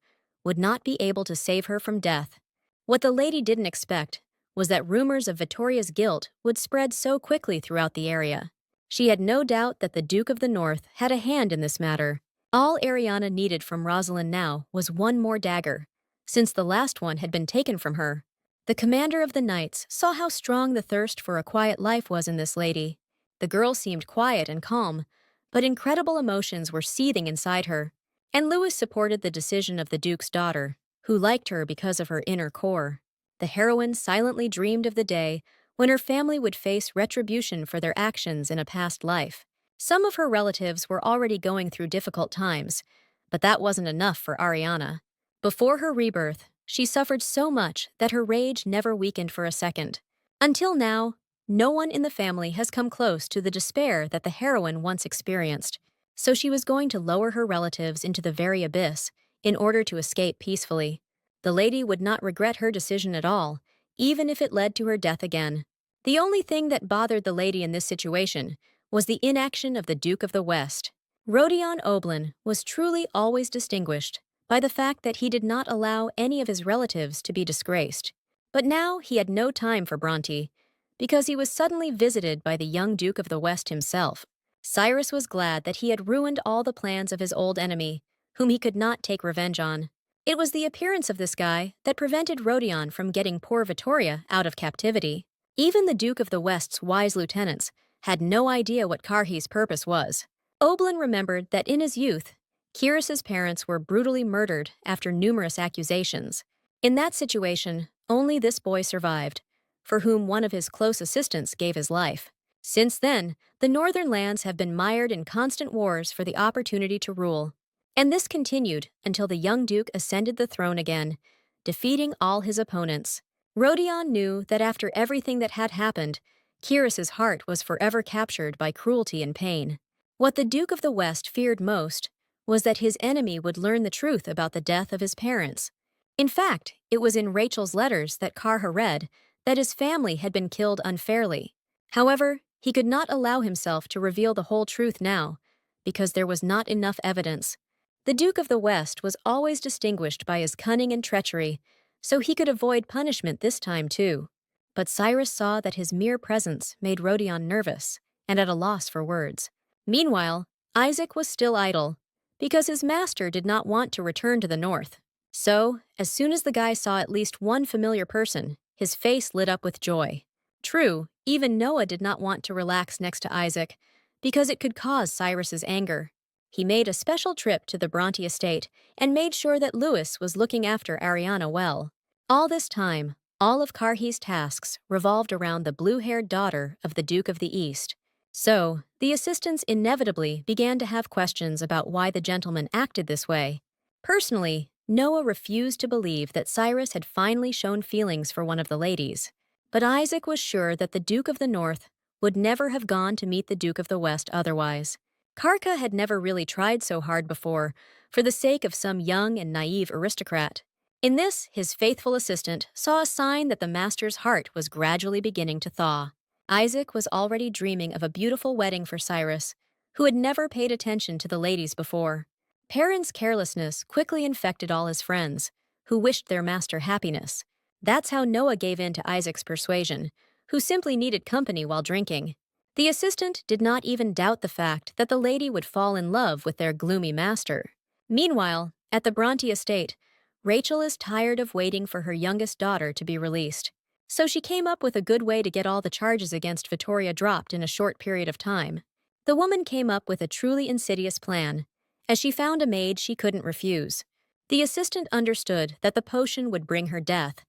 would not be able to save her from death. What the lady didn't expect was that rumors of Vittoria's guilt would spread so quickly throughout the area. She had no doubt that the Duke of the North had a hand in this matter. All Ariana needed from Rosalind now was one more dagger, since the last one had been taken from her. The commander of the knights saw how strong the thirst for a quiet life was in this lady. The girl seemed quiet and calm, but incredible emotions were seething inside her. And Lewis supported the decision of the Duke's daughter, who liked her because of her inner core. The heroine silently dreamed of the day when her family would face retribution for their actions in a past life. Some of her relatives were already going through difficult times, but that wasn't enough for Ariana. Before her rebirth, she suffered so much that her rage never weakened for a second. Until now, no one in the family has come close to the despair that the heroine once experienced, so she was going to lower her relatives into the very abyss in order to escape peacefully. The lady would not regret her decision at all, even if it led to her death again. The only thing that bothered the lady in this situation was the inaction of the Duke of the West. Rodion Oblin was truly always distinguished by the fact that he did not allow any of his relatives to be disgraced. But now he had no time for Bronte, because he was suddenly visited by the young Duke of the West himself. Cyrus was glad that he had ruined all the plans of his old enemy, whom he could not take revenge on. It was the appearance of this guy that prevented Rodion from getting poor Vittoria out of captivity. Even the Duke of the West's wise lieutenants had no idea what Karhi's purpose was. Oblin remembered that in his youth, Kyrus's parents were brutally murdered after numerous accusations. In that situation, only this boy survived, for whom one of his close assistants gave his life. Since then, the northern lands have been mired in constant wars for the opportunity to rule. And this continued until the young duke ascended the throne again, defeating all his opponents. Rodion knew that after everything that had happened, Kyrus's heart was forever captured by cruelty and pain. What the Duke of the West feared most was that his enemy would learn the truth about the death of his parents. In fact, it was in Rachel's letters that Karha read that his family had been killed unfairly. However, he could not allow himself to reveal the whole truth now, because there was not enough evidence. The Duke of the West was always distinguished by his cunning and treachery, so he could avoid punishment this time too. But Cyrus saw that his mere presence made Rodion nervous and at a loss for words. Meanwhile, Isaac was still idle, because his master did not want to return to the north. So, as soon as the guy saw at least one familiar person, his face lit up with joy. True, even Noah did not want to relax next to Isaac, because it could cause Cyrus's anger. He made a special trip to the Bronte estate and made sure that Lewis was looking after Ariana well. All this time, all of Karhi's tasks revolved around the blue-haired daughter of the Duke of the East. So, the assistants inevitably began to have questions about why the gentleman acted this way. Personally, Noah refused to believe that Cyrus had finally shown feelings for one of the ladies. But Isaac was sure that the Duke of the North would never have gone to meet the Duke of the West otherwise. Karka had never really tried so hard before, for the sake of some young and naive aristocrat. In this, his faithful assistant saw a sign that the master's heart was gradually beginning to thaw. Isaac was already dreaming of a beautiful wedding for Cyrus, who had never paid attention to the ladies before. Perrin's carelessness quickly infected all his friends, who wished their master happiness. That's how Noah gave in to Isaac's persuasion, who simply needed company while drinking. The assistant did not even doubt the fact that the lady would fall in love with their gloomy master. Meanwhile, at the Bronte estate, Rachel is tired of waiting for her youngest daughter to be released. So she came up with a good way to get all the charges against Vittoria dropped in a short period of time. The woman came up with a truly insidious plan, as she found a maid she couldn't refuse. The assistant understood that the potion would bring her death,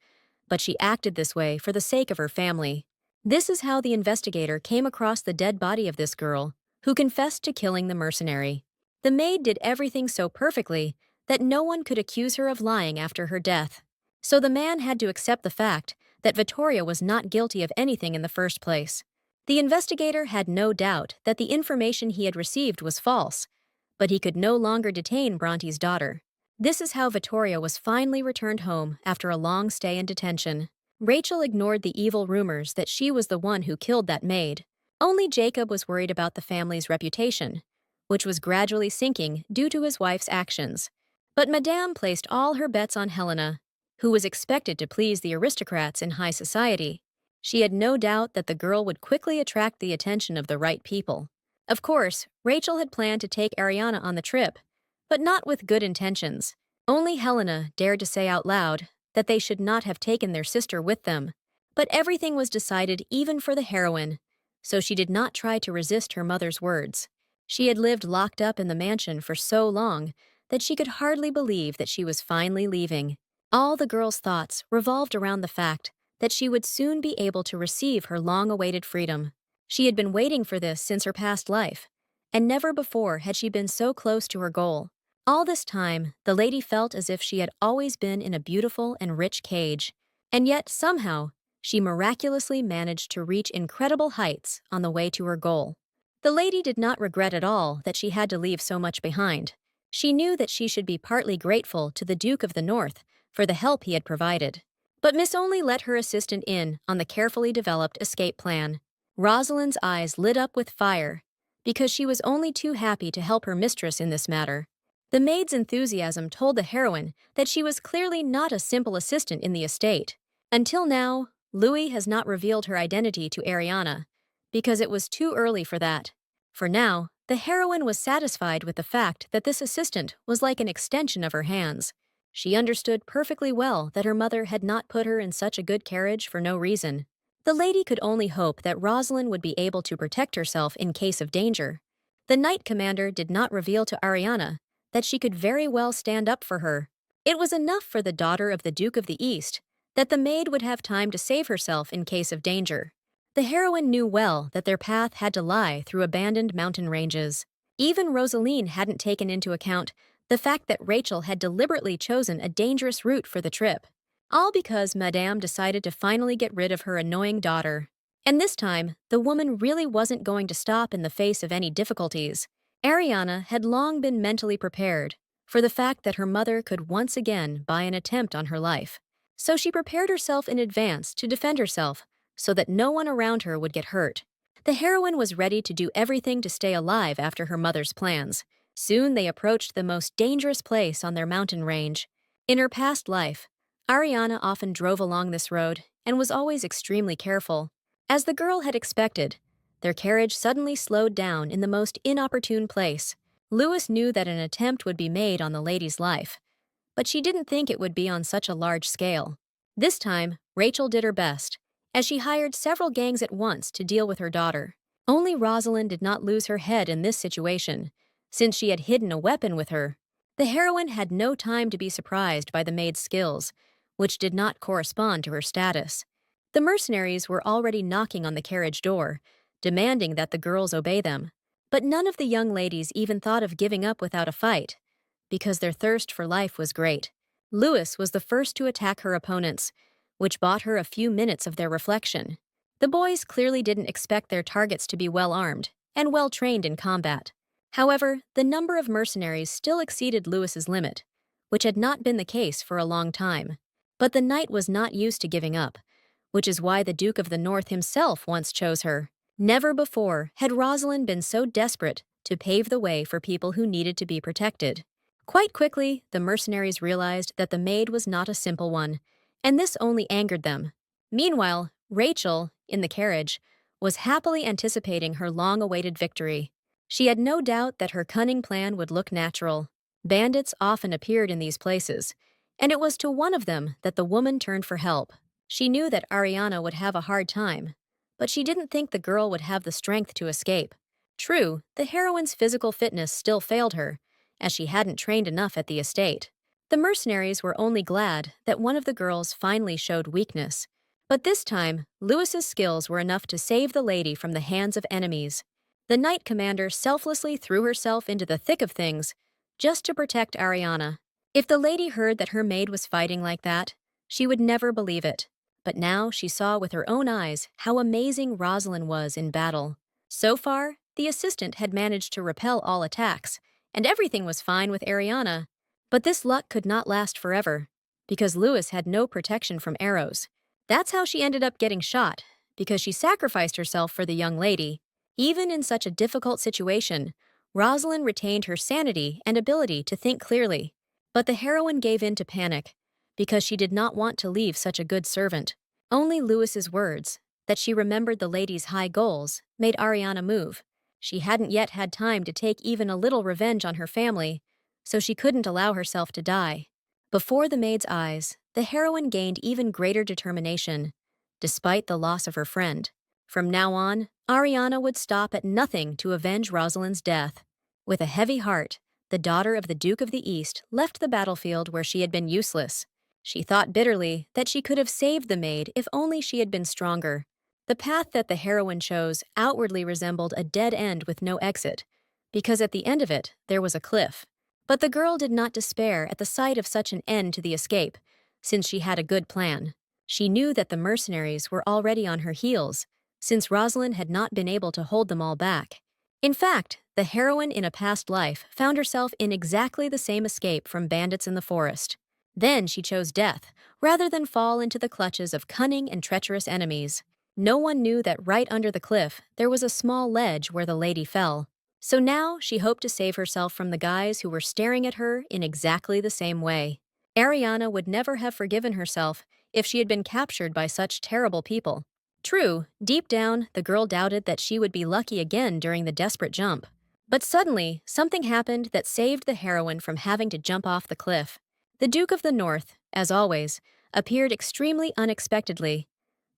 but she acted this way for the sake of her family. This is how the investigator came across the dead body of this girl, who confessed to killing the mercenary. The maid did everything so perfectly that no one could accuse her of lying after her death. So the man had to accept the fact that Vittoria was not guilty of anything in the first place. The investigator had no doubt that the information he had received was false, but he could no longer detain Bronte's daughter. This is how Vittoria was finally returned home after a long stay in detention. Rachel ignored the evil rumors that she was the one who killed that maid. Only Jacob was worried about the family's reputation, which was gradually sinking due to his wife's actions. But Madame placed all her bets on Helena, who was expected to please the aristocrats in high society. She had no doubt that the girl would quickly attract the attention of the right people. Of course, Rachel had planned to take Ariana on the trip, but not with good intentions. Only Helena dared to say out loud that they should not have taken their sister with them. But everything was decided even for the heroine, so she did not try to resist her mother's words. She had lived locked up in the mansion for so long that she could hardly believe that she was finally leaving. All the girl's thoughts revolved around the fact that she would soon be able to receive her long-awaited freedom. She had been waiting for this since her past life, and never before had she been so close to her goal. All this time, the lady felt as if she had always been in a beautiful and rich cage, and yet, somehow, she miraculously managed to reach incredible heights on the way to her goal. The lady did not regret at all that she had to leave so much behind. She knew that she should be partly grateful to the Duke of the North for the help he had provided. But Miss only let her assistant in on the carefully developed escape plan. Rosalind's eyes lit up with fire, because she was only too happy to help her mistress in this matter. The maid's enthusiasm told the heroine that she was clearly not a simple assistant in the estate. Until now, Louis has not revealed her identity to Ariana, because it was too early for that. For now, the heroine was satisfied with the fact that this assistant was like an extension of her hands. She understood perfectly well that her mother had not put her in such a good carriage for no reason. The lady could only hope that Rosalind would be able to protect herself in case of danger. The knight commander did not reveal to Ariana that she could very well stand up for her. It was enough for the daughter of the Duke of the East that the maid would have time to save herself in case of danger. The heroine knew well that their path had to lie through abandoned mountain ranges. Even Rosaline hadn't taken into account the fact that Rachel had deliberately chosen a dangerous route for the trip, all because Madame decided to finally get rid of her annoying daughter. And this time, the woman really wasn't going to stop in the face of any difficulties. Ariana had long been mentally prepared for the fact that her mother could once again buy an attempt on her life. So she prepared herself in advance to defend herself so that no one around her would get hurt. The heroine was ready to do everything to stay alive after her mother's plans. Soon they approached the most dangerous place on their mountain range. In her past life, Ariana often drove along this road and was always extremely careful. As the girl had expected, their carriage suddenly slowed down in the most inopportune place. Louis knew that an attempt would be made on the lady's life, but she didn't think it would be on such a large scale. This time, Rachel did her best, as she hired several gangs at once to deal with her daughter. Only Rosalind did not lose her head in this situation, since she had hidden a weapon with her. The heroine had no time to be surprised by the maid's skills, which did not correspond to her status. The mercenaries were already knocking on the carriage door, demanding that the girls obey them. But none of the young ladies even thought of giving up without a fight, because their thirst for life was great. Louis was the first to attack her opponents, which bought her a few minutes of their reflection. The boys clearly didn't expect their targets to be well-armed and well-trained in combat. However, the number of mercenaries still exceeded Louis's limit, which had not been the case for a long time. But the knight was not used to giving up, which is why the Duke of the North himself once chose her. Never before had Rosalind been so desperate to pave the way for people who needed to be protected. Quite quickly, the mercenaries realized that the maid was not a simple one, and this only angered them. Meanwhile, Rachel, in the carriage, was happily anticipating her long-awaited victory. She had no doubt that her cunning plan would look natural. Bandits often appeared in these places, and it was to one of them that the woman turned for help. She knew that Ariana would have a hard time, but she didn't think the girl would have the strength to escape. True, the heroine's physical fitness still failed her, as she hadn't trained enough at the estate. The mercenaries were only glad that one of the girls finally showed weakness, But this time, Lewis's skills were enough to save the lady from the hands of enemies. The knight commander selflessly threw herself into the thick of things just to protect Ariana. If the lady heard that her maid was fighting like that, she would never believe it. But now she saw with her own eyes how amazing Rosalind was in battle. So far, the assistant had managed to repel all attacks, and everything was fine with Ariana. But this luck could not last forever, because Lewis had no protection from arrows. That's how she ended up getting shot, because she sacrificed herself for the young lady. Even in such a difficult situation, Rosalind retained her sanity and ability to think clearly. But the heroine gave in to panic, because she did not want to leave such a good servant. Only Lewis's words, that she remembered the lady's high goals, made Ariana move. She hadn't yet had time to take even a little revenge on her family, so she couldn't allow herself to die. Before the maid's eyes, the heroine gained even greater determination, despite the loss of her friend. From now on, Ariana would stop at nothing to avenge Rosalind's death. With a heavy heart, the daughter of the Duke of the East left the battlefield where she had been useless. She thought bitterly that she could have saved the maid if only she had been stronger. The path that the heroine chose outwardly resembled a dead end with no exit, because at the end of it there was a cliff. But the girl did not despair at the sight of such an end to the escape, since she had a good plan. She knew that the mercenaries were already on her heels, since Rosalind had not been able to hold them all back. In fact, the heroine in a past life found herself in exactly the same escape from bandits in the forest. Then she chose death, rather than fall into the clutches of cunning and treacherous enemies. No one knew that right under the cliff there was a small ledge where the lady fell. So now she hoped to save herself from the guys who were staring at her in exactly the same way. Ariana would never have forgiven herself if she had been captured by such terrible people. True, deep down, the girl doubted that she would be lucky again during the desperate jump. But suddenly, something happened that saved the heroine from having to jump off the cliff. The Duke of the North, as always, appeared extremely unexpectedly,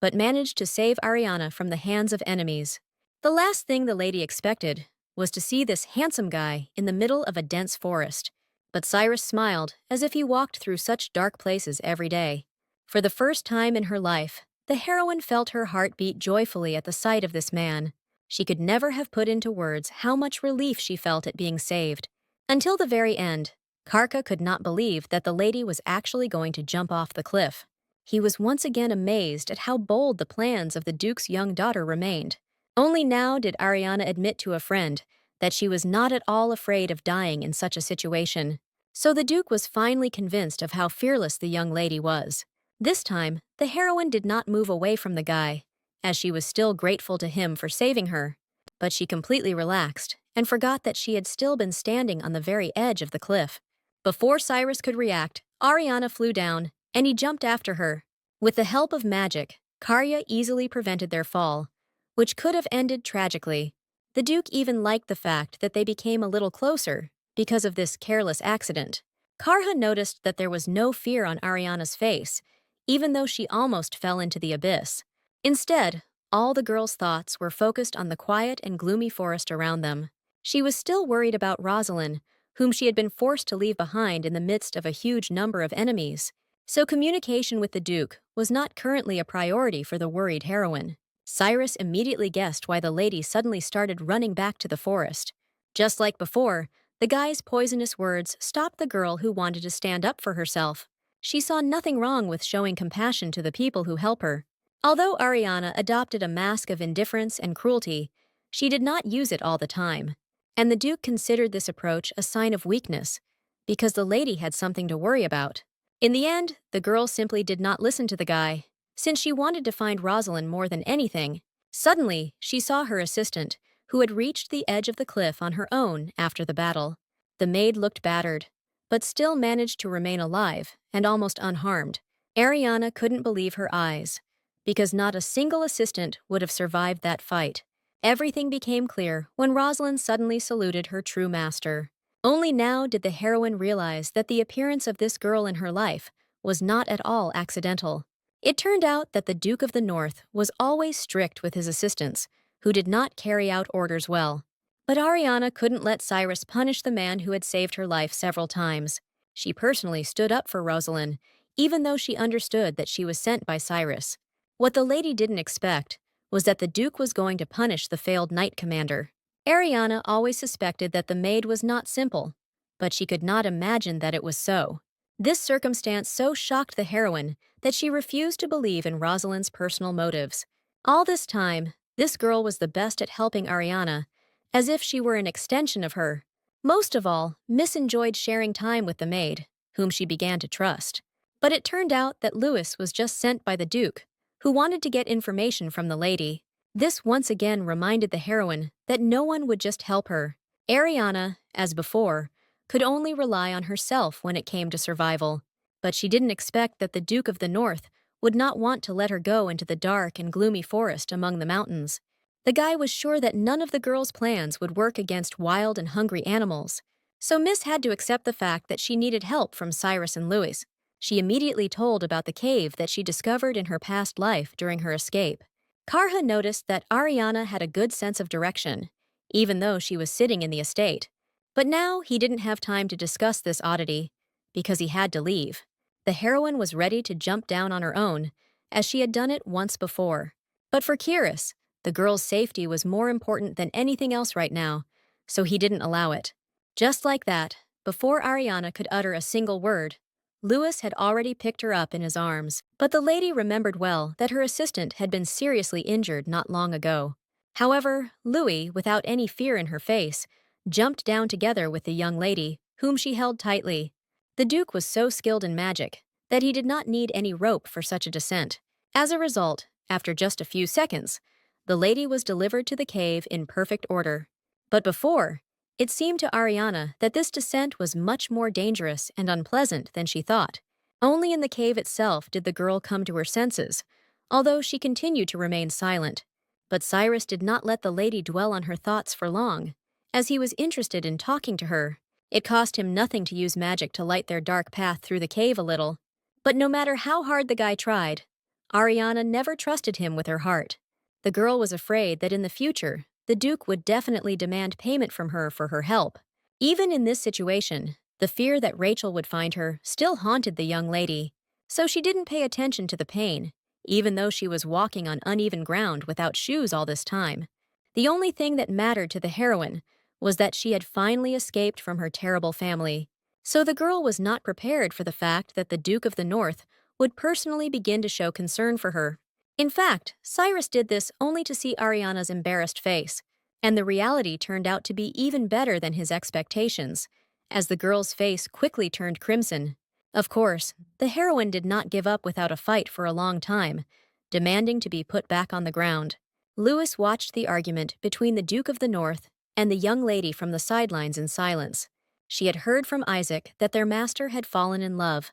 but managed to save Ariana from the hands of enemies. The last thing the lady expected was to see this handsome guy in the middle of a dense forest. But Cyrus smiled as if he walked through such dark places every day. For the first time in her life, the heroine felt her heart beat joyfully at the sight of this man. She could never have put into words how much relief she felt at being saved. Until the very end, Karka could not believe that the lady was actually going to jump off the cliff. He was once again amazed at how bold the plans of the Duke's young daughter remained. Only now did Ariana admit to a friend that she was not at all afraid of dying in such a situation. So the Duke was finally convinced of how fearless the young lady was. This time, the heroine did not move away from the guy, as she was still grateful to him for saving her. But she completely relaxed and forgot that she had still been standing on the very edge of the cliff. Before Cyrus could react, Ariana flew down, and he jumped after her. With the help of magic, Karya easily prevented their fall, which could have ended tragically. The Duke even liked the fact that they became a little closer because of this careless accident. Karha noticed that there was no fear on Ariana's face, even though she almost fell into the abyss. Instead, all the girl's thoughts were focused on the quiet and gloomy forest around them. She was still worried about Rosalind, whom she had been forced to leave behind in the midst of a huge number of enemies. So communication with the Duke was not currently a priority for the worried heroine. Cyrus immediately guessed why the lady suddenly started running back to the forest. Just like before, the guy's poisonous words stopped the girl who wanted to stand up for herself. She saw nothing wrong with showing compassion to the people who help her. Although Ariana adopted a mask of indifference and cruelty, she did not use it all the time. And the Duke considered this approach a sign of weakness, because the lady had something to worry about. In the end, the girl simply did not listen to the guy, since she wanted to find Rosalind more than anything. Suddenly, she saw her assistant, who had reached the edge of the cliff on her own after the battle. The maid looked battered, but still managed to remain alive and almost unharmed. Ariana couldn't believe her eyes, because not a single assistant would have survived that fight. Everything became clear when Rosalind suddenly saluted her true master. Only now did the heroine realize that the appearance of this girl in her life was not at all accidental. It turned out that the Duke of the North was always strict with his assistants, who did not carry out orders well. But Ariana couldn't let Cyrus punish the man who had saved her life several times. She personally stood up for Rosalind, even though she understood that she was sent by Cyrus. What the lady didn't expect was that the Duke was going to punish the failed knight commander. Ariana always suspected that the maid was not simple, but she could not imagine that it was so. This circumstance so shocked the heroine that she refused to believe in Rosalind's personal motives. All this time, this girl was the best at helping Ariana, as if she were an extension of her. Most of all, Miss enjoyed sharing time with the maid, whom she began to trust. But it turned out that Louis was just sent by the Duke, who wanted to get information from the lady. This once again reminded the heroine that no one would just help her. Ariana, as before, could only rely on herself when it came to survival. But she didn't expect that the Duke of the North would not want to let her go into the dark and gloomy forest among the mountains. The guy was sure that none of the girl's plans would work against wild and hungry animals. So Miss had to accept the fact that she needed help from Cyrus and Louis. She immediately told about the cave that she discovered in her past life during her escape. Karha noticed that Ariana had a good sense of direction, even though she was sitting in the estate. But now he didn't have time to discuss this oddity, because he had to leave. The heroine was ready to jump down on her own, as she had done it once before. But for Kiris, the girl's safety was more important than anything else right now, so he didn't allow it. Just like that, before Ariana could utter a single word, Louis had already picked her up in his arms. But the lady remembered well that her assistant had been seriously injured not long ago. However, Louis, without any fear in her face, jumped down together with the young lady, whom she held tightly. The Duke was so skilled in magic that he did not need any rope for such a descent. As a result, after just a few seconds, the lady was delivered to the cave in perfect order. But before, it seemed to Ariana that this descent was much more dangerous and unpleasant than she thought. Only in the cave itself did the girl come to her senses, although she continued to remain silent. But Cyrus did not let the lady dwell on her thoughts for long, as he was interested in talking to her. It cost him nothing to use magic to light their dark path through the cave a little. But no matter how hard the guy tried, Ariana never trusted him with her heart. The girl was afraid that in the future, the Duke would definitely demand payment from her for her help. Even in this situation, the fear that Rachel would find her still haunted the young lady, so she didn't pay attention to the pain, even though she was walking on uneven ground without shoes all this time. The only thing that mattered to the heroine was that she had finally escaped from her terrible family. So the girl was not prepared for the fact that the Duke of the North would personally begin to show concern for her. In fact, Cyrus did this only to see Ariana's embarrassed face, and the reality turned out to be even better than his expectations, as the girl's face quickly turned crimson. Of course, the heroine did not give up without a fight for a long time, demanding to be put back on the ground. Louis watched the argument between the Duke of the North and the young lady from the sidelines in silence. She had heard from Isaac that their master had fallen in love,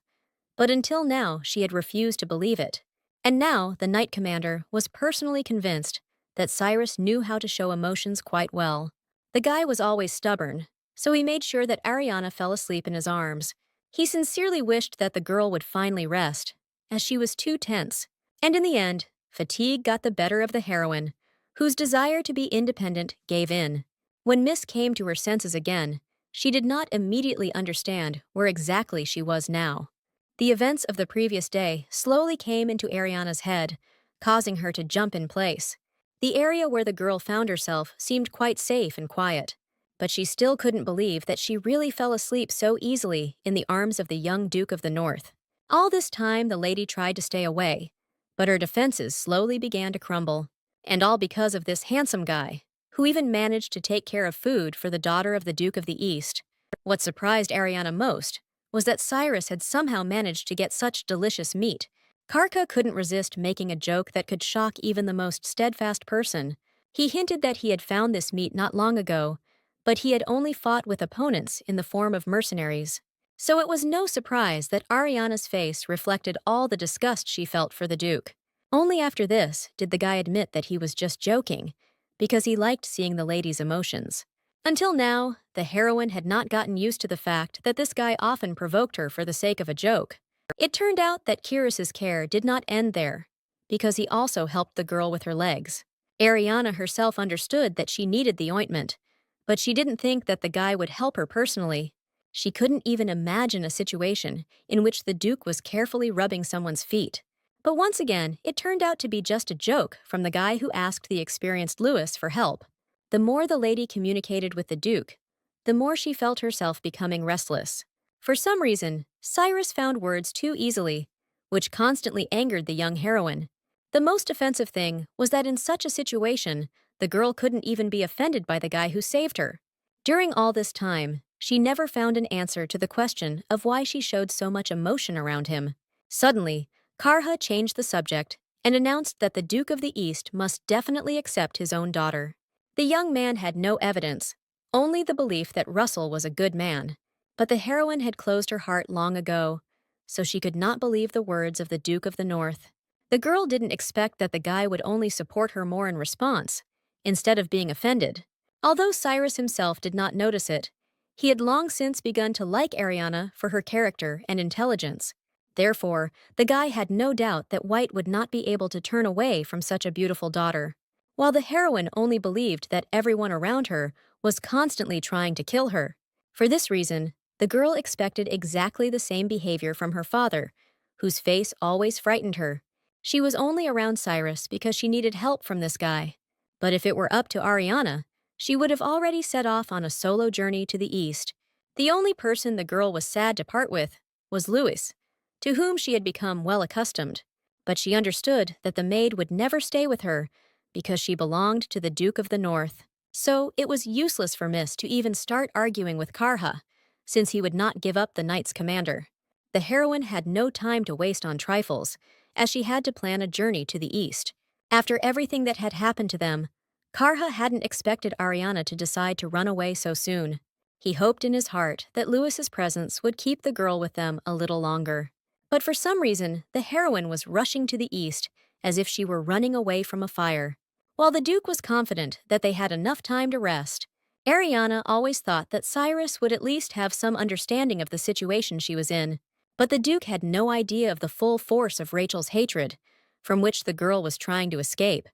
but until now she had refused to believe it. And now the knight commander was personally convinced that Cyrus knew how to show emotions quite well. The guy was always stubborn, so he made sure that Ariana fell asleep in his arms. He sincerely wished that the girl would finally rest, as she was too tense. And in the end, fatigue got the better of the heroine, whose desire to be independent gave in. When Miss came to her senses again, she did not immediately understand where exactly she was now. The events of the previous day slowly came into Ariana's head, causing her to jump in place. The area where the girl found herself seemed quite safe and quiet, but she still couldn't believe that she really fell asleep so easily in the arms of the young Duke of the North. All this time the lady tried to stay away, but her defenses slowly began to crumble. And all because of this handsome guy, who even managed to take care of food for the daughter of the Duke of the East. What surprised Ariana most was that Cyrus had somehow managed to get such delicious meat. Karka couldn't resist making a joke that could shock even the most steadfast person. He hinted that he had found this meat not long ago, but he had only fought with opponents in the form of mercenaries. So it was no surprise that Ariana's face reflected all the disgust she felt for the Duke. Only after this did the guy admit that he was just joking, because he liked seeing the lady's emotions. Until now, the heroine had not gotten used to the fact that this guy often provoked her for the sake of a joke. It turned out that Kiris's care did not end there, because he also helped the girl with her legs. Ariana herself understood that she needed the ointment, but she didn't think that the guy would help her personally. She couldn't even imagine a situation in which the Duke was carefully rubbing someone's feet. But once again, it turned out to be just a joke from the guy who asked the experienced Lewis for help. The more the lady communicated with the Duke, the more she felt herself becoming restless. For some reason, Cyrus found words too easily, which constantly angered the young heroine. The most offensive thing was that in such a situation, the girl couldn't even be offended by the guy who saved her. During all this time, she never found an answer to the question of why she showed so much emotion around him. Suddenly, Karha changed the subject and announced that the Duke of the East must definitely accept his own daughter. The young man had no evidence, only the belief that Russell was a good man. But the heroine had closed her heart long ago, so she could not believe the words of the Duke of the North. The girl didn't expect that the guy would only support her more in response, instead of being offended. Although Cyrus himself did not notice it, he had long since begun to like Ariana for her character and intelligence. Therefore, the guy had no doubt that White would not be able to turn away from such a beautiful daughter. While the heroine only believed that everyone around her was constantly trying to kill her. For this reason, the girl expected exactly the same behavior from her father, whose face always frightened her. She was only around Cyrus because she needed help from this guy. But if it were up to Ariana, she would have already set off on a solo journey to the east. The only person the girl was sad to part with was Louis, to whom she had become well accustomed. But she understood that the maid would never stay with her because she belonged to the Duke of the North. So it was useless for Miss to even start arguing with Karha, since he would not give up the knight's commander. The heroine had no time to waste on trifles, as she had to plan a journey to the east. After everything that had happened to them, Karha hadn't expected Ariana to decide to run away so soon. He hoped in his heart that Louis's presence would keep the girl with them a little longer. But for some reason, the heroine was rushing to the east as if she were running away from a fire. While the Duke was confident that they had enough time to rest, Ariana always thought that Cyrus would at least have some understanding of the situation she was in. But the Duke had no idea of the full force of Rachel's hatred, from which the girl was trying to escape.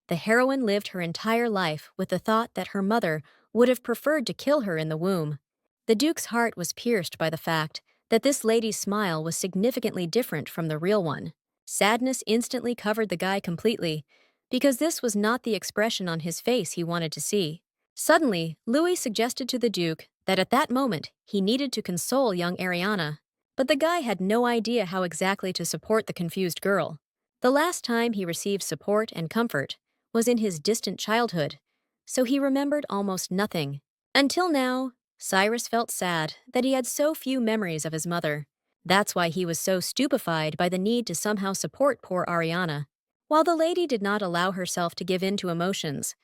The heroine lived her entire life with the thought that her mother would have preferred to kill her in the womb. The Duke's heart was pierced by the fact that this lady's smile was significantly different from the real one. Sadness instantly covered the guy completely, because this was not the expression on his face he wanted to see. Suddenly, Louis suggested to the Duke that at that moment he needed to console young Ariana. But the guy had no idea how exactly to support the confused girl. The last time he received support and comfort was in his distant childhood, so he remembered almost nothing. Until now, Cyrus felt sad that he had so few memories of his mother. That's why he was so stupefied by the need to somehow support poor Ariana. While the lady did not allow herself to give in to emotions,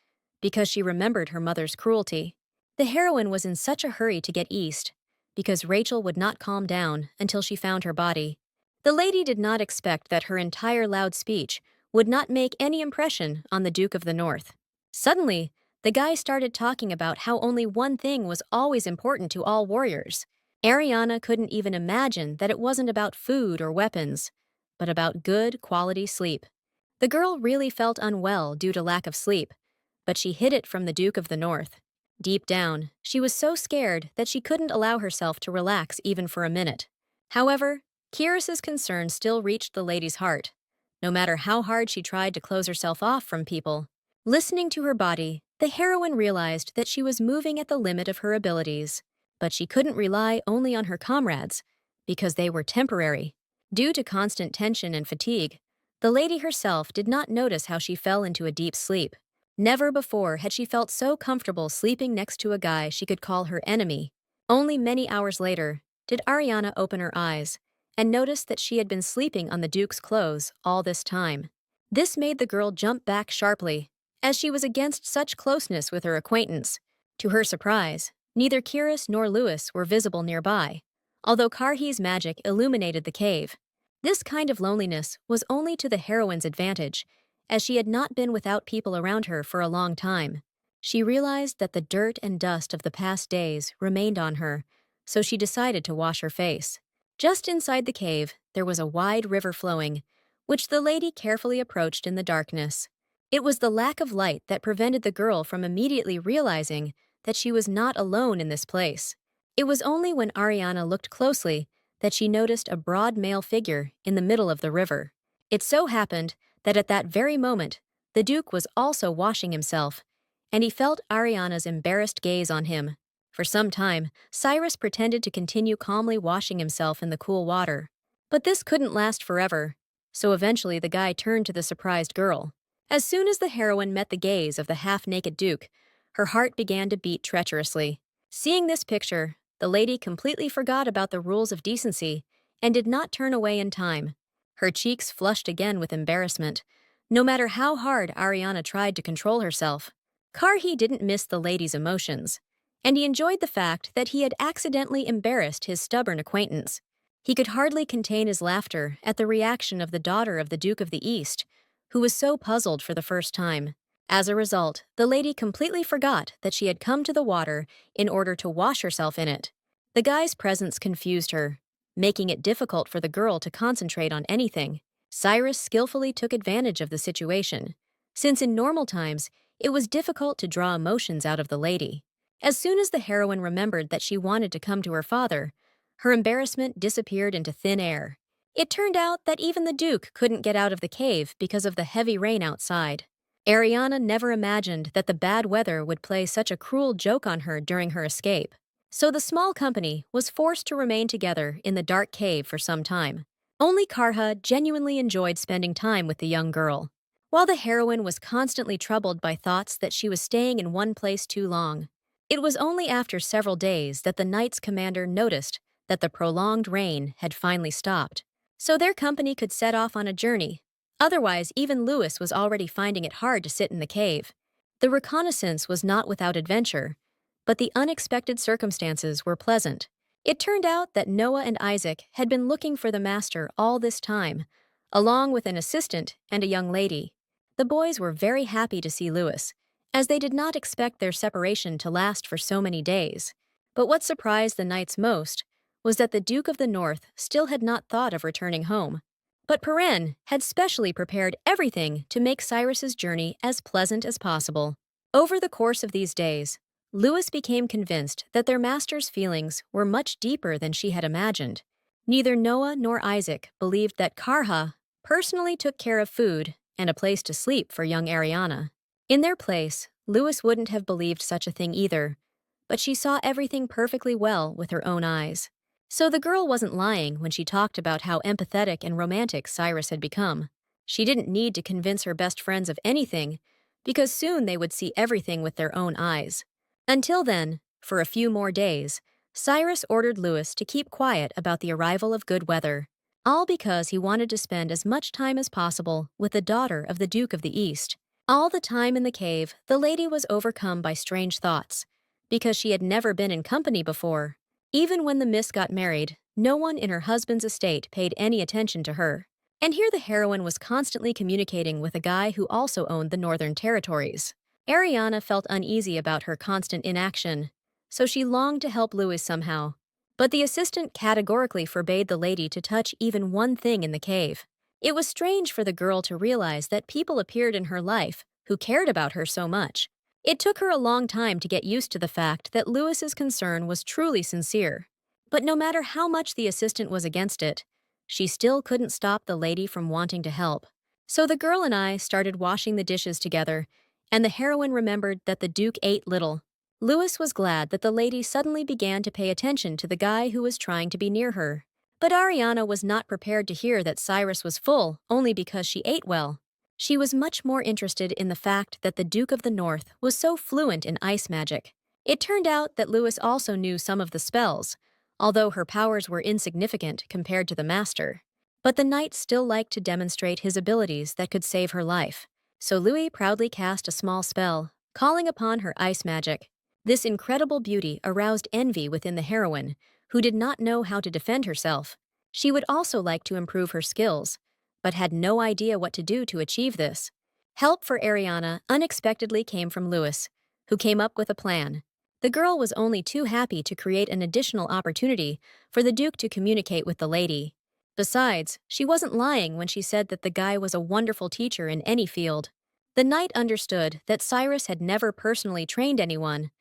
because she remembered her mother's cruelty, the heroine was in such a hurry to get east, because Rachel would not calm down until she found her body. The lady did not expect that her entire loud speech would not make any impression on the Duke of the North. Suddenly, the guy started talking about how only one thing was always important to all warriors. Ariana couldn't even imagine that it wasn't about food or weapons, but about good quality sleep. The girl really felt unwell due to lack of sleep, but she hid it from the Duke of the North. Deep down, she was so scared that she couldn't allow herself to relax even for a minute. However, Kyrus's concern still reached the lady's heart, no matter how hard she tried to close herself off from people. Listening to her body, the heroine realized that she was moving at the limit of her abilities, but she couldn't rely only on her comrades, because they were temporary. Due to constant tension and fatigue, the lady herself did not notice how she fell into a deep sleep. Never before had she felt so comfortable sleeping next to a guy she could call her enemy. Only many hours later did Ariana open her eyes and notice that she had been sleeping on the Duke's clothes all this time. This made the girl jump back sharply, as she was against such closeness with her acquaintance. To her surprise, neither Kyrus nor Louis were visible nearby, although Karhi's magic illuminated the cave. This kind of loneliness was only to the heroine's advantage, as she had not been without people around her for a long time. She realized that the dirt and dust of the past days remained on her, so she decided to wash her face. Just inside the cave, there was a wide river flowing, which the lady carefully approached in the darkness. It was the lack of light that prevented the girl from immediately realizing that she was not alone in this place. It was only when Ariana looked closely that she noticed a broad male figure in the middle of the river. It so happened that at that very moment, the Duke was also washing himself, and he felt Ariana's embarrassed gaze on him. For some time, Cyrus pretended to continue calmly washing himself in the cool water. But this couldn't last forever, so eventually the guy turned to the surprised girl. As soon as the heroine met the gaze of the half-naked Duke, her heart began to beat treacherously. Seeing this picture, the lady completely forgot about the rules of decency and did not turn away in time. Her cheeks flushed again with embarrassment, no matter how hard Ariana tried to control herself. Karhi didn't miss the lady's emotions, and he enjoyed the fact that he had accidentally embarrassed his stubborn acquaintance. He could hardly contain his laughter at the reaction of the daughter of the Duke of the East, who was so puzzled for the first time. As a result, the lady completely forgot that she had come to the water in order to wash herself in it. The guy's presence confused her, making it difficult for the girl to concentrate on anything. Cyrus skillfully took advantage of the situation, since in normal times it was difficult to draw emotions out of the lady. As soon as the heroine remembered that she wanted to come to her father, her embarrassment disappeared into thin air. It turned out that even the Duke couldn't get out of the cave because of the heavy rain outside. Ariana never imagined that the bad weather would play such a cruel joke on her during her escape. So the small company was forced to remain together in the dark cave for some time. Only Karha genuinely enjoyed spending time with the young girl, while the heroine was constantly troubled by thoughts that she was staying in one place too long. It was only after several days that the knight's commander noticed that the prolonged rain had finally stopped, so their company could set off on a journey. Otherwise, even Lewis was already finding it hard to sit in the cave. The reconnaissance was not without adventure, but the unexpected circumstances were pleasant. It turned out that Noah and Isaac had been looking for the master all this time, along with an assistant and a young lady. The boys were very happy to see Lewis, as they did not expect their separation to last for so many days. But what surprised the knights most was that the Duke of the North still had not thought of returning home. But Peren had specially prepared everything to make Cyrus's journey as pleasant as possible. Over the course of these days, Lewis became convinced that their master's feelings were much deeper than she had imagined. Neither Noah nor Isaac believed that Karha personally took care of food and a place to sleep for young Ariana. In their place, Lewis wouldn't have believed such a thing either, but she saw everything perfectly well with her own eyes. So the girl wasn't lying when she talked about how empathetic and romantic Cyrus had become. She didn't need to convince her best friends of anything, because soon they would see everything with their own eyes. Until then, for a few more days, Cyrus ordered Lewis to keep quiet about the arrival of good weather, all because he wanted to spend as much time as possible with the daughter of the Duke of the East. All the time in the cave, the lady was overcome by strange thoughts, because she had never been in company before. Even when the Miss got married, no one in her husband's estate paid any attention to her. And here the heroine was constantly communicating with a guy who also owned the Northern Territories. Ariana felt uneasy about her constant inaction, so she longed to help Lewis somehow. But the assistant categorically forbade the lady to touch even one thing in the cave. It was strange for the girl to realize that people appeared in her life who cared about her so much. It took her a long time to get used to the fact that Lewis's concern was truly sincere. But no matter how much the assistant was against it, she still couldn't stop the lady from wanting to help. So the girl and I started washing the dishes together, and the heroine remembered that the Duke ate little. Lewis was glad that the lady suddenly began to pay attention to the guy who was trying to be near her. But Ariana was not prepared to hear that Cyrus was full only because she ate well. She was much more interested in the fact that the Duke of the North was so fluent in ice magic. It turned out that Lewis also knew some of the spells, although her powers were insignificant compared to the master. But the knight still liked to demonstrate his abilities that could save her life. So Louis proudly cast a small spell, calling upon her ice magic. This incredible beauty aroused envy within the heroine, who did not know how to defend herself. She would also like to improve her skills, but had no idea what to do to achieve this. Help for Ariana unexpectedly came from Lewis, who came up with a plan. The girl was only too happy to create an additional opportunity for the Duke to communicate with the lady. Besides, she wasn't lying when she said that the guy was a wonderful teacher in any field. The knight understood that Cyrus had never personally trained anyone,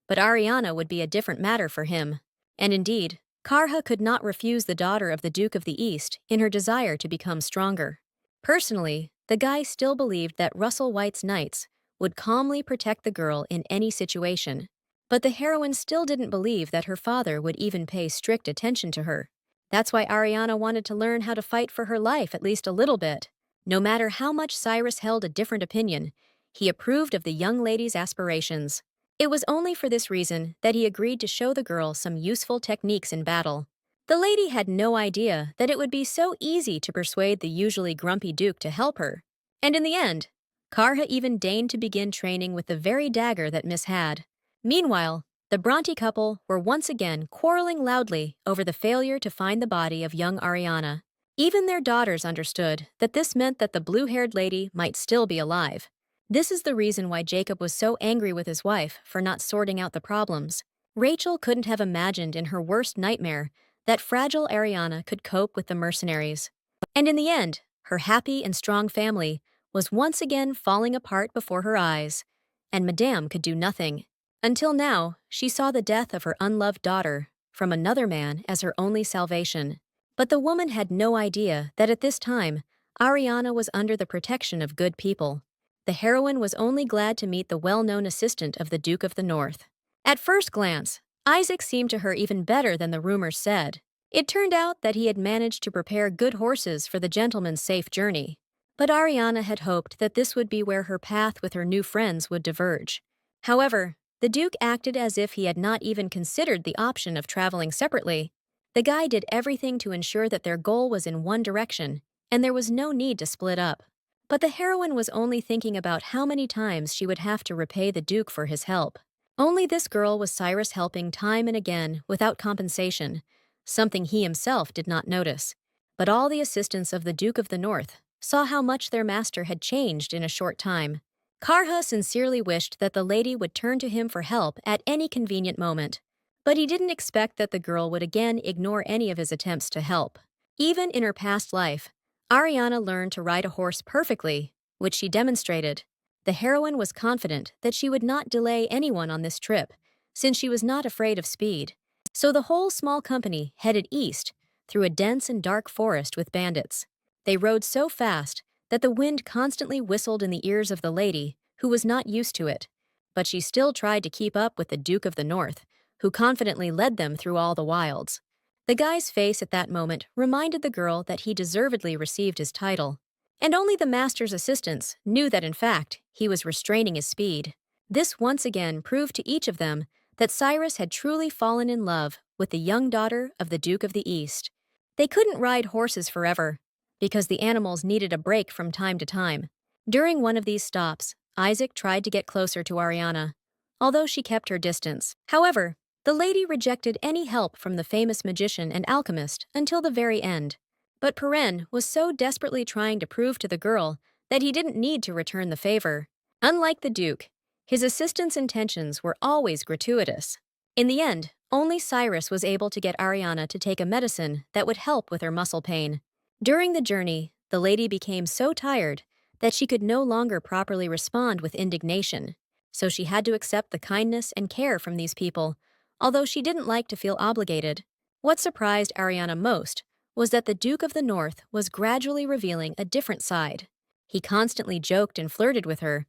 but Ariana would be a different matter for him. And indeed, Karha could not refuse the daughter of the Duke of the East in her desire to become stronger. Personally, the guy still believed that Russell White's knights would calmly protect the girl in any situation. But the heroine still didn't believe that her father would even pay strict attention to her. That's why Ariana wanted to learn how to fight for her life at least a little bit. No matter how much Cyrus held a different opinion, he approved of the young lady's aspirations. It was only for this reason that he agreed to show the girl some useful techniques in battle. The lady had no idea that it would be so easy to persuade the usually grumpy Duke to help her. And in the end, Karha even deigned to begin training with the very dagger that Miss had. Meanwhile, the Bronte couple were once again quarreling loudly over the failure to find the body of young Ariana. Even their daughters understood that this meant that the blue-haired lady might still be alive. This is the reason why Jacob was so angry with his wife for not sorting out the problems. Rachel couldn't have imagined in her worst nightmare that fragile Ariana could cope with the mercenaries. And in the end, her happy and strong family was once again falling apart before her eyes, and Madame could do nothing. Until now, she saw the death of her unloved daughter from another man as her only salvation. But the woman had no idea that at this time, Ariana was under the protection of good people. The heroine was only glad to meet the well-known assistant of the Duke of the North. At first glance, Isaac seemed to her even better than the rumors said. It turned out that he had managed to prepare good horses for the gentleman's safe journey. But Ariana had hoped that this would be where her path with her new friends would diverge. However, the Duke acted as if he had not even considered the option of traveling separately. The guy did everything to ensure that their goal was in one direction, and there was no need to split up. But the heroine was only thinking about how many times she would have to repay the Duke for his help. Only this girl was Cyrus helping time and again without compensation, something he himself did not notice. But all the assistants of the Duke of the North saw how much their master had changed in a short time. Karha sincerely wished that the lady would turn to him for help at any convenient moment, but he didn't expect that the girl would again ignore any of his attempts to help. Even in her past life, Ariana learned to ride a horse perfectly, which she demonstrated. The heroine was confident that she would not delay anyone on this trip, since she was not afraid of speed. So the whole small company headed east through a dense and dark forest with bandits. They rode so fast that the wind constantly whistled in the ears of the lady, who was not used to it. But she still tried to keep up with the Duke of the North, who confidently led them through all the wilds. The guy's face at that moment reminded the girl that he deservedly received his title. And only the master's assistants knew that in fact, he was restraining his speed. This once again proved to each of them that Cyrus had truly fallen in love with the young daughter of the Duke of the East. They couldn't ride horses forever, because the animals needed a break from time to time. During one of these stops, Isaac tried to get closer to Ariana, although she kept her distance. However, the lady rejected any help from the famous magician and alchemist until the very end. But Perrin was so desperately trying to prove to the girl that he didn't need to return the favor. Unlike the Duke, his assistant's intentions were always gratuitous. In the end, only Cyrus was able to get Ariana to take a medicine that would help with her muscle pain. During the journey, the lady became so tired that she could no longer properly respond with indignation, so she had to accept the kindness and care from these people, although she didn't like to feel obligated. What surprised Ariana most was that the Duke of the North was gradually revealing a different side. He constantly joked and flirted with her,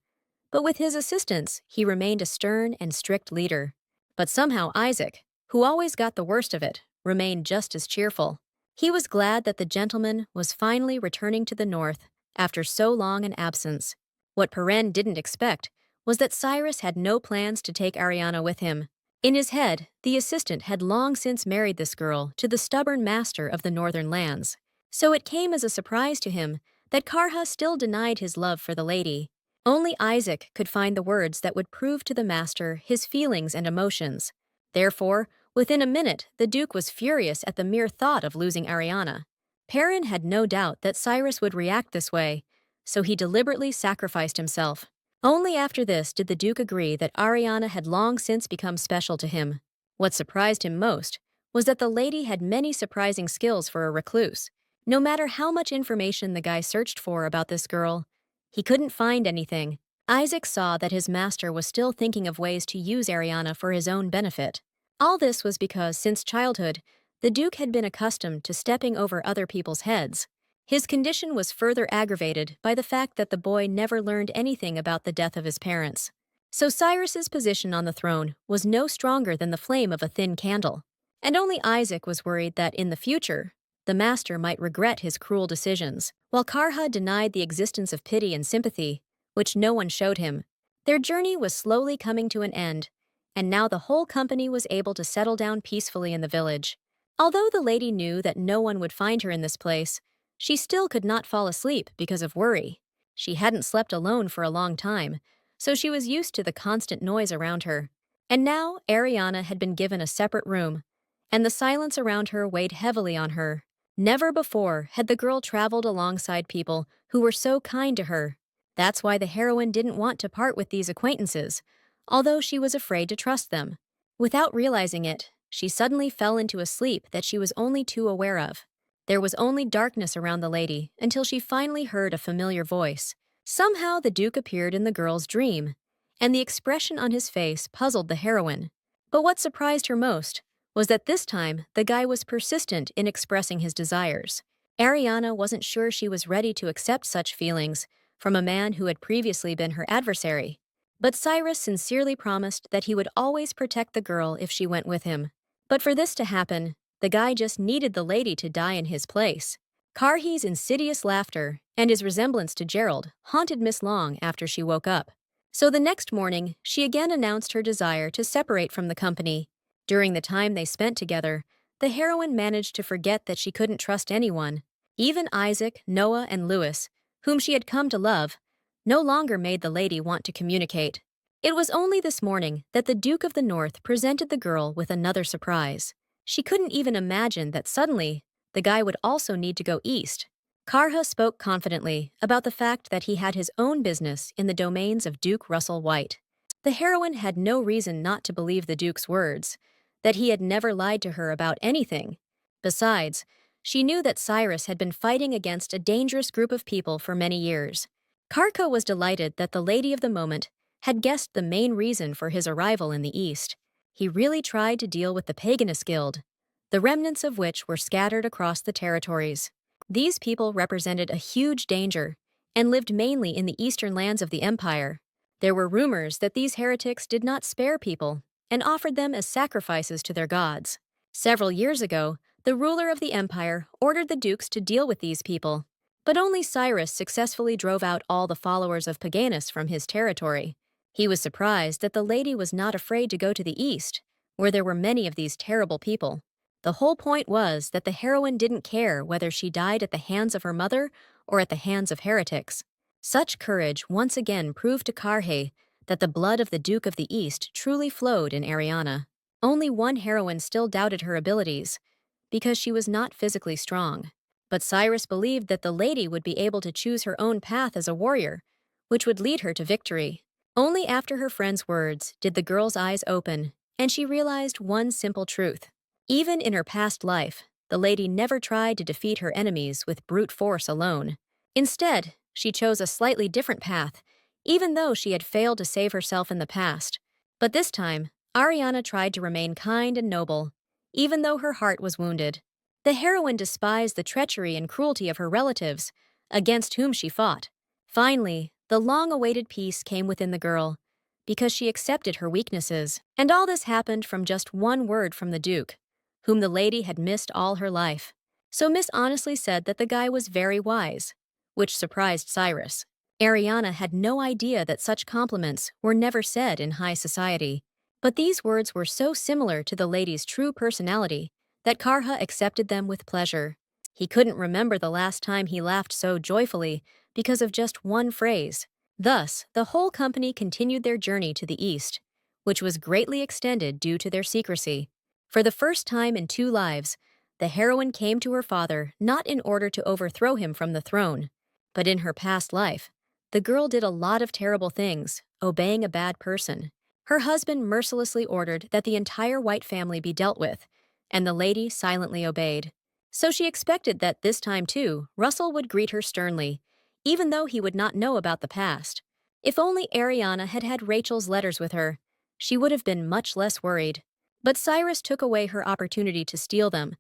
but with his assistants, he remained a stern and strict leader. But somehow Isaac, who always got the worst of it, remained just as cheerful. He was glad that the gentleman was finally returning to the North after so long an absence. What Perrin didn't expect was that Cyrus had no plans to take Ariana with him. In his head, the assistant had long since married this girl to the stubborn master of the northern lands. So it came as a surprise to him that Karha still denied his love for the lady. Only Isaac could find the words that would prove to the master his feelings and emotions. Therefore, within a minute, the Duke was furious at the mere thought of losing Ariana. Perrin had no doubt that Cyrus would react this way, so he deliberately sacrificed himself. Only after this did the Duke agree that Ariana had long since become special to him. What surprised him most was that the lady had many surprising skills for a recluse. No matter how much information the guy searched for about this girl, he couldn't find anything. Isaac saw that his master was still thinking of ways to use Ariana for his own benefit. All this was because, since childhood, the Duke had been accustomed to stepping over other people's heads. His condition was further aggravated by the fact that the boy never learned anything about the death of his parents. So Cyrus's position on the throne was no stronger than the flame of a thin candle. And only Isaac was worried that in the future, the master might regret his cruel decisions, while Karha denied the existence of pity and sympathy, which no one showed him. Their journey was slowly coming to an end, and now the whole company was able to settle down peacefully in the village. Although the lady knew that no one would find her in this place, she still could not fall asleep because of worry. She hadn't slept alone for a long time, so she was used to the constant noise around her. And now Ariana had been given a separate room, and the silence around her weighed heavily on her. Never before had the girl traveled alongside people who were so kind to her. That's why the heroine didn't want to part with these acquaintances, although she was afraid to trust them. Without realizing it, she suddenly fell into a sleep that she was only too aware of. There was only darkness around the lady until she finally heard a familiar voice. Somehow the Duke appeared in the girl's dream, and the expression on his face puzzled the heroine. But what surprised her most was that this time the guy was persistent in expressing his desires. Ariana wasn't sure she was ready to accept such feelings from a man who had previously been her adversary. But Cyrus sincerely promised that he would always protect the girl if she went with him. But for this to happen, the guy just needed the lady to die in his place. Karhi's insidious laughter and his resemblance to Gerald haunted Miss Long after she woke up. So the next morning, she again announced her desire to separate from the company. During the time they spent together, the heroine managed to forget that she couldn't trust anyone. Even Isaac, Noah, and Lewis, whom she had come to love, no longer made the lady want to communicate. It was only this morning that the Duke of the North presented the girl with another surprise. She couldn't even imagine that suddenly the guy would also need to go east. Karha spoke confidently about the fact that he had his own business in the domains of Duke Russell White. The heroine had no reason not to believe the Duke's words, that he had never lied to her about anything. Besides, she knew that Cyrus had been fighting against a dangerous group of people for many years. Karka was delighted that the lady of the moment had guessed the main reason for his arrival in the East. He really tried to deal with the Paganist Guild, the remnants of which were scattered across the territories. These people represented a huge danger and lived mainly in the eastern lands of the empire. There were rumors that these heretics did not spare people and offered them as sacrifices to their gods. Several years ago, the ruler of the empire ordered the dukes to deal with these people, but only Cyrus successfully drove out all the followers of Paganus from his territory. He was surprised that the lady was not afraid to go to the east, where there were many of these terrible people. The whole point was that the heroine didn't care whether she died at the hands of her mother or at the hands of heretics. Such courage once again proved to Karhe that the blood of the Duke of the East truly flowed in Ariana. Only one heroine still doubted her abilities, because she was not physically strong. But Cyrus believed that the lady would be able to choose her own path as a warrior, which would lead her to victory. Only after her friend's words did the girl's eyes open, and she realized one simple truth. Even in her past life, the lady never tried to defeat her enemies with brute force alone. Instead, she chose a slightly different path, even though she had failed to save herself in the past. But this time, Ariana tried to remain kind and noble, even though her heart was wounded. The heroine despised the treachery and cruelty of her relatives, against whom she fought. Finally, the long-awaited peace came within the girl, because she accepted her weaknesses. And all this happened from just one word from the Duke, whom the lady had missed all her life. So Miss honestly said that the guy was very wise, which surprised Cyrus. Ariana had no idea that such compliments were never said in high society. But these words were so similar to the lady's true personality that Karha accepted them with pleasure. He couldn't remember the last time he laughed so joyfully because of just one phrase. Thus, the whole company continued their journey to the east, which was greatly extended due to their secrecy. For the first time in 2 lives, the heroine came to her father not in order to overthrow him from the throne, but in her past life, the girl did a lot of terrible things, obeying a bad person. Her husband mercilessly ordered that the entire White family be dealt with, and the lady silently obeyed. So she expected that this time too, Russell would greet her sternly, even though he would not know about the past. If only Ariana had had Rachel's letters with her, she would have been much less worried. But Cyrus took away her opportunity to steal them,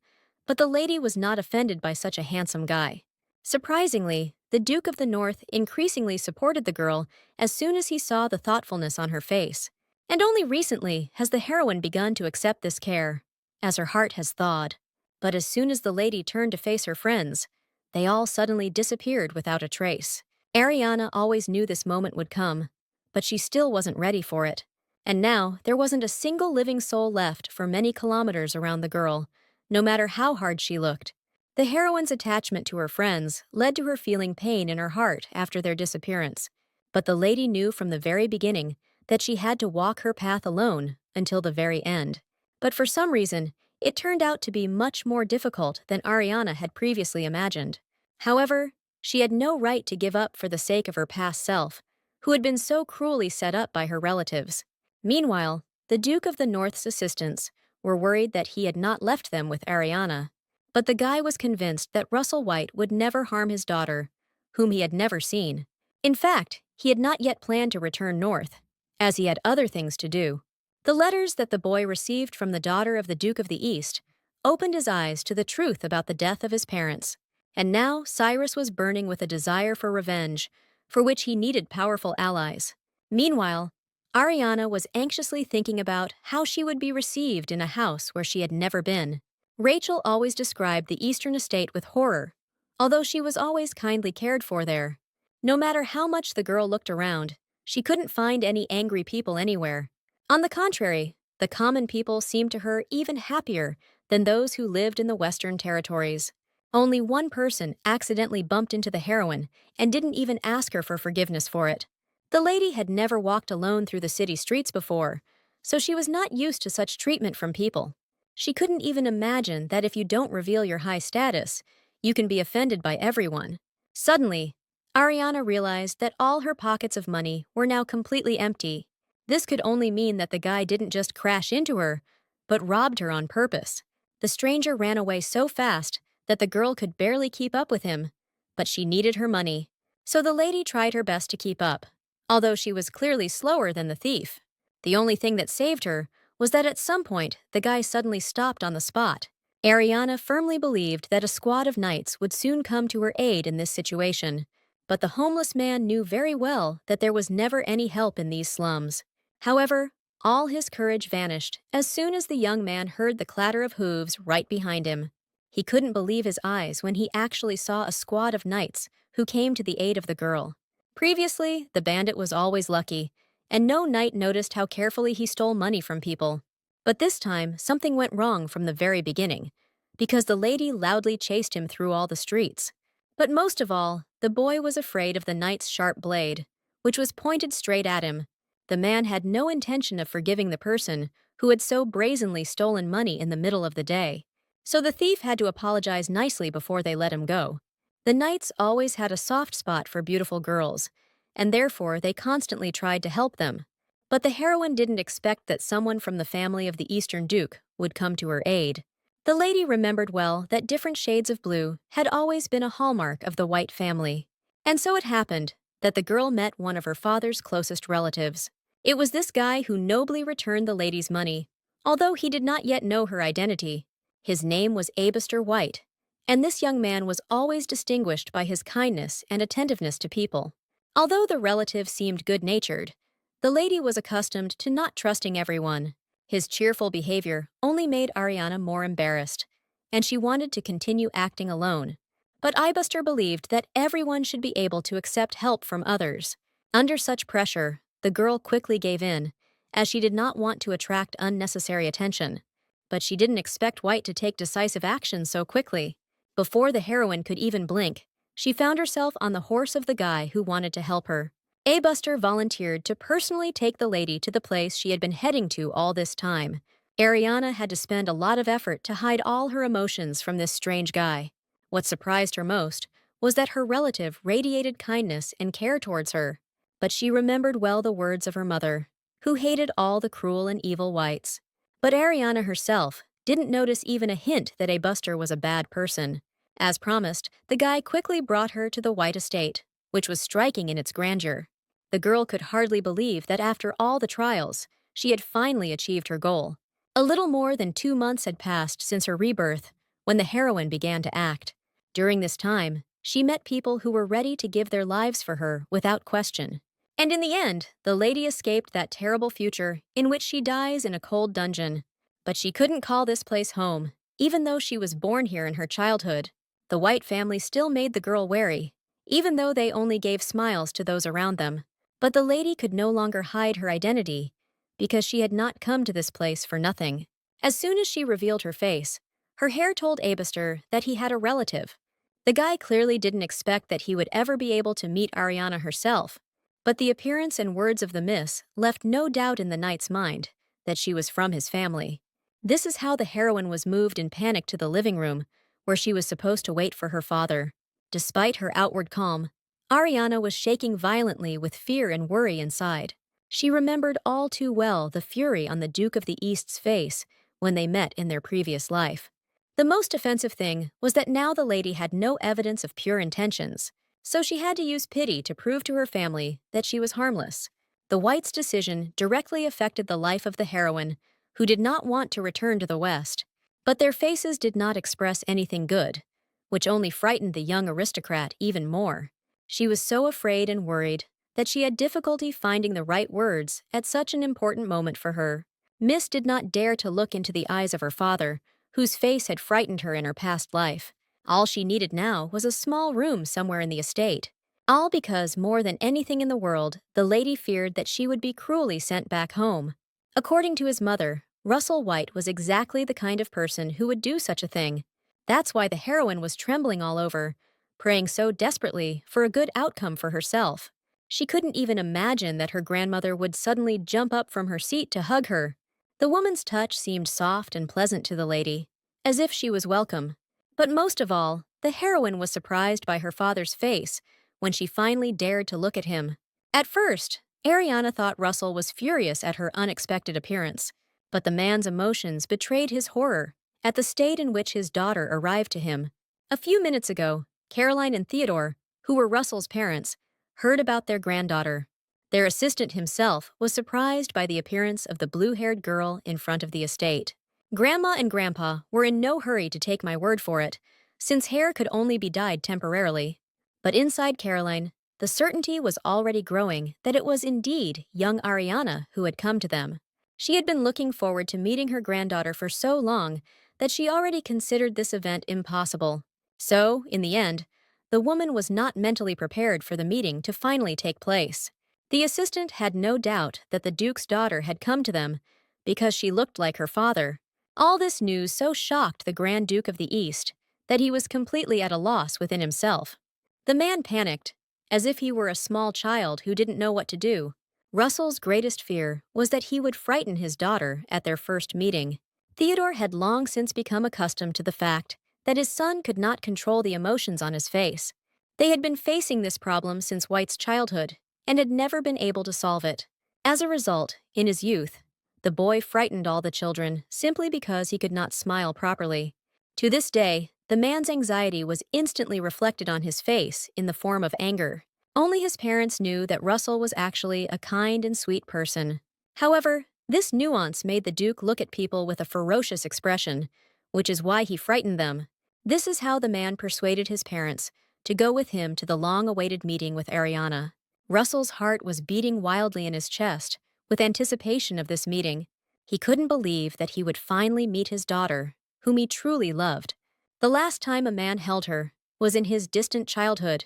but the lady was not offended by such a handsome guy. Surprisingly, the Duke of the North increasingly supported the girl as soon as he saw the thoughtfulness on her face. And only recently has the heroine begun to accept this care, as her heart has thawed. But as soon as the lady turned to face her friends, they all suddenly disappeared without a trace. Ariana always knew this moment would come, but she still wasn't ready for it. And now there wasn't a single living soul left for many kilometers around the girl, no matter how hard she looked. The heroine's attachment to her friends led to her feeling pain in her heart after their disappearance. But the lady knew from the very beginning that she had to walk her path alone until the very end. But for some reason, it turned out to be much more difficult than Ariana had previously imagined. However, she had no right to give up for the sake of her past self, who had been so cruelly set up by her relatives. Meanwhile, the Duke of the North's assistants were worried that he had not left them with Ariana. But the guy was convinced that Russell White would never harm his daughter, whom he had never seen. In fact, he had not yet planned to return north, as he had other things to do. The letters that the boy received from the daughter of the Duke of the East opened his eyes to the truth about the death of his parents. And now Cyrus was burning with a desire for revenge, for which he needed powerful allies. Meanwhile, Ariana was anxiously thinking about how she would be received in a house where she had never been. Rachel always described the Eastern estate with horror, although she was always kindly cared for there. No matter how much the girl looked around, she couldn't find any angry people anywhere. On the contrary, the common people seemed to her even happier than those who lived in the Western territories. Only one person accidentally bumped into the heroine and didn't even ask her for forgiveness for it. The lady had never walked alone through the city streets before, so she was not used to such treatment from people. She couldn't even imagine that if you don't reveal your high status, you can be offended by everyone. Suddenly, Ariana realized that all her pockets of money were now completely empty. This could only mean that the guy didn't just crash into her, but robbed her on purpose. The stranger ran away so fast that the girl could barely keep up with him, but she needed her money. So the lady tried her best to keep up, although she was clearly slower than the thief. The only thing that saved her was that at some point the guy suddenly stopped on the spot. Ariana firmly believed that a squad of knights would soon come to her aid in this situation, but the homeless man knew very well that there was never any help in these slums. However, all his courage vanished as soon as the young man heard the clatter of hooves right behind him. He couldn't believe his eyes when he actually saw a squad of knights who came to the aid of the girl. Previously, the bandit was always lucky, and no knight noticed how carefully he stole money from people. But this time, something went wrong from the very beginning, because the lady loudly chased him through all the streets. But most of all, the boy was afraid of the knight's sharp blade, which was pointed straight at him. The man had no intention of forgiving the person who had so brazenly stolen money in the middle of the day. So the thief had to apologize nicely before they let him go. The knights always had a soft spot for beautiful girls, and therefore they constantly tried to help them. But the heroine didn't expect that someone from the family of the Eastern Duke would come to her aid. The lady remembered well that different shades of blue had always been a hallmark of the White family. And so it happened that the girl met one of her father's closest relatives. It was this guy who nobly returned the lady's money, although he did not yet know her identity. His name was Abister White, and this young man was always distinguished by his kindness and attentiveness to people. Although the relative seemed good-natured, the lady was accustomed to not trusting everyone. His cheerful behavior only made Ariana more embarrassed, and she wanted to continue acting alone. But Ibuster believed that everyone should be able to accept help from others. Under such pressure, the girl quickly gave in, as she did not want to attract unnecessary attention. But she didn't expect White to take decisive action so quickly. Before the heroine could even blink, she found herself on the horse of the guy who wanted to help her. Abuster volunteered to personally take the lady to the place she had been heading to all this time. Ariana had to spend a lot of effort to hide all her emotions from this strange guy. What surprised her most was that her relative radiated kindness and care towards her. But she remembered well the words of her mother, who hated all the cruel and evil whites. But Ariana herself didn't notice even a hint that Abuster was a bad person. As promised, the guy quickly brought her to the White estate, which was striking in its grandeur. The girl could hardly believe that after all the trials, she had finally achieved her goal. A little more than 2 months had passed since her rebirth, when the heroine began to act. During this time, She met people who were ready to give their lives for her without question. And in the end, the lady escaped that terrible future in which she dies in a cold dungeon. But she couldn't call this place home, even though she was born here in her childhood. The White family still made the girl wary, even though they only gave smiles to those around them. But the lady could no longer hide her identity, because she had not come to this place for nothing. As soon as she revealed her face, her hair told Abester that he had a relative. The guy clearly didn't expect that he would ever be able to meet Ariana herself, but the appearance and words of the miss left no doubt in the knight's mind that she was from his family. This is how the heroine was moved in panic to the living room, where she was supposed to wait for her father. Despite her outward calm, Ariana was shaking violently with fear and worry inside. She remembered all too well the fury on the Duke of the East's face when they met in their previous life. The most offensive thing was that now the lady had no evidence of pure intentions, so she had to use pity to prove to her family that she was harmless. The Whites' decision directly affected the life of the heroine, who did not want to return to the West. But their faces did not express anything good, which only frightened the young aristocrat even more. She was so afraid and worried that she had difficulty finding the right words at such an important moment for her. Miss did not dare to look into the eyes of her father, whose face had frightened her in her past life. All she needed now was a small room somewhere in the estate. All because, more than anything in the world, the lady feared that she would be cruelly sent back home. According to his mother, Russell White was exactly the kind of person who would do such a thing. That's why the heroine was trembling all over, praying so desperately for a good outcome for herself. She couldn't even imagine that her grandmother would suddenly jump up from her seat to hug her. The woman's touch seemed soft and pleasant to the lady, as if she was welcome. But most of all, the heroine was surprised by her father's face when she finally dared to look at him. At first, Ariana thought Russell was furious at her unexpected appearance, but the man's emotions betrayed his horror at the state in which his daughter arrived to him. A few minutes ago, Caroline and Theodore, who were Russell's parents, heard about their granddaughter. Their assistant himself was surprised by the appearance of the blue-haired girl in front of the estate. Grandma and Grandpa were in no hurry to take my word for it, since hair could only be dyed temporarily. But inside Caroline, the certainty was already growing that it was indeed young Ariana who had come to them. She had been looking forward to meeting her granddaughter for so long that she already considered this event impossible. So, in the end, the woman was not mentally prepared for the meeting to finally take place. The assistant had no doubt that the Duke's daughter had come to them because she looked like her father. All this news so shocked the Grand Duke of the East that he was completely at a loss within himself. The man panicked, as if he were a small child who didn't know what to do. Russell's greatest fear was that he would frighten his daughter at their first meeting. Theodore had long since become accustomed to the fact that his son could not control the emotions on his face. They had been facing this problem since White's childhood and had never been able to solve it. As a result, in his youth, the boy frightened all the children simply because he could not smile properly. To this day, the man's anxiety was instantly reflected on his face in the form of anger. Only his parents knew that Russell was actually a kind and sweet person. However, this nuance made the Duke look at people with a ferocious expression, which is why he frightened them. This is how the man persuaded his parents to go with him to the long-awaited meeting with Ariana. Russell's heart was beating wildly in his chest with anticipation of this meeting. He couldn't believe that he would finally meet his daughter, whom he truly loved. The last time a man held her was in his distant childhood,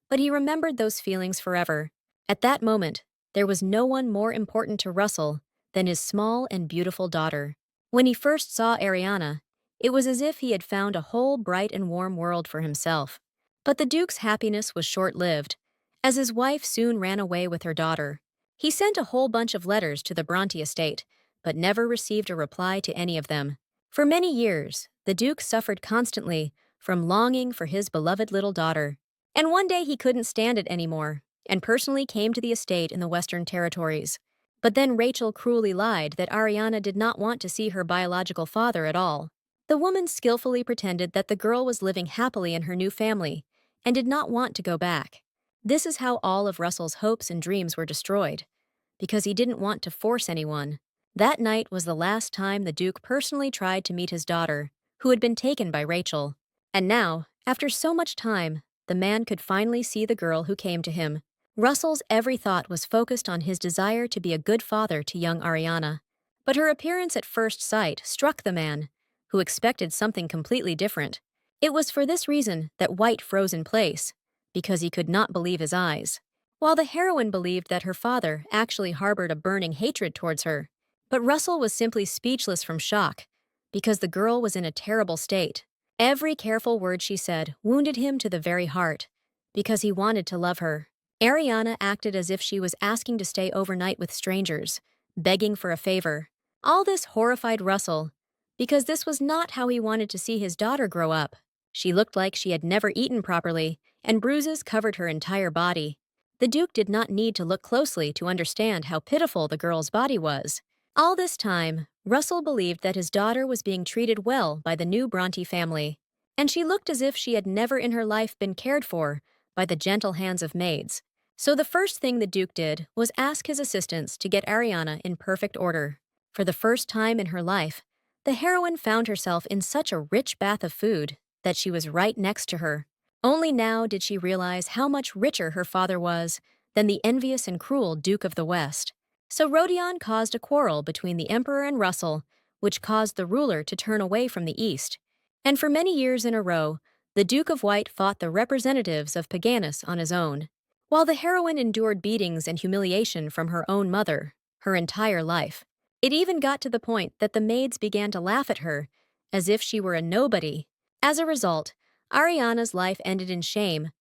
but he remembered those feelings forever. At that moment, there was no one more important to Russell than his small and beautiful daughter. When he first saw Ariana, it was as if he had found a whole bright and warm world for himself. But the Duke's happiness was short-lived, as his wife soon ran away with her daughter. He sent a whole bunch of letters to the Bronte estate, but never received a reply to any of them. For many years, the Duke suffered constantly from longing for his beloved little daughter. And one day he couldn't stand it anymore, and personally came to the estate in the Western Territories. But then Rachel cruelly lied that Ariana did not want to see her biological father at all. The woman skillfully pretended that the girl was living happily in her new family and did not want to go back. This is how all of Russell's hopes and dreams were destroyed, because he didn't want to force anyone. That night was the last time the Duke personally tried to meet his daughter, who had been taken by Rachel. And now, after so much time, the man could finally see the girl who came to him. Russell's every thought was focused on his desire to be a good father to young Ariana. But her appearance at first sight struck the man, who expected something completely different. It was for this reason that White froze in place, because he could not believe his eyes. While the heroine believed that her father actually harbored a burning hatred towards her, but Russell was simply speechless from shock, because the girl was in a terrible state. Every careful word she said wounded him to the very heart, because he wanted to love her. Ariana acted as if she was asking to stay overnight with strangers, begging for a favor. All this horrified Russell, because this was not how he wanted to see his daughter grow up. She looked like she had never eaten properly, and bruises covered her entire body. The Duke did not need to look closely to understand how pitiful the girl's body was. All this time, Russell believed that his daughter was being treated well by the new Bronte family, and she looked as if she had never in her life been cared for by the gentle hands of maids. So the first thing the Duke did was ask his assistants to get Ariana in perfect order. For the first time in her life, the heroine found herself in such a rich bath of food that she was right next to her. Only now did she realize how much richer her father was than the envious and cruel Duke of the West. So Rodion caused a quarrel between the Emperor and Russell, which caused the ruler to turn away from the East. And for many years in a row, the Duke of White fought the representatives of Paganus on his own, while the heroine endured beatings and humiliation from her own mother her entire life. It even got to the point that the maids began to laugh at her, as if she were a nobody. As a result, Ariana's life ended in shame,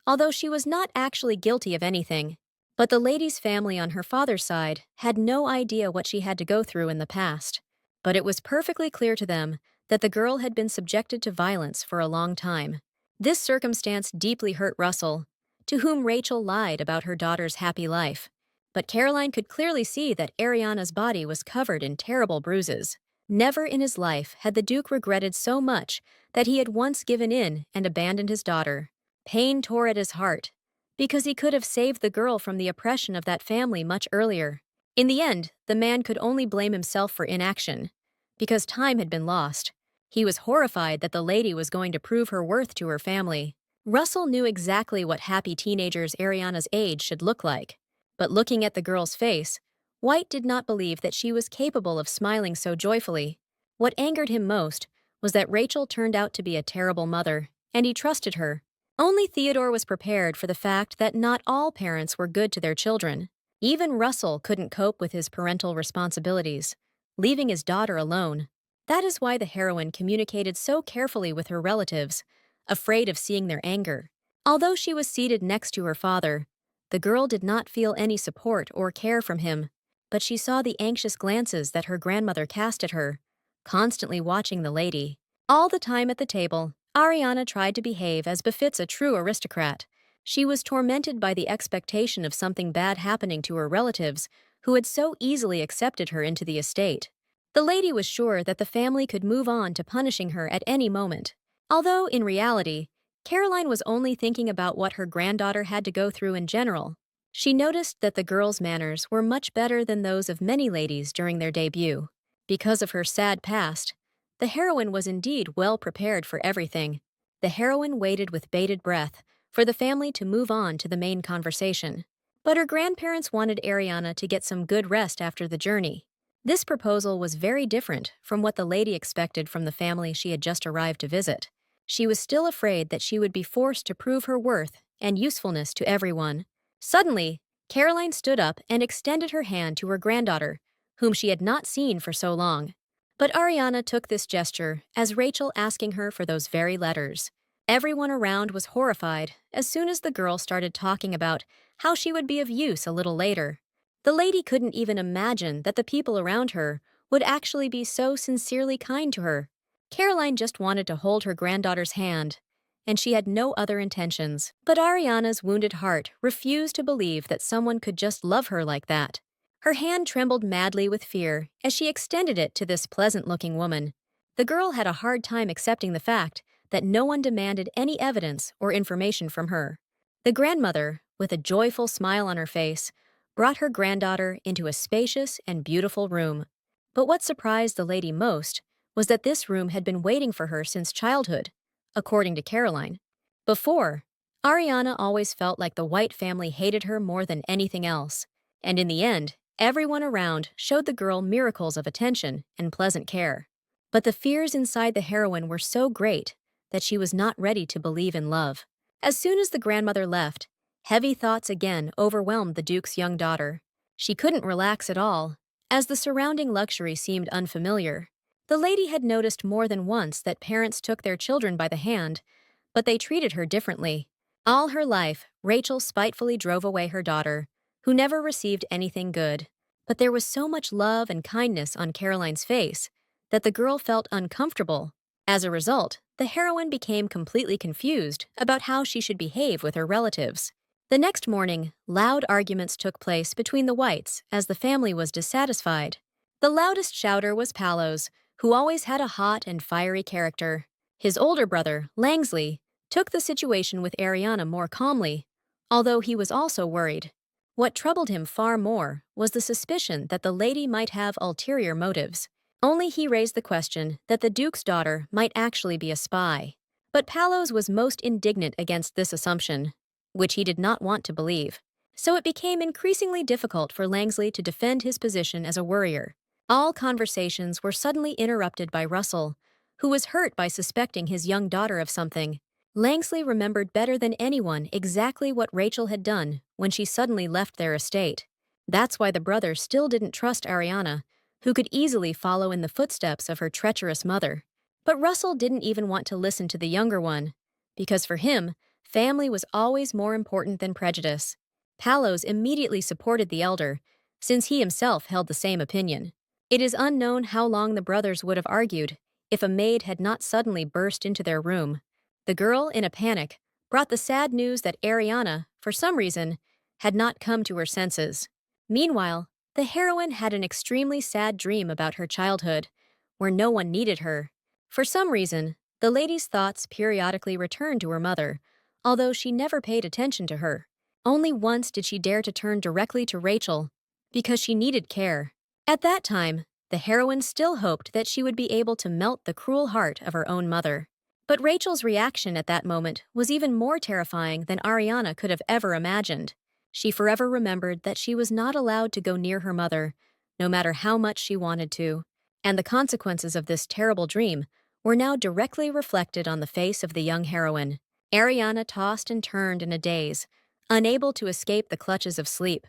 although she was not actually guilty of anything. But the lady's family on her father's side had no idea what she had to go through in the past. But it was perfectly clear to them that the girl had been subjected to violence for a long time. This circumstance deeply hurt Russell, to whom Rachel lied about her daughter's happy life. But Caroline could clearly see that Ariana's body was covered in terrible bruises. Never in his life had the Duke regretted so much that he had once given in and abandoned his daughter. Pain tore at his heart, because he could have saved the girl from the oppression of that family much earlier. In the end, the man could only blame himself for inaction, because time had been lost. He was horrified that the lady was going to prove her worth to her family. Russell knew exactly what happy teenagers Ariana's age should look like. But looking at the girl's face, White did not believe that she was capable of smiling so joyfully. What angered him most was that Rachel turned out to be a terrible mother, and he trusted her. Only Theodore was prepared for the fact that not all parents were good to their children. Even Russell couldn't cope with his parental responsibilities, leaving his daughter alone. That is why the heroine communicated so carefully with her relatives, afraid of seeing their anger. Although she was seated next to her father, the girl did not feel any support or care from him, but she saw the anxious glances that her grandmother cast at her, constantly watching the lady. All the time at the table, Ariana tried to behave as befits a true aristocrat. She was tormented by the expectation of something bad happening to her relatives, who had so easily accepted her into the estate. The lady was sure that the family could move on to punishing her at any moment. Although, in reality, Caroline was only thinking about what her granddaughter had to go through in general. She noticed that the girl's manners were much better than those of many ladies during their debut. Because of her sad past, the heroine was indeed well prepared for everything. The heroine waited with bated breath for the family to move on to the main conversation. But her grandparents wanted Ariana to get some good rest after the journey. This proposal was very different from what the lady expected from the family she had just arrived to visit. She was still afraid that she would be forced to prove her worth and usefulness to everyone. Suddenly, Caroline stood up and extended her hand to her granddaughter, whom she had not seen for so long. But Ariana took this gesture as Rachel asking her for those very letters. Everyone around was horrified as soon as the girl started talking about how she would be of use a little later. The lady couldn't even imagine that the people around her would actually be so sincerely kind to her. Caroline just wanted to hold her granddaughter's hand, and she had no other intentions. But Ariana's wounded heart refused to believe that someone could just love her like that. Her hand trembled madly with fear as she extended it to this pleasant-looking woman. The girl had a hard time accepting the fact that no one demanded any evidence or information from her. The grandmother, with a joyful smile on her face, brought her granddaughter into a spacious and beautiful room. But what surprised the lady most was that this room had been waiting for her since childhood, according to Caroline. Before, Ariana always felt like the White family hated her more than anything else, and in the end, everyone around showed the girl miracles of attention and pleasant care. But the fears inside the heroine were so great that she was not ready to believe in love. As soon as the grandmother left, heavy thoughts again overwhelmed the Duke's young daughter. She couldn't relax at all, as the surrounding luxury seemed unfamiliar. The lady had noticed more than once that parents took their children by the hand, but they treated her differently. All her life, Rachel spitefully drove away her daughter, who never received anything good. But there was so much love and kindness on Caroline's face that the girl felt uncomfortable. As a result, the heroine became completely confused about how she should behave with her relatives. The next morning, loud arguments took place between the Whites as the family was dissatisfied. The loudest shouter was Palos, who always had a hot and fiery character. His older brother, Langsley, took the situation with Ariana more calmly, although he was also worried. What troubled him far more was the suspicion that the lady might have ulterior motives. Only he raised the question that the Duke's daughter might actually be a spy. But Palos was most indignant against this assumption, which he did not want to believe. So it became increasingly difficult for Langsley to defend his position as a worrier. All conversations were suddenly interrupted by Russell, who was hurt by suspecting his young daughter of something. Langsley remembered better than anyone exactly what Rachel had done when she suddenly left their estate. That's why the brother still didn't trust Ariana, who could easily follow in the footsteps of her treacherous mother. But Russell didn't even want to listen to the younger one, because for him, family was always more important than prejudice. Palos immediately supported the elder, since he himself held the same opinion. It is unknown how long the brothers would have argued if a maid had not suddenly burst into their room. The girl, in a panic, brought the sad news that Ariana, for some reason, had not come to her senses. Meanwhile, the heroine had an extremely sad dream about her childhood, where no one needed her. For some reason, the lady's thoughts periodically returned to her mother, although she never paid attention to her. Only once did she dare to turn directly to Rachel, because she needed care. At that time, the heroine still hoped that she would be able to melt the cruel heart of her own mother. But Rachel's reaction at that moment was even more terrifying than Ariana could have ever imagined. She forever remembered that she was not allowed to go near her mother, no matter how much she wanted to, and the consequences of this terrible dream were now directly reflected on the face of the young heroine. Ariana tossed and turned in a daze, unable to escape the clutches of sleep.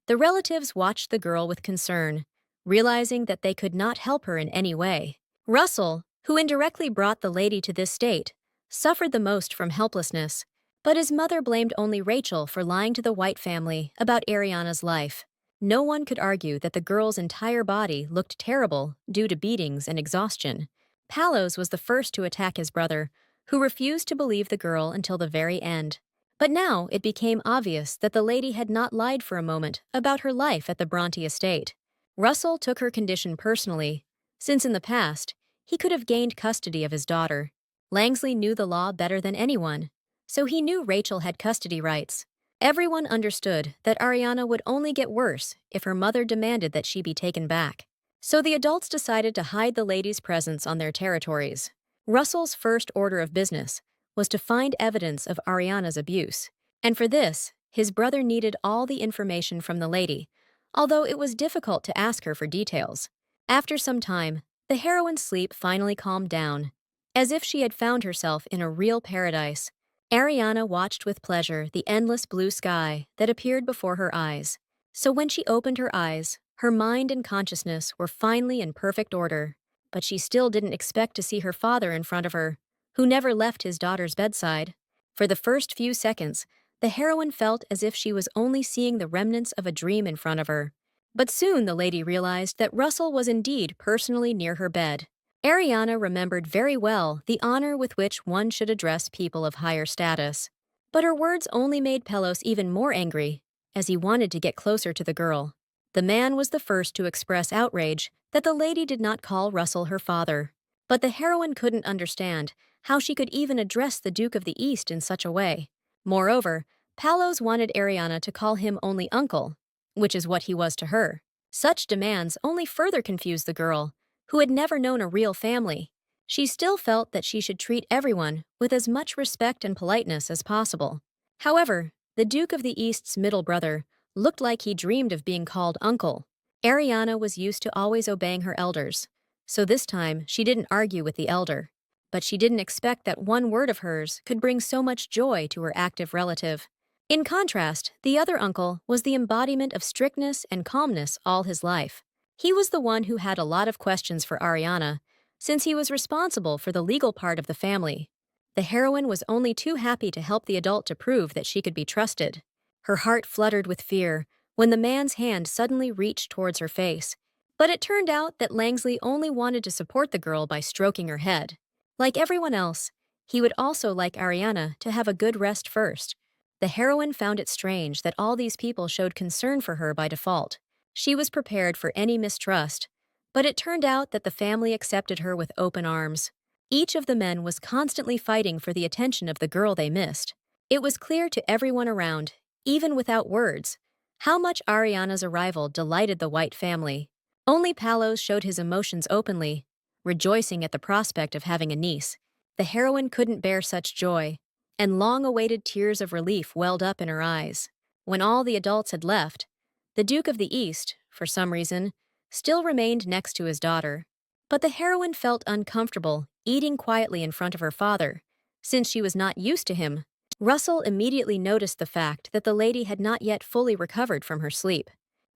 The relatives watched the girl with concern, realizing that they could not help her in any way. Russell, who indirectly brought the lady to this state, suffered the most from helplessness, but his mother blamed only Rachel for lying to the White family about Ariana's life. No one could argue that the girl's entire body looked terrible due to beatings and exhaustion. Palos was the first to attack his brother, who refused to believe the girl until the very end. But now it became obvious that the lady had not lied for a moment about her life at the Bronte estate. Russell took her condition personally, since in the past, he could have gained custody of his daughter. Langsley knew the law better than anyone, so he knew Rachel had custody rights. Everyone understood that Ariana would only get worse if her mother demanded that she be taken back. So the adults decided to hide the lady's presence on their territories. Russell's first order of business was to find evidence of Ariana's abuse, and for this, his brother needed all the information from the lady, although it was difficult to ask her for details. After some time, the heroine's sleep finally calmed down, as if she had found herself in a real paradise. Ariana watched with pleasure the endless blue sky that appeared before her eyes. So when she opened her eyes, her mind and consciousness were finally in perfect order. But she still didn't expect to see her father in front of her, who never left his daughter's bedside. For the first few seconds, the heroine felt as if she was only seeing the remnants of a dream in front of her. But soon the lady realized that Russell was indeed personally near her bed. Ariana remembered very well the honor with which one should address people of higher status. But her words only made Pelos even more angry, as he wanted to get closer to the girl. The man was the first to express outrage that the lady did not call Russell her father. But the heroine couldn't understand how she could even address the Duke of the East in such a way. Moreover, Palos wanted Ariana to call him only uncle, which is what he was to her. Such demands only further confused the girl, who had never known a real family. She still felt that she should treat everyone with as much respect and politeness as possible. However, the Duke of the East's middle brother looked like he dreamed of being called uncle. Ariana was used to always obeying her elders, so this time she didn't argue with the elder. But she didn't expect that one word of hers could bring so much joy to her active relative. In contrast, the other uncle was the embodiment of strictness and calmness all his life. He was the one who had a lot of questions for Ariana, since he was responsible for the legal part of the family. The heroine was only too happy to help the adult to prove that she could be trusted. Her heart fluttered with fear when the man's hand suddenly reached towards her face. But it turned out that Langsley only wanted to support the girl by stroking her head. Like everyone else, he would also like Ariana to have a good rest first. The heroine found it strange that all these people showed concern for her by default. She was prepared for any mistrust, but it turned out that the family accepted her with open arms. Each of the men was constantly fighting for the attention of the girl they missed. It was clear to everyone around, even without words, how much Ariana's arrival delighted the White family. Only Palos showed his emotions openly, rejoicing at the prospect of having a niece. The heroine couldn't bear such joy, and long-awaited tears of relief welled up in her eyes. When all the adults had left, the Duke of the East, for some reason, still remained next to his daughter. But the heroine felt uncomfortable eating quietly in front of her father, since she was not used to him. Russell immediately noticed the fact that the lady had not yet fully recovered from her sleep.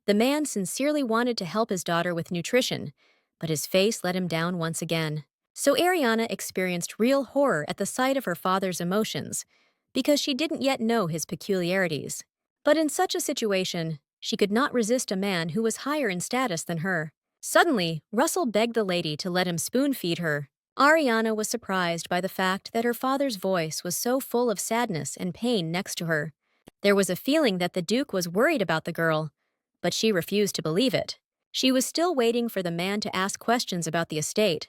The man sincerely wanted to help his daughter with nutrition, but his face let him down once again. So Ariana experienced real horror at the sight of her father's emotions, because she didn't yet know his peculiarities. But in such a situation, she could not resist a man who was higher in status than her. Suddenly, Russell begged the lady to let him spoon-feed her. Ariana was surprised by the fact that her father's voice was so full of sadness and pain next to her. There was a feeling that the Duke was worried about the girl, but she refused to believe it. She was still waiting for the man to ask questions about the estate,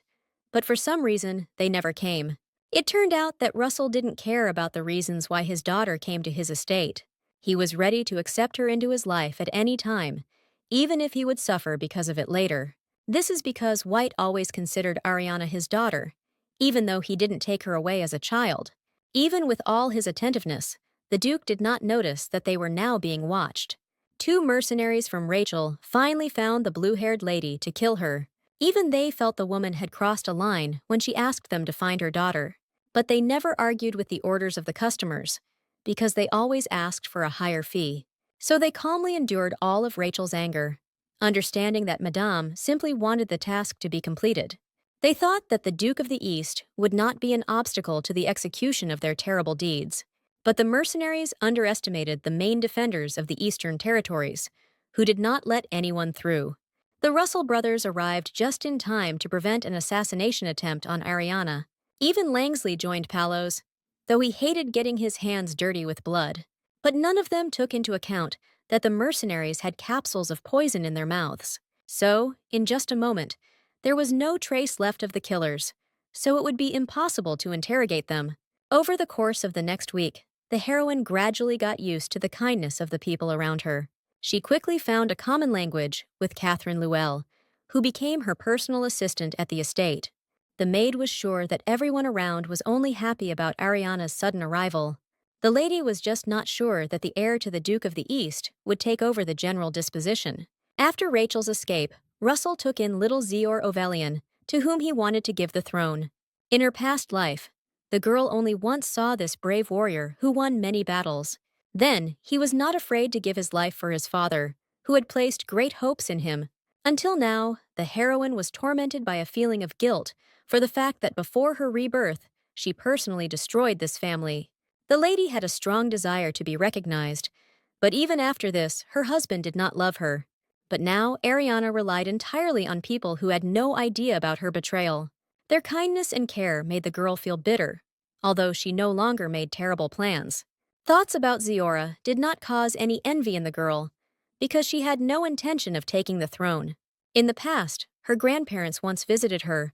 but for some reason, they never came. It turned out that Russell didn't care about the reasons why his daughter came to his estate. He was ready to accept her into his life at any time, even if he would suffer because of it later. This is because White always considered Ariana his daughter, even though he didn't take her away as a child. Even with all his attentiveness, the Duke did not notice that they were now being watched. Two mercenaries from Rachel finally found the blue-haired lady to kill her. Even they felt the woman had crossed a line when she asked them to find her daughter. But they never argued with the orders of the customers, because they always asked for a higher fee. So they calmly endured all of Rachel's anger, understanding that Madame simply wanted the task to be completed. They thought that the Duke of the East would not be an obstacle to the execution of their terrible deeds. But the mercenaries underestimated the main defenders of the Eastern territories, who did not let anyone through. The Russell brothers arrived just in time to prevent an assassination attempt on Ariana. Even Langsley joined Palos, though he hated getting his hands dirty with blood. But none of them took into account that the mercenaries had capsules of poison in their mouths. So, in just a moment, there was no trace left of the killers, so it would be impossible to interrogate them. Over the course of the next week, the heroine gradually got used to the kindness of the people around her. She quickly found a common language with Catherine Luell, who became her personal assistant at the estate. The maid was sure that everyone around was only happy about Ariana's sudden arrival. The lady was just not sure that the heir to the Duke of the East would take over the general disposition. After Rachel's escape, Russell took in little Zior Ovelian, to whom he wanted to give the throne. In her past life, the girl only once saw this brave warrior who won many battles. Then, he was not afraid to give his life for his father, who had placed great hopes in him. Until now, the heroine was tormented by a feeling of guilt for the fact that before her rebirth, she personally destroyed this family. The lady had a strong desire to be recognized, but even after this, her husband did not love her. But now, Ariana relied entirely on people who had no idea about her betrayal. Their kindness and care made the girl feel bitter, although she no longer made terrible plans. Thoughts about Ziora did not cause any envy in the girl, because she had no intention of taking the throne. In the past, her grandparents once visited her,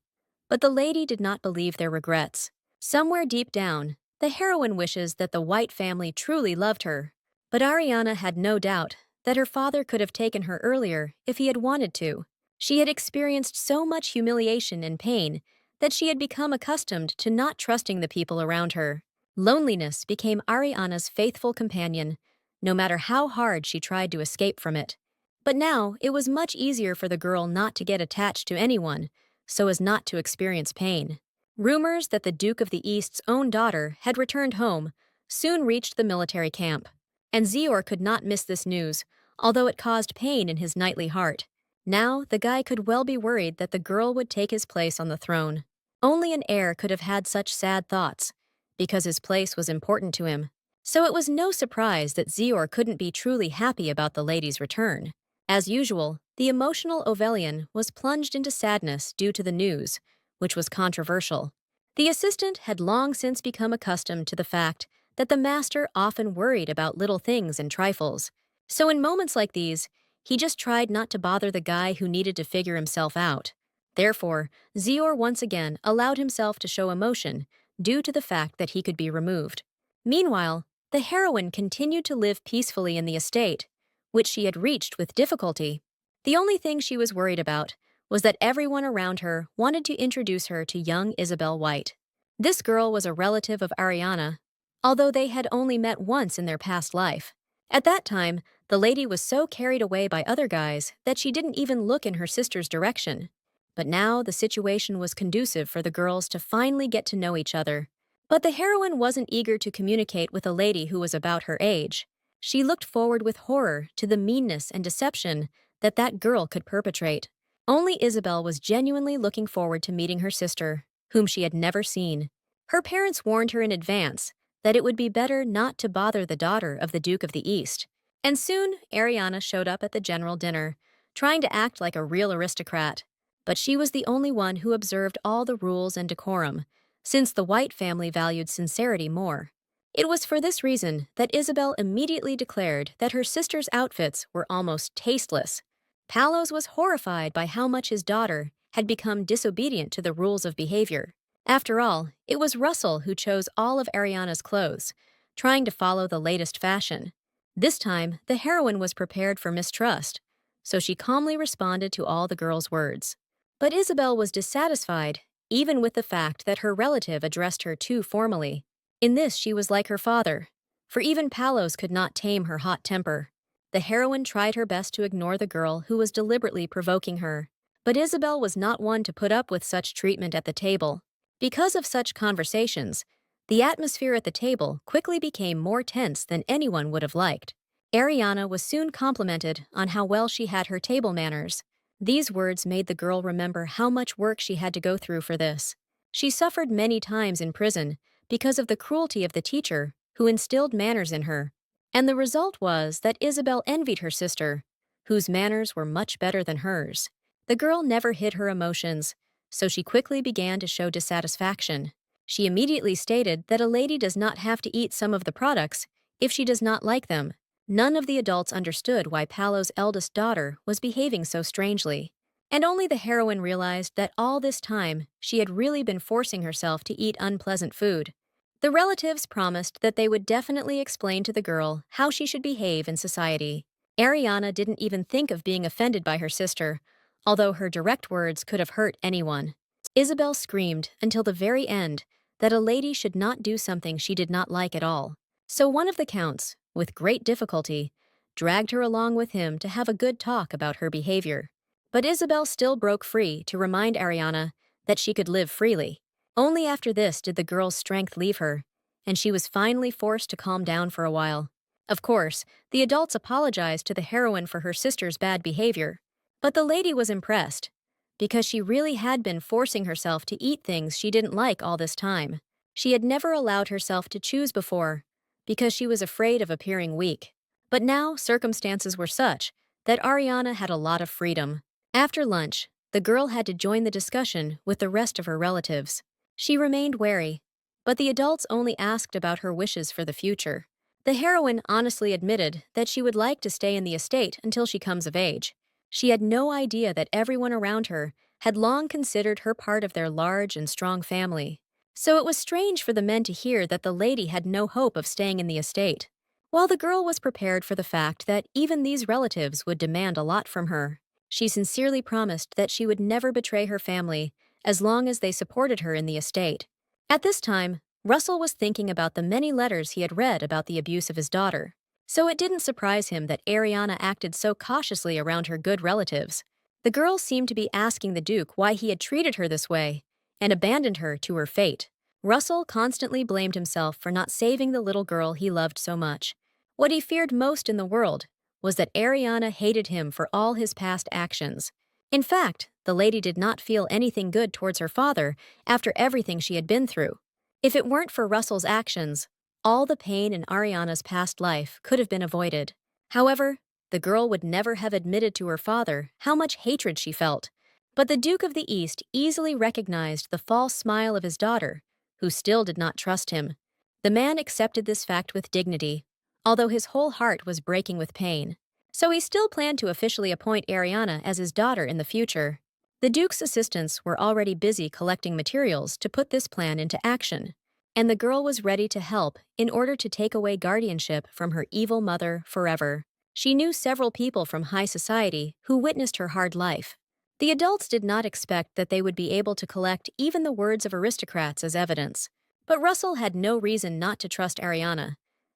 but the lady did not believe their regrets. Somewhere deep down, the heroine wishes that the White family truly loved her. But Ariana had no doubt that her father could have taken her earlier if he had wanted to. She had experienced so much humiliation and pain that she had become accustomed to not trusting the people around her. Loneliness became Ariana's faithful companion, no matter how hard she tried to escape from it. But now it was much easier for the girl not to get attached to anyone, so as not to experience pain. Rumors that the Duke of the East's own daughter had returned home soon reached the military camp, and Zior could not miss this news, although it caused pain in his knightly heart. Now the guy could well be worried that the girl would take his place on the throne. Only an heir could have had such sad thoughts, because his place was important to him. So it was no surprise that Zior couldn't be truly happy about the lady's return. As usual, the emotional Ovelian was plunged into sadness due to the news, which was controversial. The assistant had long since become accustomed to the fact that the master often worried about little things and trifles. So in moments like these, he just tried not to bother the guy who needed to figure himself out. Therefore, Zior once again allowed himself to show emotion due to the fact that he could be removed. Meanwhile, the heroine continued to live peacefully in the estate, which she had reached with difficulty. The only thing she was worried about was that everyone around her wanted to introduce her to young Isabel White. This girl was a relative of Ariana, although they had only met once in their past life. At that time, the lady was so carried away by other guys that she didn't even look in her sister's direction. But now the situation was conducive for the girls to finally get to know each other. But the heroine wasn't eager to communicate with a lady who was about her age. She looked forward with horror to the meanness and deception that girl could perpetrate. Only Isabel was genuinely looking forward to meeting her sister, whom she had never seen. Her parents warned her in advance that it would be better not to bother the daughter of the Duke of the East. And soon, Ariana showed up at the general dinner, trying to act like a real aristocrat. But she was the only one who observed all the rules and decorum, since the White family valued sincerity more. It was for this reason that Isabel immediately declared that her sister's outfits were almost tasteless. Palos was horrified by how much his daughter had become disobedient to the rules of behavior. After all, it was Russell who chose all of Ariana's clothes, trying to follow the latest fashion. This time, the heroine was prepared for mistrust, so she calmly responded to all the girls' words. But Isabel was dissatisfied, even with the fact that her relative addressed her too formally. In this she was like her father, for even Palos could not tame her hot temper. The heroine tried her best to ignore the girl who was deliberately provoking her, but Isabel was not one to put up with such treatment at the table. Because of such conversations, the atmosphere at the table quickly became more tense than anyone would have liked. Ariana was soon complimented on how well she had her table manners. These words made the girl remember how much work she had to go through for this. She suffered many times in prison because of the cruelty of the teacher who instilled manners in her. And the result was that Isabel envied her sister, whose manners were much better than hers. The girl never hid her emotions, so she quickly began to show dissatisfaction. She immediately stated that a lady does not have to eat some of the products if she does not like them. None of the adults understood why Paolo's eldest daughter was behaving so strangely. And only the heroine realized that all this time she had really been forcing herself to eat unpleasant food. The relatives promised that they would definitely explain to the girl how she should behave in society. Ariana didn't even think of being offended by her sister, although her direct words could have hurt anyone. Isabel screamed until the very end that a lady should not do something she did not like at all. So one of the counts, with great difficulty, dragged her along with him to have a good talk about her behavior. But Isabel still broke free to remind Ariana that she could live freely. Only after this did the girl's strength leave her, and she was finally forced to calm down for a while. Of course, the adults apologized to the heroine for her sister's bad behavior, but the lady was impressed, because she really had been forcing herself to eat things she didn't like all this time. She had never allowed herself to choose before, because she was afraid of appearing weak. But now circumstances were such that Ariana had a lot of freedom. After lunch, the girl had to join the discussion with the rest of her relatives. She remained wary, but the adults only asked about her wishes for the future. The heroine honestly admitted that she would like to stay in the estate until she comes of age. She had no idea that everyone around her had long considered her part of their large and strong family. So it was strange for the men to hear that the lady had no hope of staying in the estate, while the girl was prepared for the fact that even these relatives would demand a lot from her. She sincerely promised that she would never betray her family as long as they supported her in the estate. At this time, Russell was thinking about the many letters he had read about the abuse of his daughter, so it didn't surprise him that Ariana acted so cautiously around her good relatives. The girl seemed to be asking the Duke why he had treated her this way and abandoned her to her fate. Russell constantly blamed himself for not saving the little girl he loved so much. What he feared most in the world was that Ariana hated him for all his past actions. In fact, the lady did not feel anything good towards her father after everything she had been through. If it weren't for Russell's actions, all the pain in Ariana's past life could have been avoided. However, the girl would never have admitted to her father how much hatred she felt. But the Duke of the East easily recognized the false smile of his daughter, who still did not trust him. The man accepted this fact with dignity, although his whole heart was breaking with pain. So he still planned to officially appoint Ariana as his daughter in the future. The Duke's assistants were already busy collecting materials to put this plan into action, and the girl was ready to help in order to take away guardianship from her evil mother forever. She knew several people from high society who witnessed her hard life. The adults did not expect that they would be able to collect even the words of aristocrats as evidence. But Russell had no reason not to trust Ariana,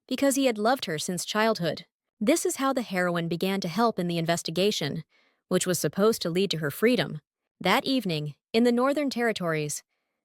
because he had loved her since childhood. This is how the heroine began to help in the investigation, which was supposed to lead to her freedom. That evening, in the Northern Territories,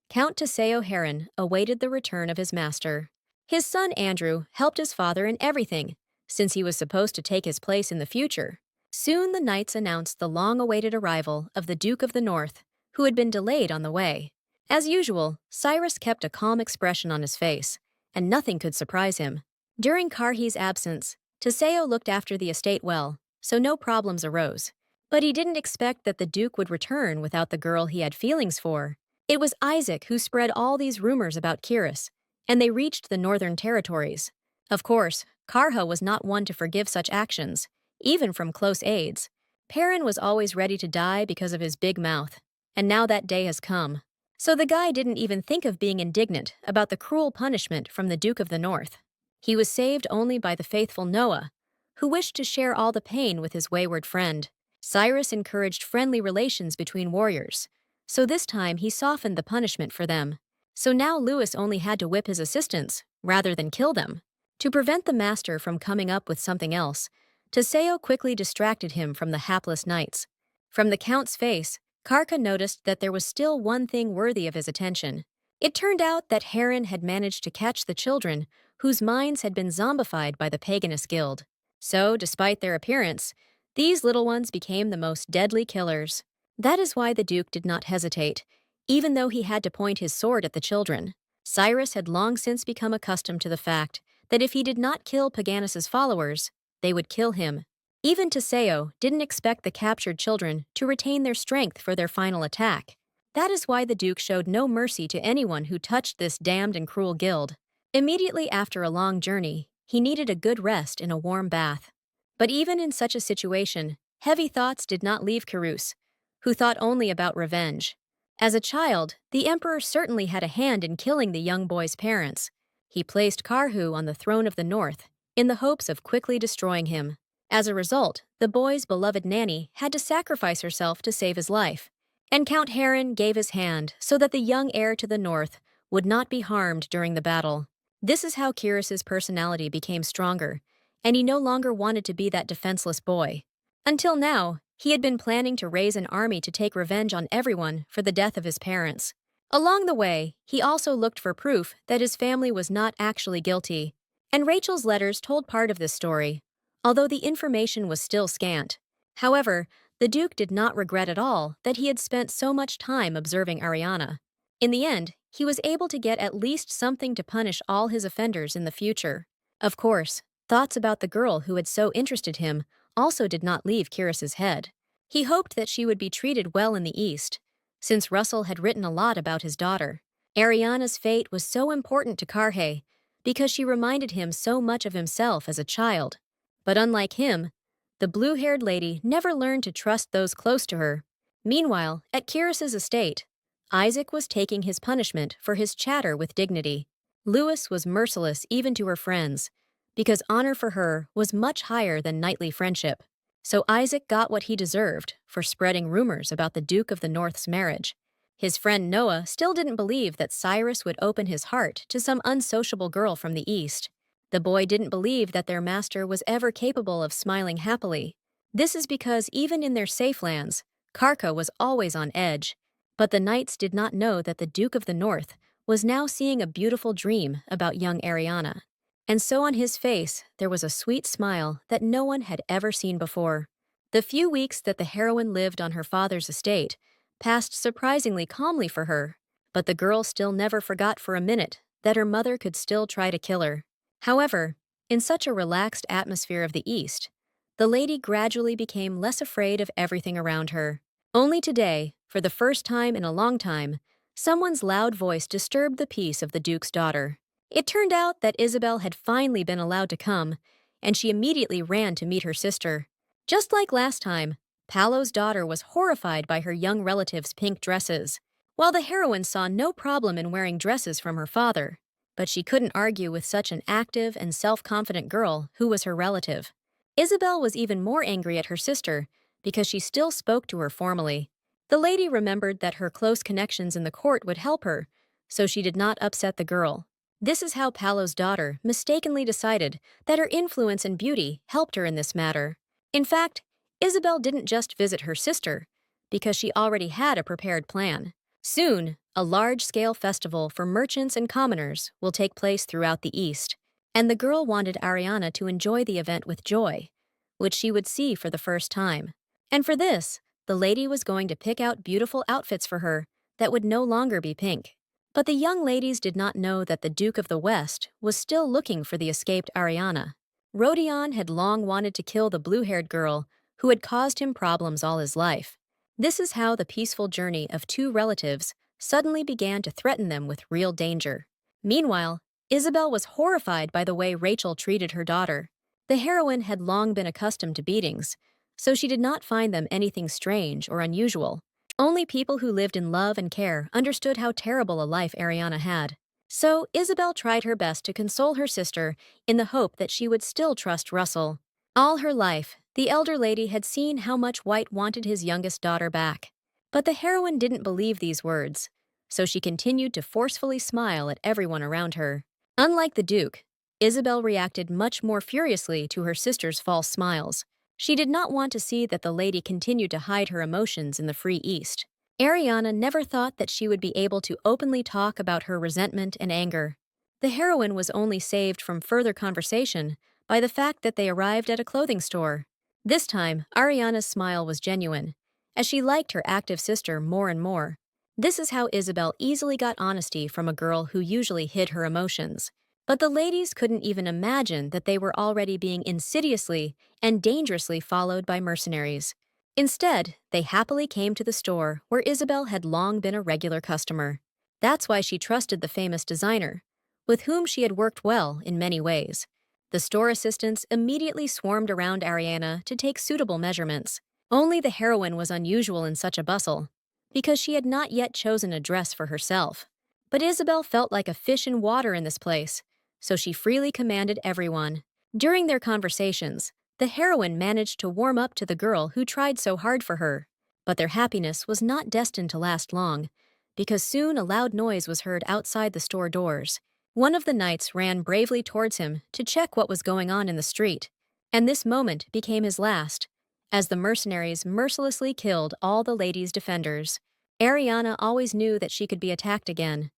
Count Teseo Heron awaited the return of his master. His son Andrew helped his father in everything, since he was supposed to take his place in the future. Soon the knights announced the long-awaited arrival of the Duke of the North, who had been delayed on the way. As usual, Cyrus kept a calm expression on his face, and nothing could surprise him. During Karhi's absence, Teseo looked after the estate well, so no problems arose. But he didn't expect that the Duke would return without the girl he had feelings for. It was Isaac who spread all these rumors about Kiris, and they reached the Northern Territories. Of course, Karha was not one to forgive such actions, even from close aides. Perrin was always ready to die because of his big mouth, and now that day has come. So the guy didn't even think of being indignant about the cruel punishment from the Duke of the North. He was saved only by the faithful Noah, who wished to share all the pain with his wayward friend. Cyrus encouraged friendly relations between warriors, so this time he softened the punishment for them. So now Lewis only had to whip his assistants, rather than kill them. To prevent the master from coming up with something else, Teseo quickly distracted him from the hapless knights. From the Count's face, Karka noticed that there was still one thing worthy of his attention. It turned out that Heron had managed to catch the children whose minds had been zombified by the Paganist Guild. So, despite their appearance, these little ones became the most deadly killers. That is why the Duke did not hesitate, even though he had to point his sword at the children. Cyrus had long since become accustomed to the fact that if he did not kill Paganus's followers, they would kill him. Even Teseo didn't expect the captured children to retain their strength for their final attack. That is why the Duke showed no mercy to anyone who touched this damned and cruel guild. Immediately after a long journey, he needed a good rest in a warm bath. But even in such a situation, heavy thoughts did not leave Carus, who thought only about revenge. As a child, the Emperor certainly had a hand in killing the young boy's parents. He placed Karhu on the throne of the North, in the hopes of quickly destroying him. As a result, the boy's beloved nanny had to sacrifice herself to save his life, and Count Heron gave his hand so that the young heir to the North would not be harmed during the battle. This is how Kiris's personality became stronger, and he no longer wanted to be that defenseless boy. Until now, he had been planning to raise an army to take revenge on everyone for the death of his parents. Along the way, he also looked for proof that his family was not actually guilty, and Rachel's letters told part of this story, although the information was still scant. However, the Duke did not regret at all that he had spent so much time observing Ariana. In the end, he was able to get at least something to punish all his offenders in the future. Of course, thoughts about the girl who had so interested him also did not leave Kiris's head. He hoped that she would be treated well in the East, since Russell had written a lot about his daughter. Ariana's fate was so important to Karhe because she reminded him so much of himself as a child. But unlike him, the blue-haired lady never learned to trust those close to her. Meanwhile, at Kiris's estate, Isaac was taking his punishment for his chatter with dignity. Lewis was merciless even to her friends, because honor for her was much higher than knightly friendship. So Isaac got what he deserved for spreading rumors about the Duke of the North's marriage. His friend Noah still didn't believe that Cyrus would open his heart to some unsociable girl from the east. The boy didn't believe that their master was ever capable of smiling happily. This is because even in their safe lands, Karka was always on edge. But the knights did not know that the Duke of the North was now seeing a beautiful dream about young Ariana. And so on his face there was a sweet smile that no one had ever seen before. The few weeks that the heroine lived on her father's estate passed surprisingly calmly for her, but the girl still never forgot for a minute that her mother could still try to kill her. However, in such a relaxed atmosphere of the East, the lady gradually became less afraid of everything around her. Only today, for the first time in a long time, someone's loud voice disturbed the peace of the Duke's daughter. It turned out that Isabel had finally been allowed to come, and she immediately ran to meet her sister. Just like last time, Paolo's daughter was horrified by her young relative's pink dresses, while the heroine saw no problem in wearing dresses from her father. But she couldn't argue with such an active and self-confident girl who was her relative. Isabel was even more angry at her sister because she still spoke to her formally. The lady remembered that her close connections in the court would help her, so she did not upset the girl. This is how Paolo's daughter mistakenly decided that her influence and beauty helped her in this matter. In fact, Isabel didn't just visit her sister, because she already had a prepared plan. Soon, a large-scale festival for merchants and commoners will take place throughout the East, and the girl wanted Ariana to enjoy the event with joy, which she would see for the first time. And for this, the lady was going to pick out beautiful outfits for her that would no longer be pink. But the young ladies did not know that the Duke of the West was still looking for the escaped Ariana. Rodion had long wanted to kill the blue-haired girl who had caused him problems all his life. This is how the peaceful journey of two relatives suddenly began to threaten them with real danger. Meanwhile, Isabel was horrified by the way Rachel treated her daughter. The heroine had long been accustomed to beatings, so she did not find them anything strange or unusual. Only people who lived in love and care understood how terrible a life Ariana had. So Isabel tried her best to console her sister in the hope that she would still trust Russell. All her life, the elder lady had seen how much White wanted his youngest daughter back. But the heroine didn't believe these words, so she continued to forcefully smile at everyone around her. Unlike the Duke, Isabel reacted much more furiously to her sister's false smiles. She did not want to see that the lady continued to hide her emotions in the Free East. Ariana never thought that she would be able to openly talk about her resentment and anger. The heroine was only saved from further conversation by the fact that they arrived at a clothing store. This time, Ariana's smile was genuine, as she liked her active sister more and more. This is how Isabel easily got honesty from a girl who usually hid her emotions. But the ladies couldn't even imagine that they were already being insidiously and dangerously followed by mercenaries. Instead, they happily came to the store where Isabel had long been a regular customer. That's why she trusted the famous designer, with whom she had worked well in many ways. The store assistants immediately swarmed around Ariana to take suitable measurements. Only the heroine was unusual in such a bustle, because she had not yet chosen a dress for herself. But Isabel felt like a fish in water in this place, so she freely commanded everyone. During their conversations, the heroine managed to warm up to the girl who tried so hard for her. But their happiness was not destined to last long, because soon a loud noise was heard outside the store doors. One of the knights ran bravely towards him to check what was going on in the street, and this moment became his last, as the mercenaries mercilessly killed all the ladies' defenders. Ariana always knew that she could be attacked again,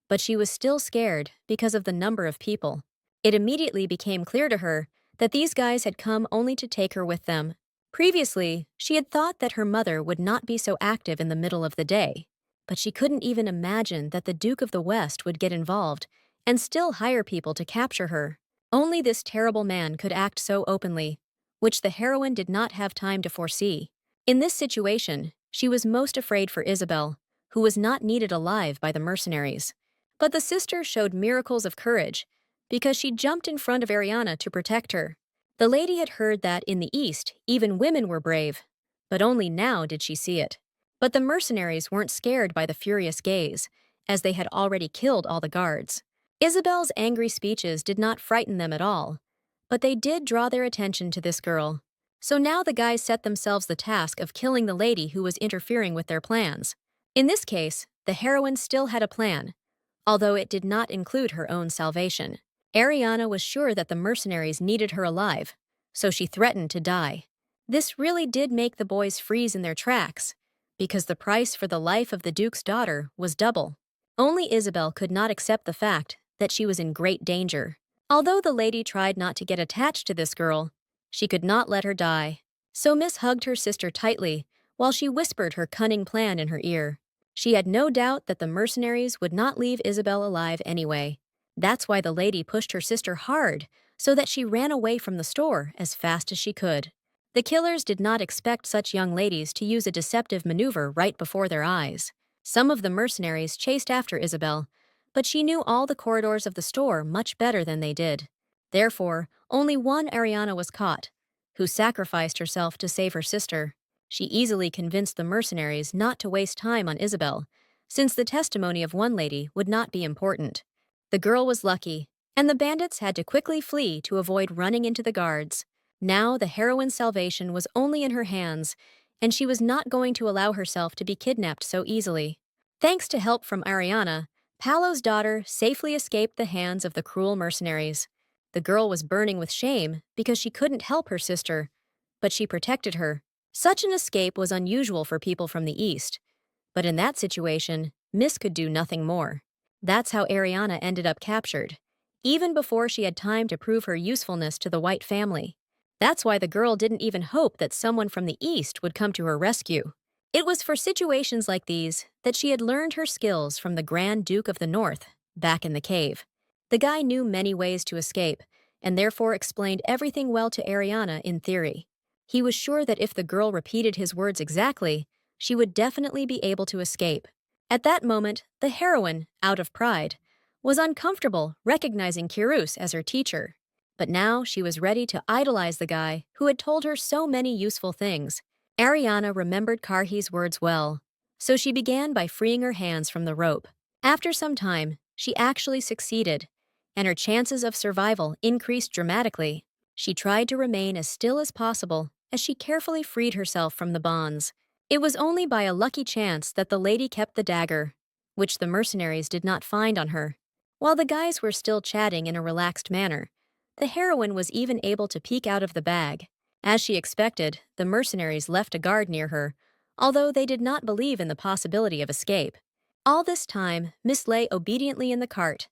but she was still scared because of the number of people. It immediately became clear to her that these guys had come only to take her with them. Previously, she had thought that her mother would not be so active in the middle of the day, but she couldn't even imagine that the Duke of the West would get involved and still hire people to capture her. Only this terrible man could act so openly, which the heroine did not have time to foresee. In this situation, she was most afraid for Isabel, who was not needed alive by the mercenaries. But the sister showed miracles of courage, because she jumped in front of Ariana to protect her. The lady had heard that in the East, even women were brave, but only now did she see it. But the mercenaries weren't scared by the furious gaze, as they had already killed all the guards. Isabel's angry speeches did not frighten them at all, but they did draw their attention to this girl. So now the guys set themselves the task of killing the lady who was interfering with their plans. In this case, the heroine still had a plan, although it did not include her own salvation. Ariana was sure that the mercenaries needed her alive, so she threatened to die. This really did make the boys freeze in their tracks, because the price for the life of the Duke's daughter was double. Only Isabel could not accept the fact that she was in great danger. Although the lady tried not to get attached to this girl, she could not let her die. So Miss hugged her sister tightly while she whispered her cunning plan in her ear. She had no doubt that the mercenaries would not leave Isabel alive anyway. That's why the lady pushed her sister hard so that she ran away from the store as fast as she could. The killers did not expect such young ladies to use a deceptive maneuver right before their eyes. Some of the mercenaries chased after Isabel, but she knew all the corridors of the store much better than they did. Therefore, only one Ariana was caught, who sacrificed herself to save her sister. She easily convinced the mercenaries not to waste time on Isabel, since the testimony of one lady would not be important. The girl was lucky, and the bandits had to quickly flee to avoid running into the guards. Now the heroine's salvation was only in her hands, and she was not going to allow herself to be kidnapped so easily. Thanks to help from Ariana, Paolo's daughter safely escaped the hands of the cruel mercenaries. The girl was burning with shame because she couldn't help her sister, but she protected her. Such an escape was unusual for people from the East, but in that situation, Miss could do nothing more. That's how Ariana ended up captured, even before she had time to prove her usefulness to the White family. That's why the girl didn't even hope that someone from the East would come to her rescue. It was for situations like these that she had learned her skills from the Grand Duke of the North, back in the cave. The guy knew many ways to escape, and therefore explained everything well to Ariana in theory. He was sure that if the girl repeated his words exactly, she would definitely be able to escape. At that moment, the heroine, out of pride, was uncomfortable recognizing Kirus as her teacher. But now she was ready to idolize the guy who had told her so many useful things. Ariana remembered Karhi's words well, so she began by freeing her hands from the rope. After some time, she actually succeeded, and her chances of survival increased dramatically. She tried to remain as still as possible as she carefully freed herself from the bonds. It was only by a lucky chance that the lady kept the dagger, which the mercenaries did not find on her. While the guys were still chatting in a relaxed manner, the heroine was even able to peek out of the bag. As she expected, the mercenaries left a guard near her, although they did not believe in the possibility of escape. All this time, Miss lay obediently in the cart,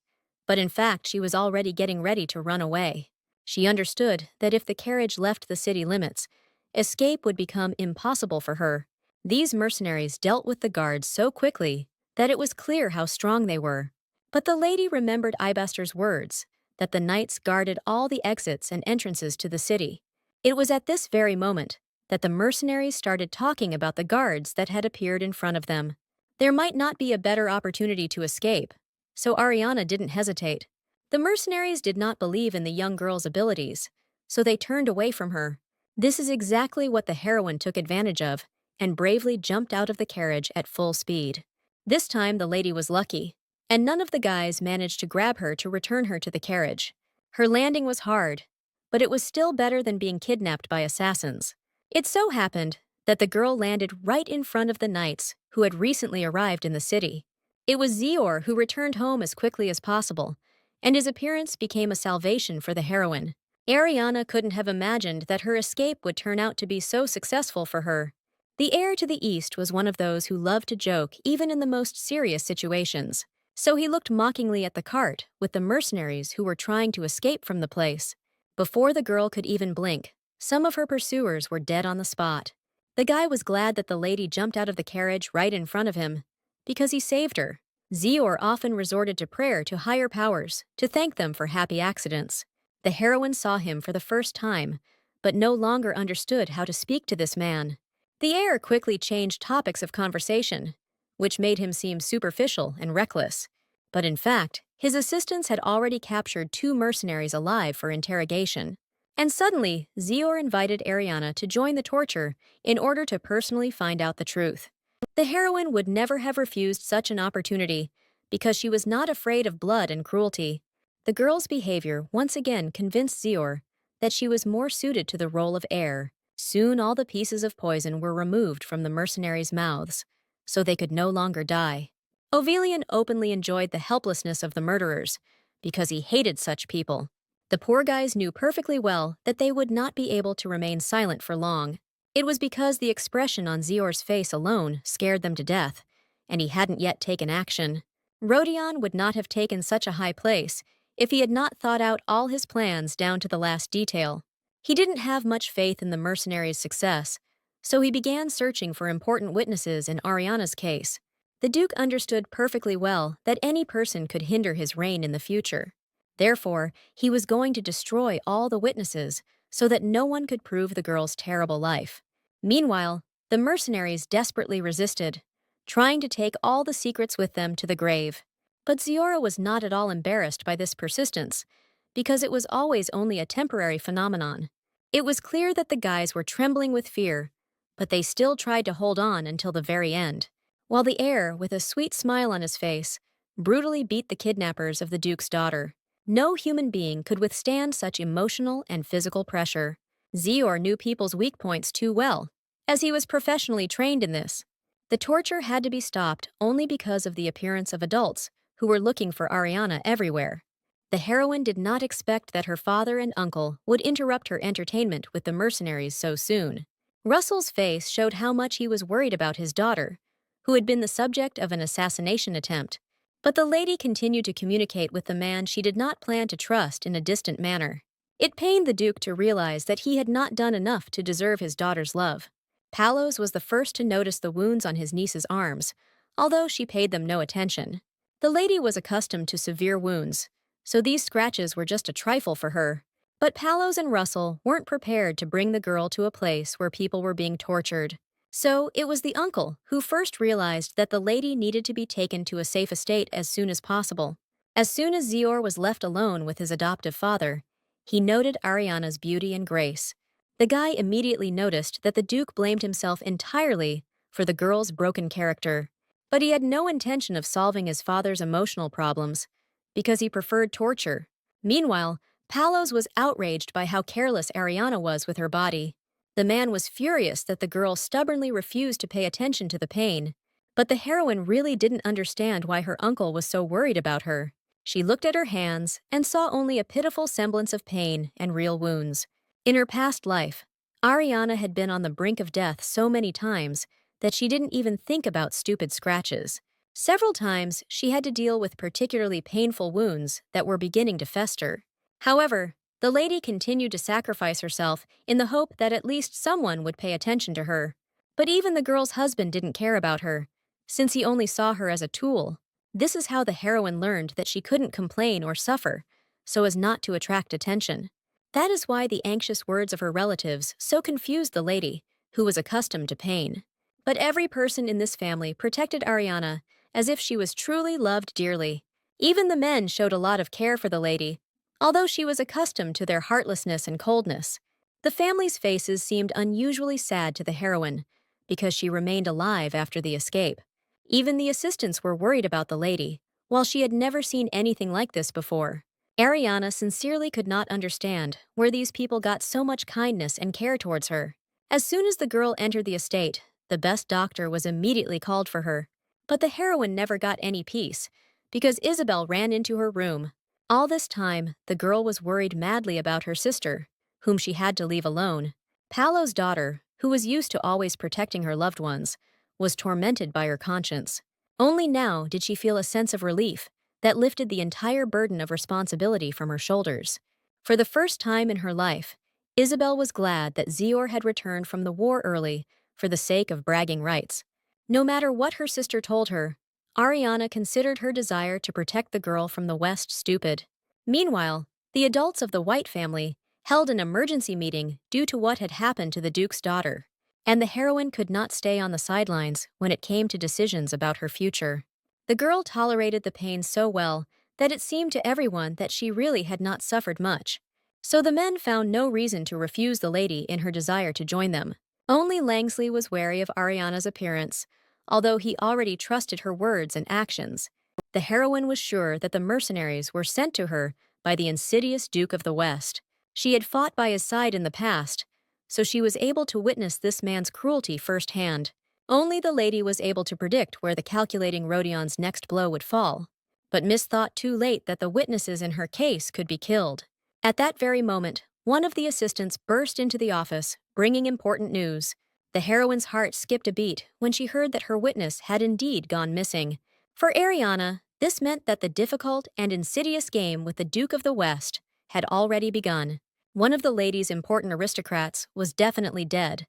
but in fact she was already getting ready to run away. She understood that if the carriage left the city limits, escape would become impossible for her. These mercenaries dealt with the guards so quickly that it was clear how strong they were. But the lady remembered Ibaster's words, that the knights guarded all the exits and entrances to the city. It was at this very moment that the mercenaries started talking about the guards that had appeared in front of them. There might not be a better opportunity to escape, so Ariana didn't hesitate. The mercenaries did not believe in the young girl's abilities, so they turned away from her. This is exactly what the heroine took advantage of and bravely jumped out of the carriage at full speed. This time the lady was lucky, and none of the guys managed to grab her to return her to the carriage. Her landing was hard, but it was still better than being kidnapped by assassins. It so happened that the girl landed right in front of the knights who had recently arrived in the city. It was Zior who returned home as quickly as possible, and his appearance became a salvation for the heroine. Ariana couldn't have imagined that her escape would turn out to be so successful for her. The heir to the East was one of those who loved to joke even in the most serious situations, so he looked mockingly at the cart with the mercenaries who were trying to escape from the place. Before the girl could even blink, some of her pursuers were dead on the spot. The guy was glad that the lady jumped out of the carriage right in front of him, because he saved her. Zior often resorted to prayer to higher powers to thank them for happy accidents. The heroine saw him for the first time, but no longer understood how to speak to this man. The heir quickly changed topics of conversation, which made him seem superficial and reckless. But in fact, his assistants had already captured 2 mercenaries alive for interrogation. And suddenly, Zior invited Ariana to join the torture in order to personally find out the truth. The heroine would never have refused such an opportunity because she was not afraid of blood and cruelty. The girl's behavior once again convinced Zior that she was more suited to the role of heir. Soon all the pieces of poison were removed from the mercenaries' mouths, so they could no longer die. Ovelian openly enjoyed the helplessness of the murderers, because he hated such people. The poor guys knew perfectly well that they would not be able to remain silent for long. It was because the expression on Zior's face alone scared them to death, and he hadn't yet taken action. Rodion would not have taken such a high place if he had not thought out all his plans down to the last detail. He didn't have much faith in the mercenaries' success, so he began searching for important witnesses in Ariana's case. The Duke understood perfectly well that any person could hinder his reign in the future. Therefore, he was going to destroy all the witnesses so that no one could prove the girl's terrible life. Meanwhile, the mercenaries desperately resisted, trying to take all the secrets with them to the grave. But Ziora was not at all embarrassed by this persistence, because it was always only a temporary phenomenon. It was clear that the guys were trembling with fear, but they still tried to hold on until the very end, while the heir, with a sweet smile on his face, brutally beat the kidnappers of the Duke's daughter. No human being could withstand such emotional and physical pressure. Zior knew people's weak points too well, as he was professionally trained in this. The torture had to be stopped only because of the appearance of adults who were looking for Ariana everywhere. The heroine did not expect that her father and uncle would interrupt her entertainment with the mercenaries so soon. Russell's face showed how much he was worried about his daughter, who had been the subject of an assassination attempt. But the lady continued to communicate with the man she did not plan to trust in a distant manner. It pained the Duke to realize that he had not done enough to deserve his daughter's love. Palos was the first to notice the wounds on his niece's arms, although she paid them no attention. The lady was accustomed to severe wounds, so these scratches were just a trifle for her. But Palos and Russell weren't prepared to bring the girl to a place where people were being tortured. So it was the uncle who first realized that the lady needed to be taken to a safe estate as soon as possible. As soon as Zior was left alone with his adoptive father, he noted Ariana's beauty and grace. The guy immediately noticed that the Duke blamed himself entirely for the girl's broken character, but he had no intention of solving his father's emotional problems because he preferred torture. Meanwhile, Palos was outraged by how careless Ariana was with her body. The man was furious that the girl stubbornly refused to pay attention to the pain, but the heroine really didn't understand why her uncle was so worried about her. She looked at her hands and saw only a pitiful semblance of pain and real wounds. In her past life, Ariana had been on the brink of death so many times that she didn't even think about stupid scratches. Several times, she had to deal with particularly painful wounds that were beginning to fester. However, the lady continued to sacrifice herself in the hope that at least someone would pay attention to her. But even the girl's husband didn't care about her, since he only saw her as a tool. This is how the heroine learned that she couldn't complain or suffer, so as not to attract attention. That is why the anxious words of her relatives so confused the lady, who was accustomed to pain. But every person in this family protected Ariana as if she was truly loved dearly. Even the men showed a lot of care for the lady, although she was accustomed to their heartlessness and coldness. The family's faces seemed unusually sad to the heroine, because she remained alive after the escape. Even the assistants were worried about the lady, while she had never seen anything like this before. Ariana sincerely could not understand where these people got so much kindness and care towards her. As soon as the girl entered the estate, the best doctor was immediately called for her. But the heroine never got any peace, because Isabel ran into her room. All this time, the girl was worried madly about her sister, whom she had to leave alone. Paolo's daughter, who was used to always protecting her loved ones, was tormented by her conscience. Only now did she feel a sense of relief that lifted the entire burden of responsibility from her shoulders. For the first time in her life, Isabel was glad that Zior had returned from the war early for the sake of bragging rights. No matter what her sister told her, Ariana considered her desire to protect the girl from the West stupid. Meanwhile, the adults of the White family held an emergency meeting due to what had happened to the Duke's daughter, and the heroine could not stay on the sidelines when it came to decisions about her future. The girl tolerated the pain so well that it seemed to everyone that she really had not suffered much. So the men found no reason to refuse the lady in her desire to join them. Only Langsley was wary of Ariana's appearance, although he already trusted her words and actions. The heroine was sure that the mercenaries were sent to her by the insidious Duke of the West. She had fought by his side in the past, so she was able to witness this man's cruelty firsthand. Only the lady was able to predict where the calculating Rodion's next blow would fall, but Miss thought too late that the witnesses in her case could be killed. At that very moment, one of the assistants burst into the office, bringing important news. The heroine's heart skipped a beat when she heard that her witness had indeed gone missing. For Ariana, this meant that the difficult and insidious game with the Duke of the West had already begun. One of the lady's important aristocrats was definitely dead,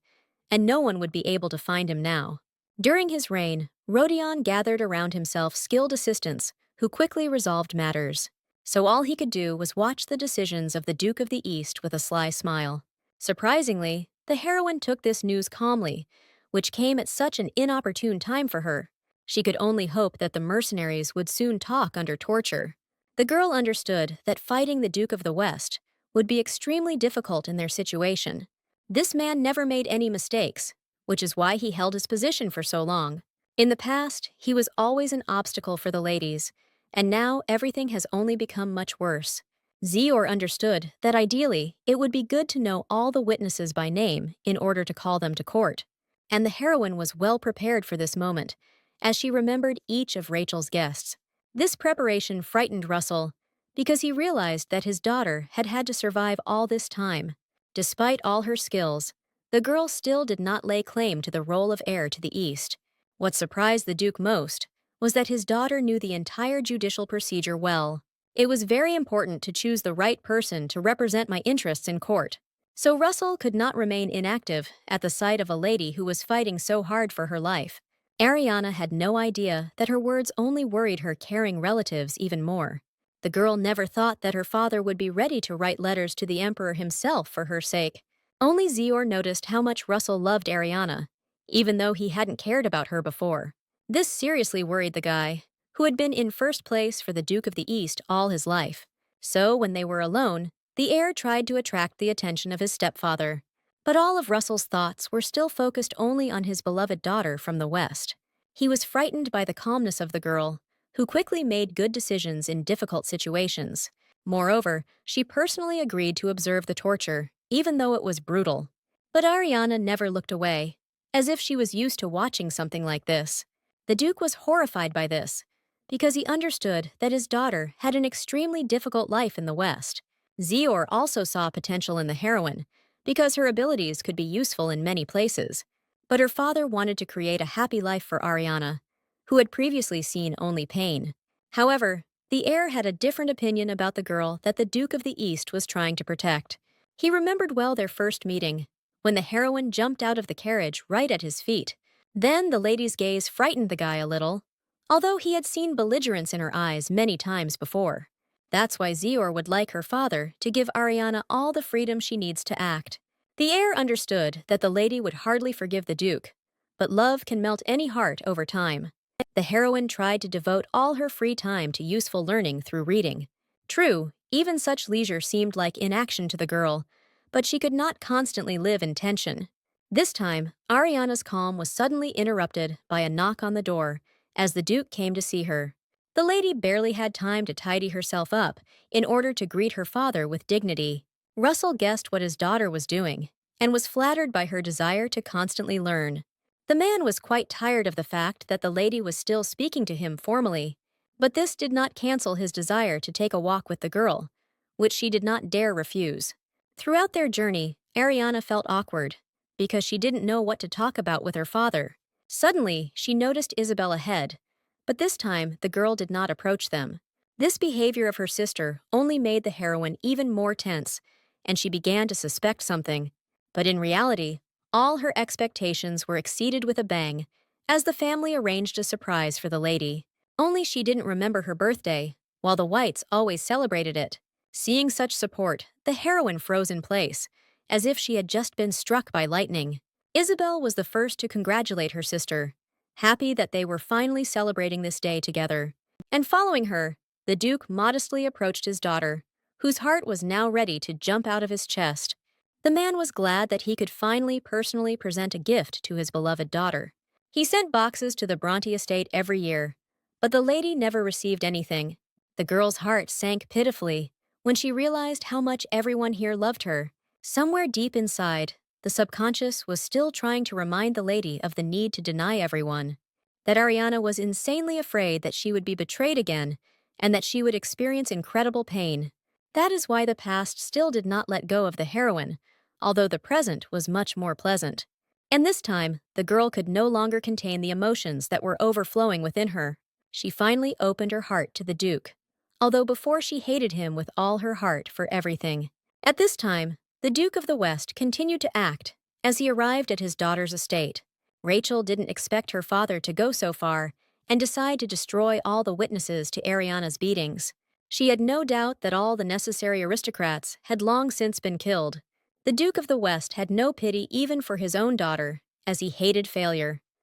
and no one would be able to find him now. During his reign, Rodion gathered around himself skilled assistants who quickly resolved matters. So all he could do was watch the decisions of the Duke of the East with a sly smile. Surprisingly, the heroine took this news calmly, which came at such an inopportune time for her. She could only hope that the mercenaries would soon talk under torture. The girl understood that fighting the Duke of the West would be extremely difficult in their situation. This man never made any mistakes, which is why he held his position for so long. In the past, he was always an obstacle for the ladies, and now everything has only become much worse. Zior understood that ideally it would be good to know all the witnesses by name in order to call them to court, and the heroine was well prepared for this moment, as she remembered each of Rachel's guests. This preparation frightened Russell because he realized that his daughter had had to survive all this time. Despite all her skills, the girl still did not lay claim to the role of heir to the East. What surprised the Duke most was that his daughter knew the entire judicial procedure well. It was very important to choose the right person to represent my interests in court. So Russell could not remain inactive at the sight of a lady who was fighting so hard for her life. Ariana had no idea that her words only worried her caring relatives even more. The girl never thought that her father would be ready to write letters to the emperor himself for her sake. Only Zior noticed how much Russell loved Ariana, even though he hadn't cared about her before. This seriously worried the guy, who had been in first place for the Duke of the East all his life. So, when they were alone, the heir tried to attract the attention of his stepfather. But all of Russell's thoughts were still focused only on his beloved daughter from the West. He was frightened by the calmness of the girl, who quickly made good decisions in difficult situations. Moreover, she personally agreed to observe the torture, even though it was brutal. But Ariana never looked away, as if she was used to watching something like this. The Duke was horrified by this, because he understood that his daughter had an extremely difficult life in the West. Zior also saw potential in the heroine, because her abilities could be useful in many places. But her father wanted to create a happy life for Ariana, who had previously seen only pain. However, the heir had a different opinion about the girl that the Duke of the East was trying to protect. He remembered well their first meeting, when the heroine jumped out of the carriage right at his feet. Then the lady's gaze frightened the guy a little, although he had seen belligerence in her eyes many times before. That's why Zior would like her father to give Ariana all the freedom she needs to act. The heir understood that the lady would hardly forgive the Duke, but love can melt any heart over time. The heroine tried to devote all her free time to useful learning through reading. True, even such leisure seemed like inaction to the girl, but she could not constantly live in tension. This time, Ariana's calm was suddenly interrupted by a knock on the door as the Duke came to see her. The lady barely had time to tidy herself up in order to greet her father with dignity. Russell guessed what his daughter was doing and was flattered by her desire to constantly learn. The man was quite tired of the fact that the lady was still speaking to him formally, but this did not cancel his desire to take a walk with the girl, which she did not dare refuse. Throughout their journey, Ariana felt awkward, because she didn't know what to talk about with her father. Suddenly, she noticed Isabel ahead, but this time the girl did not approach them. This behavior of her sister only made the heroine even more tense, and she began to suspect something. But in reality, all her expectations were exceeded with a bang, as the family arranged a surprise for the lady. Only she didn't remember her birthday, while the Whites always celebrated it. Seeing such support, the heroine froze in place, as if she had just been struck by lightning. Isabel was the first to congratulate her sister, happy that they were finally celebrating this day together. And following her, the Duke modestly approached his daughter, whose heart was now ready to jump out of his chest. The man was glad that he could finally personally present a gift to his beloved daughter. He sent boxes to the Bronte estate every year, but the lady never received anything. The girl's heart sank pitifully when she realized how much everyone here loved her. Somewhere deep inside, the subconscious was still trying to remind the lady of the need to deny everyone, that Ariana was insanely afraid that she would be betrayed again and that she would experience incredible pain. That is why the past still did not let go of the heroine, although the present was much more pleasant. And this time, the girl could no longer contain the emotions that were overflowing within her. She finally opened her heart to the Duke, although before she hated him with all her heart for everything. At this time, the Duke of the West continued to act as he arrived at his daughter's estate. Rachel didn't expect her father to go so far and decide to destroy all the witnesses to Ariana's beatings. She had no doubt that all the necessary aristocrats had long since been killed. The Duke of the West had no pity even for his own daughter, as he hated failure.